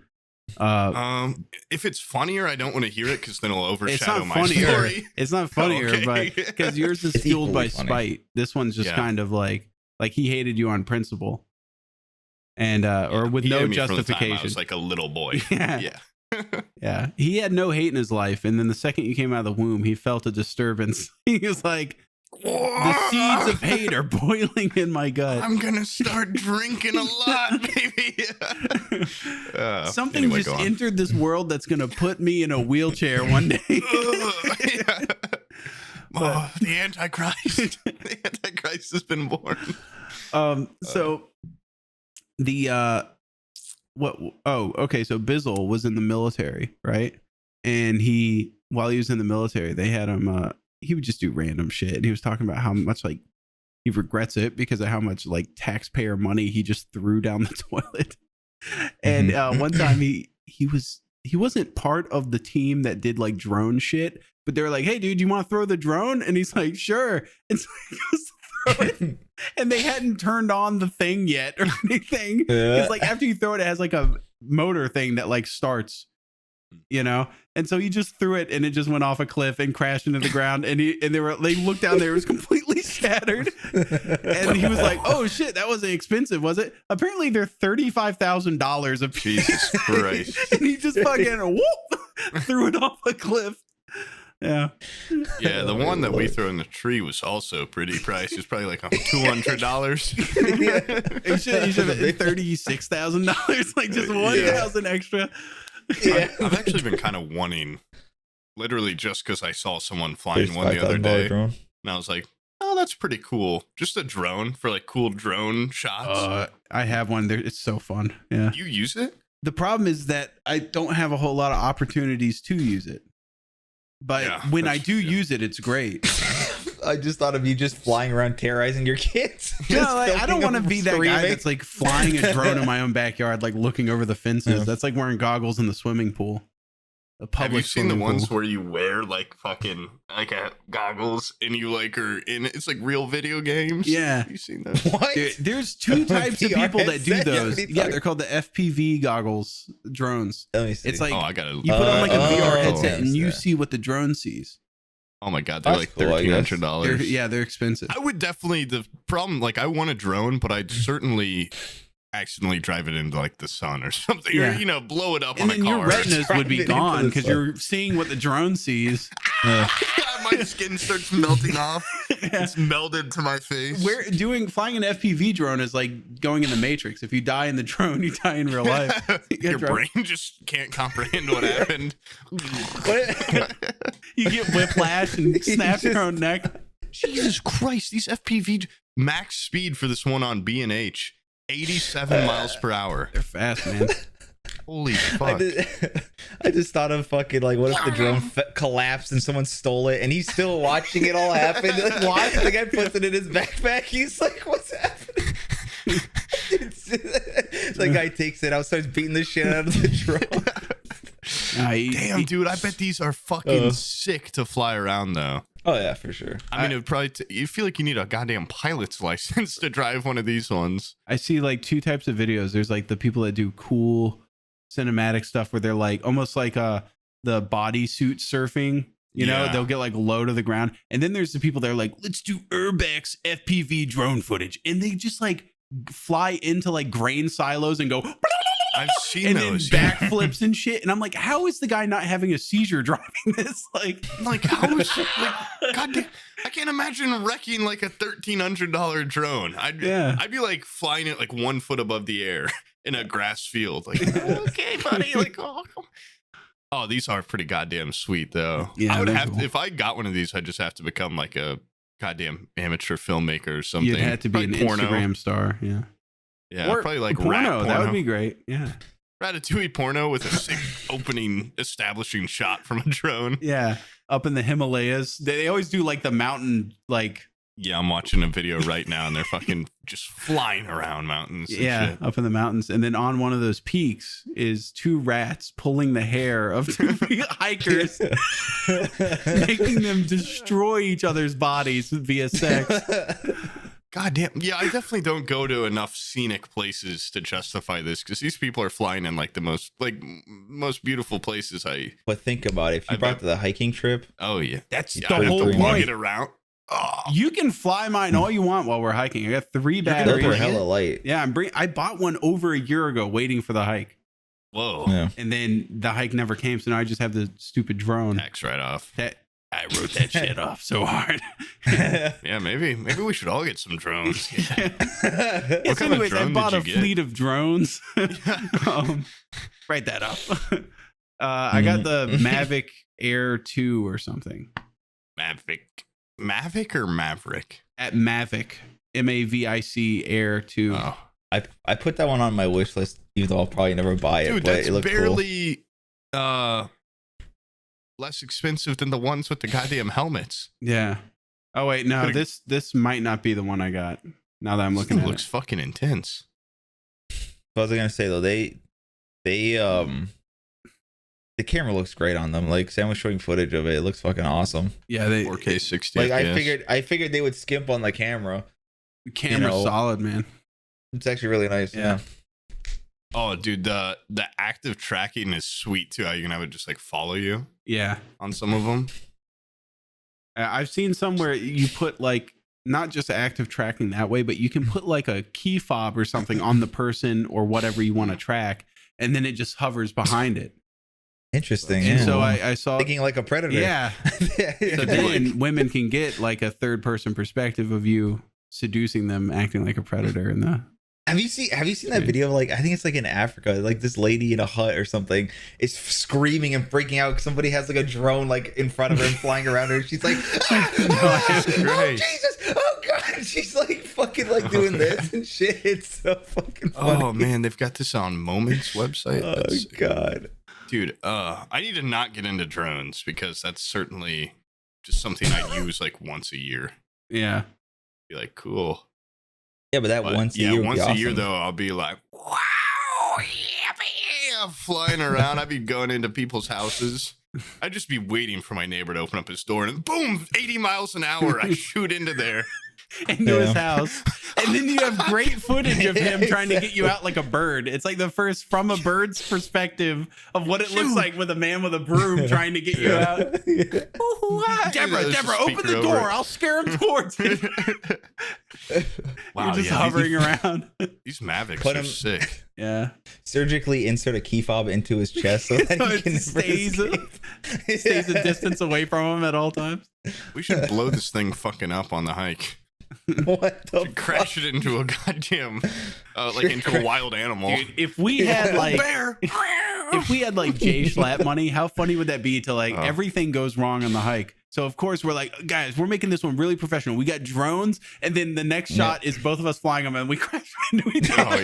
[SPEAKER 2] If it's funnier, I don't want to hear it because then it'll overshadow my story.
[SPEAKER 1] It's not funnier, but because yours is fueled by spite. This one's just kind of like he hated you on principle, and or with no justification.
[SPEAKER 2] I was like a little boy.
[SPEAKER 1] Yeah. He had no hate in his life, and then the second you came out of the womb, he felt a disturbance. He was like, the seeds of hate are boiling in my gut.
[SPEAKER 2] I'm gonna start drinking a lot, baby.
[SPEAKER 1] Something just entered this world that's gonna put me in a wheelchair one day.
[SPEAKER 2] The Antichrist. The Antichrist has been born.
[SPEAKER 1] So what? Oh, okay. So Bizzle was in the military, right? And while he was in the military, they had him. He would just do random shit, and he was talking about how much like he regrets it because of how much like taxpayer money he just threw down the toilet. And one time he wasn't part of the team that did like drone shit, but they were like, "Hey, dude, you want to throw the drone?" And he's like, "Sure." And so he goes to throw it, and they hadn't turned on the thing yet or anything. It's like after you throw it, it has like a motor thing that like starts, you know. And so he just threw it, and it just went off a cliff and crashed into the ground. And they looked down there, it was completely shattered. And he was like, "Oh shit, that wasn't expensive, was it?" Apparently, they're $35,000 a piece.
[SPEAKER 2] Jesus Christ!
[SPEAKER 1] And he just fucking whoop, threw it off a cliff. Yeah.
[SPEAKER 2] Yeah, the one that we threw in the tree was also pretty pricey. It was probably like $200.
[SPEAKER 1] He should have $36,000, like just 1,000 extra.
[SPEAKER 2] Yeah. I've actually been kind of wanting, literally just because I saw someone flying one the other day, and I was like, "Oh, that's pretty cool." Just a drone for like cool drone shots.
[SPEAKER 1] I have one there. It's so fun. Yeah.
[SPEAKER 2] You use it?
[SPEAKER 1] The problem is that I don't have a whole lot of opportunities to use it. But when I do use it, it's great.
[SPEAKER 3] I just thought of you just flying around terrorizing your kids.
[SPEAKER 1] No, like, I don't want to be that guy that's like flying a drone in my own backyard, like looking over the fences. Yeah. That's like wearing goggles in the swimming pool.
[SPEAKER 2] Have you seen the ones where you wear like fucking like goggles and you like are in? It's like real video games.
[SPEAKER 1] Yeah,
[SPEAKER 2] you seen those?
[SPEAKER 1] What? There's two types of people that do those. Yeah, they're called the FPV goggles drones.
[SPEAKER 3] Let me see.
[SPEAKER 1] It's like
[SPEAKER 2] you
[SPEAKER 1] put on like a VR headset and you see what the drone sees.
[SPEAKER 2] Oh my god, they're like $1,300.
[SPEAKER 1] Yeah, they're expensive.
[SPEAKER 2] I would definitely. The problem, like, I want a drone, but I'd certainly accidentally drive it into like the sun or something, or blow it up
[SPEAKER 1] and
[SPEAKER 2] on a car.
[SPEAKER 1] Your retinas would be gone because you're seeing what the drone sees.
[SPEAKER 2] My skin starts melting off. It's melded to my face.
[SPEAKER 1] Flying an FPV drone is like going in the Matrix. If you die in the drone, you die in real life.
[SPEAKER 2] Your brain just can't comprehend what happened.
[SPEAKER 1] You get whiplash and snap your own neck.
[SPEAKER 2] Jesus Christ! These FPV max speed for this one on B&H. 87 miles per hour.
[SPEAKER 1] They're fast, man.
[SPEAKER 2] Holy fuck.
[SPEAKER 3] I just thought of fucking like, what if the drone collapsed and someone stole it and he's still watching it all happen? Like, watch, the guy puts it in his backpack. He's like, "What's happening?" The guy takes it out, starts beating the shit out of the drone.
[SPEAKER 2] Damn, dude, I bet these are fucking sick to fly around though.
[SPEAKER 3] Oh yeah, for sure.
[SPEAKER 2] I mean, it would probably you feel like you need a goddamn pilot's license to drive one of these ones.
[SPEAKER 1] I see like two types of videos. There's like the people that do cool cinematic stuff where they're like almost like the bodysuit surfing. You know, they'll get like low to the ground. And then there's the people that are like, "Let's do Urbex FPV drone footage," and they just like fly into like grain silos and go.
[SPEAKER 2] I've seen
[SPEAKER 1] and
[SPEAKER 2] those
[SPEAKER 1] then backflips and shit, and I'm like, how is the guy not having a seizure driving this? Like
[SPEAKER 2] how is like, goddamn, I can't imagine wrecking like a $1,300 drone. I'd be like flying it like 1 foot above the air in a grass field. Like, okay, buddy. Like, oh, these are pretty goddamn sweet though.
[SPEAKER 1] Yeah,
[SPEAKER 2] I would have to, if I got one of these, I'd just have to become like a goddamn amateur filmmaker or something.
[SPEAKER 1] You'd have to be an Instagram star. Yeah.
[SPEAKER 2] Yeah,
[SPEAKER 1] or
[SPEAKER 2] probably like
[SPEAKER 1] porno. That would be great. Yeah.
[SPEAKER 2] Ratatouille porno with a sick opening establishing shot from a drone.
[SPEAKER 1] Yeah. Up in the Himalayas. They always do like the mountain, like.
[SPEAKER 2] Yeah, I'm watching a video right now and they're fucking just flying around mountains.
[SPEAKER 1] Yeah, shit. Up in the mountains. And then on one of those peaks is two rats pulling the hair of two hikers, making them destroy each other's bodies via sex.
[SPEAKER 2] God damn. Yeah, I definitely don't go to enough scenic places to justify this because these people are flying in like the most beautiful places.
[SPEAKER 3] But think about it. If you brought to the hiking trip.
[SPEAKER 2] Oh, yeah.
[SPEAKER 1] That's the whole point.
[SPEAKER 2] Get around. Oh.
[SPEAKER 1] You can fly mine all you want while we're hiking. I got 3 batteries.
[SPEAKER 3] They're hella light.
[SPEAKER 1] Yeah, I bought one over a year ago waiting for the hike.
[SPEAKER 2] Whoa.
[SPEAKER 3] Yeah.
[SPEAKER 1] And then the hike never came, so now I just have the stupid drone.
[SPEAKER 2] Tax right off.
[SPEAKER 1] I wrote that shit off so hard.
[SPEAKER 2] Yeah, maybe we should all get some drones. Yeah.
[SPEAKER 1] Yes, anyways, I bought a fleet of drones. Write that up. I got the Mavic Air 2 or something.
[SPEAKER 2] Mavic or Maverick?
[SPEAKER 1] At Mavic, Mavic Air 2.
[SPEAKER 3] Oh. I put that one on my wish list, even though I'll probably never buy it.
[SPEAKER 2] Dude,
[SPEAKER 3] but
[SPEAKER 2] that's
[SPEAKER 3] it looked
[SPEAKER 2] barely less expensive than the ones with the goddamn helmets.
[SPEAKER 1] Yeah. Oh wait, no, this might not be the one I got. Now that I'm looking at it,
[SPEAKER 2] looks fucking intense.
[SPEAKER 3] What was I gonna say though? They the camera looks great on them. Like Sam was showing footage of it. It looks fucking awesome.
[SPEAKER 1] Yeah, they
[SPEAKER 2] 4K 60.
[SPEAKER 3] Like I figured they would skimp on the camera.
[SPEAKER 1] The camera's solid, man.
[SPEAKER 3] It's actually really nice. Yeah.
[SPEAKER 2] Oh, dude, the active tracking is sweet too. How you can have it just like follow you.
[SPEAKER 1] Yeah.
[SPEAKER 2] On some of them.
[SPEAKER 1] I've seen some where you put like not just active tracking that way, but you can put like a key fob or something on the person or whatever you want to track, and then it just hovers behind it.
[SPEAKER 3] Interesting.
[SPEAKER 1] And
[SPEAKER 3] yeah.
[SPEAKER 1] so I saw
[SPEAKER 3] thinking like a predator.
[SPEAKER 1] Yeah. So then women can get like a third person perspective of you seducing them, acting like a predator in the.
[SPEAKER 3] Have you seen that video of like, I think it's like in Africa, like this lady in a hut or something is screaming and freaking out because somebody has like a drone like in front of her and flying around her. She's like, oh Jesus, oh God. She's like fucking like doing this and shit. It's so fucking funny.
[SPEAKER 2] Oh man, they've got this on Moments website.
[SPEAKER 3] Oh God.
[SPEAKER 2] Dude, I need to not get into drones because that's certainly just something I use like once a year.
[SPEAKER 1] Yeah.
[SPEAKER 2] Be like, cool.
[SPEAKER 3] Yeah, but once a year.
[SPEAKER 2] Once a year though, I'll be like, wow, yeah, flying around. I'd be going into people's houses. I'd just be waiting for my neighbor to open up his door, and boom, 80 miles an hour, I shoot into there.
[SPEAKER 1] Into his house. And then you have great footage of him trying to get you out like a bird. It's like the first from a bird's perspective of what it looks like with a man with a broom trying to get you out. Deborah, open the door. I'll scare him towards it.
[SPEAKER 2] Wow,
[SPEAKER 1] you're just hovering around.
[SPEAKER 2] These Mavics are sick.
[SPEAKER 1] Yeah.
[SPEAKER 3] Surgically insert a key fob into his chest so that he can
[SPEAKER 1] stays a distance away from him at all times.
[SPEAKER 2] We should blow this thing fucking up on the hike.
[SPEAKER 3] What the
[SPEAKER 2] crash it into a goddamn into a wild animal.
[SPEAKER 1] Dude, if we had like bear. If we had like J Schlatt money, how funny would that be to like everything goes wrong on the hike? So of course we're like, guys, we're making this one really professional. We got drones, and then the next shot is both of us flying them, and we crash into each other.
[SPEAKER 2] Oh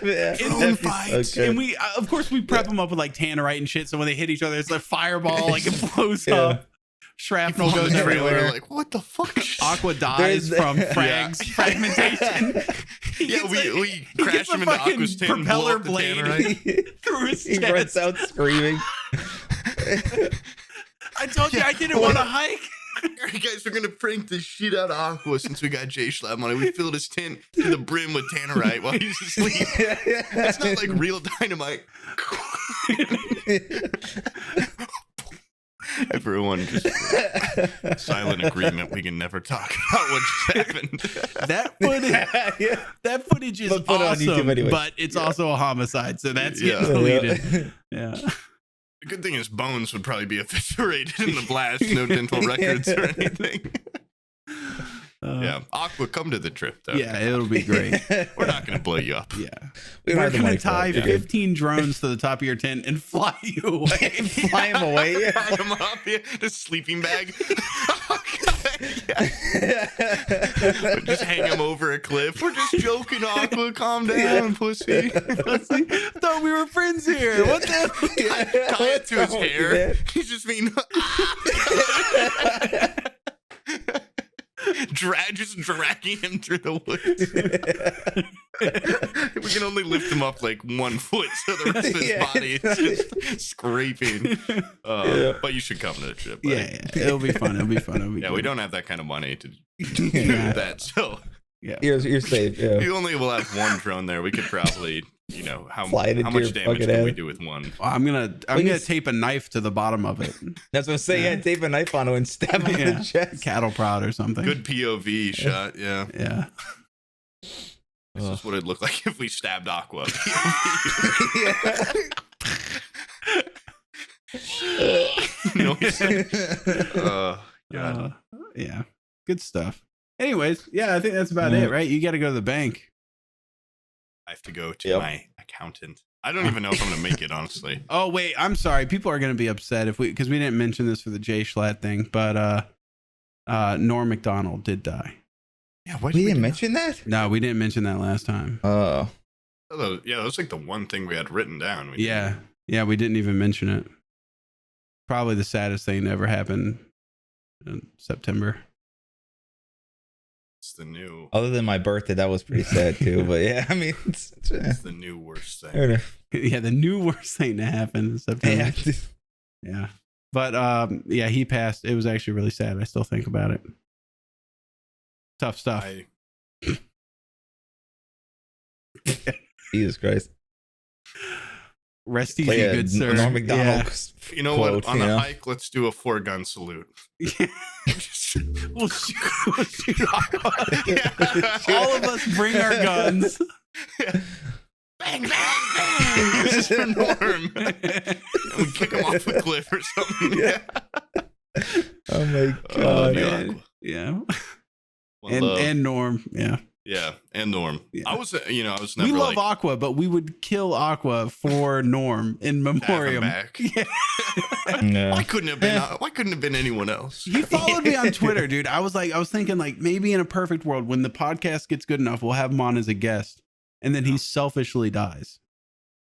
[SPEAKER 2] yeah,
[SPEAKER 1] drone fights. And we of course we prep them up with like tannerite and shit. So when they hit each other, it's like fireball, like it blows up. Shrapnel goes everywhere.
[SPEAKER 2] Like, what the fuck?
[SPEAKER 1] Aqua dies from fragmentation.
[SPEAKER 2] We crash him into Aqua's tin,
[SPEAKER 1] propeller blade through his chest.
[SPEAKER 3] He runs out screaming.
[SPEAKER 1] I told you I didn't want to hike.
[SPEAKER 2] You guys are gonna prank the shit out of Aqua since we got J Schlatt money. We filled his tent to the brim with tannerite while he's asleep. It's not like real dynamite. Everyone just silent agreement. We can never talk about what just happened.
[SPEAKER 1] That footage is awesome, anyway. But it's also a homicide, so that's getting deleted. Yeah.
[SPEAKER 2] The good thing is Bones would probably be eviscerated in the blast. No dental records or anything. Aqua, come to the trip though.
[SPEAKER 1] Yeah, it'll be great.
[SPEAKER 2] We're not going to blow you up.
[SPEAKER 1] Yeah, we're going to tie 15 drones to the top of your tent and fly you away.
[SPEAKER 3] Fly them away.
[SPEAKER 2] Tie them up. Yeah, the sleeping bag. Just hang him over a cliff. We're just joking, Aqua. Calm down, pussy.
[SPEAKER 1] Thought we were friends here. What the?
[SPEAKER 2] Tie it to his hair. He's just being. Just dragging him through the woods. We can only lift him up like 1 foot, so the rest of his body is just scraping. But you should come to the trip. Buddy.
[SPEAKER 1] Yeah, it'll be fun. It'll be fun.
[SPEAKER 2] We don't have that kind of money to do that, so
[SPEAKER 3] you're safe. Yeah,
[SPEAKER 2] we only will have one drone there. We could probably, how much damage can we do with one?
[SPEAKER 1] Well, I'm gonna tape a knife to the bottom of it.
[SPEAKER 3] That's what I'm saying. Yeah, tape a knife on it and stab him in the chest.
[SPEAKER 1] Cattle prod or something.
[SPEAKER 2] Good POV shot. Yeah.
[SPEAKER 1] Yeah.
[SPEAKER 2] This is what it'd look like if we stabbed Aqua.
[SPEAKER 1] Yeah. Good stuff. Anyways, I think that's about it, right? You got to go to the bank.
[SPEAKER 2] I have to go to my accountant. I don't even know if I'm going to make it, honestly.
[SPEAKER 1] Oh, wait. I'm sorry. People are going to be upset because we didn't mention this for the J Schlatt thing, but Norm Macdonald did die.
[SPEAKER 2] Yeah,
[SPEAKER 3] we didn't mention that?
[SPEAKER 1] No, we didn't mention that last time.
[SPEAKER 3] Oh.
[SPEAKER 2] Oh, yeah, that was like the one thing we had written down.
[SPEAKER 1] Yeah, we didn't even mention it. Probably the saddest thing that ever happened in September.
[SPEAKER 2] It's the new.
[SPEAKER 3] Other than my birthday, that was pretty sad too. But yeah, I mean, it's
[SPEAKER 2] the new worst thing.
[SPEAKER 1] Yeah, the new worst thing to happen in September. Yeah. But yeah, he passed. It was actually really sad. I still think about it. Tough stuff.
[SPEAKER 3] Jesus Christ.
[SPEAKER 1] Rest easy, good sir.
[SPEAKER 3] Norm Macdonald.
[SPEAKER 2] You know
[SPEAKER 3] quote,
[SPEAKER 2] what? On a hike, let's do a 4-gun salute.
[SPEAKER 1] Yeah. We'll shoot all of us bring our guns.
[SPEAKER 2] Yeah. Bang, bang, bang. This is for Norm. We kick him off a cliff or something.
[SPEAKER 3] Yeah. Oh my God.
[SPEAKER 1] Yeah. And Norm. Yeah.
[SPEAKER 2] Yeah, and Norm. Yeah. I was never.
[SPEAKER 1] We love Aqua, but we would kill Aqua for Norm in memoriam.
[SPEAKER 2] Back.
[SPEAKER 1] Yeah.
[SPEAKER 2] No. Why couldn't have been anyone else?
[SPEAKER 1] He followed me on Twitter, dude. I was thinking like maybe in a perfect world, when the podcast gets good enough, we'll have him on as a guest, and then he selfishly dies.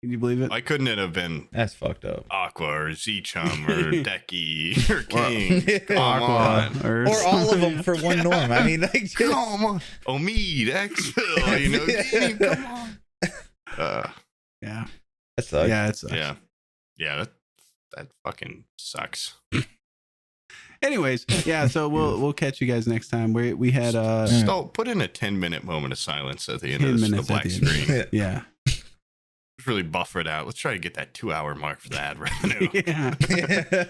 [SPEAKER 1] Can you believe it?
[SPEAKER 2] Why couldn't it have been?
[SPEAKER 3] That's fucked up.
[SPEAKER 2] Aqua or Z-Chum or Decky or King?
[SPEAKER 1] Aqua
[SPEAKER 3] or all of them for one Norm. I mean, like,
[SPEAKER 2] come on, Omid, Exfil, come on.
[SPEAKER 1] Yeah,
[SPEAKER 3] that sucks.
[SPEAKER 1] Yeah, it sucks.
[SPEAKER 2] Yeah. That fucking sucks.
[SPEAKER 1] Anyways, yeah. So we'll catch you guys next time. We had
[SPEAKER 2] put in a 10-minute moment of silence at the end of the black screen.
[SPEAKER 1] Yeah.
[SPEAKER 2] Really buffer it out. Let's try to get that 2-hour mark for the ad revenue.
[SPEAKER 1] Yeah.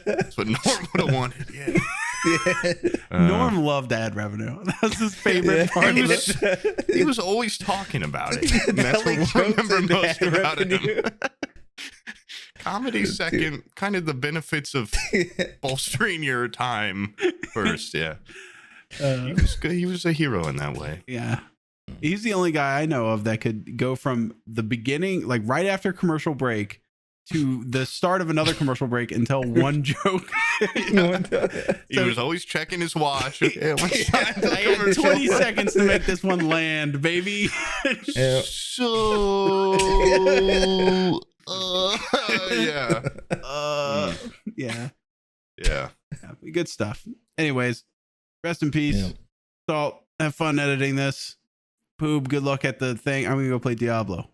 [SPEAKER 2] That's what Norm would have wanted. Yeah.
[SPEAKER 1] Norm loved ad revenue. That was his favorite part.
[SPEAKER 2] He was always talking about it. And that's what I remember most about him. Comedy second, kind of the benefits of bolstering your time first. Yeah. He was good. He was a hero in that way.
[SPEAKER 1] Yeah. He's the only guy I know of that could go from the beginning, like right after commercial break, to the start of another commercial break and tell one joke.
[SPEAKER 2] He was always checking his watch. I
[SPEAKER 1] had 20 seconds to make this one land, baby.
[SPEAKER 2] Yeah. Yeah.
[SPEAKER 1] Good stuff. Anyways, rest in peace. Yeah. Salt, have fun editing this. Poob, good luck at the thing. I'm gonna go play Diablo.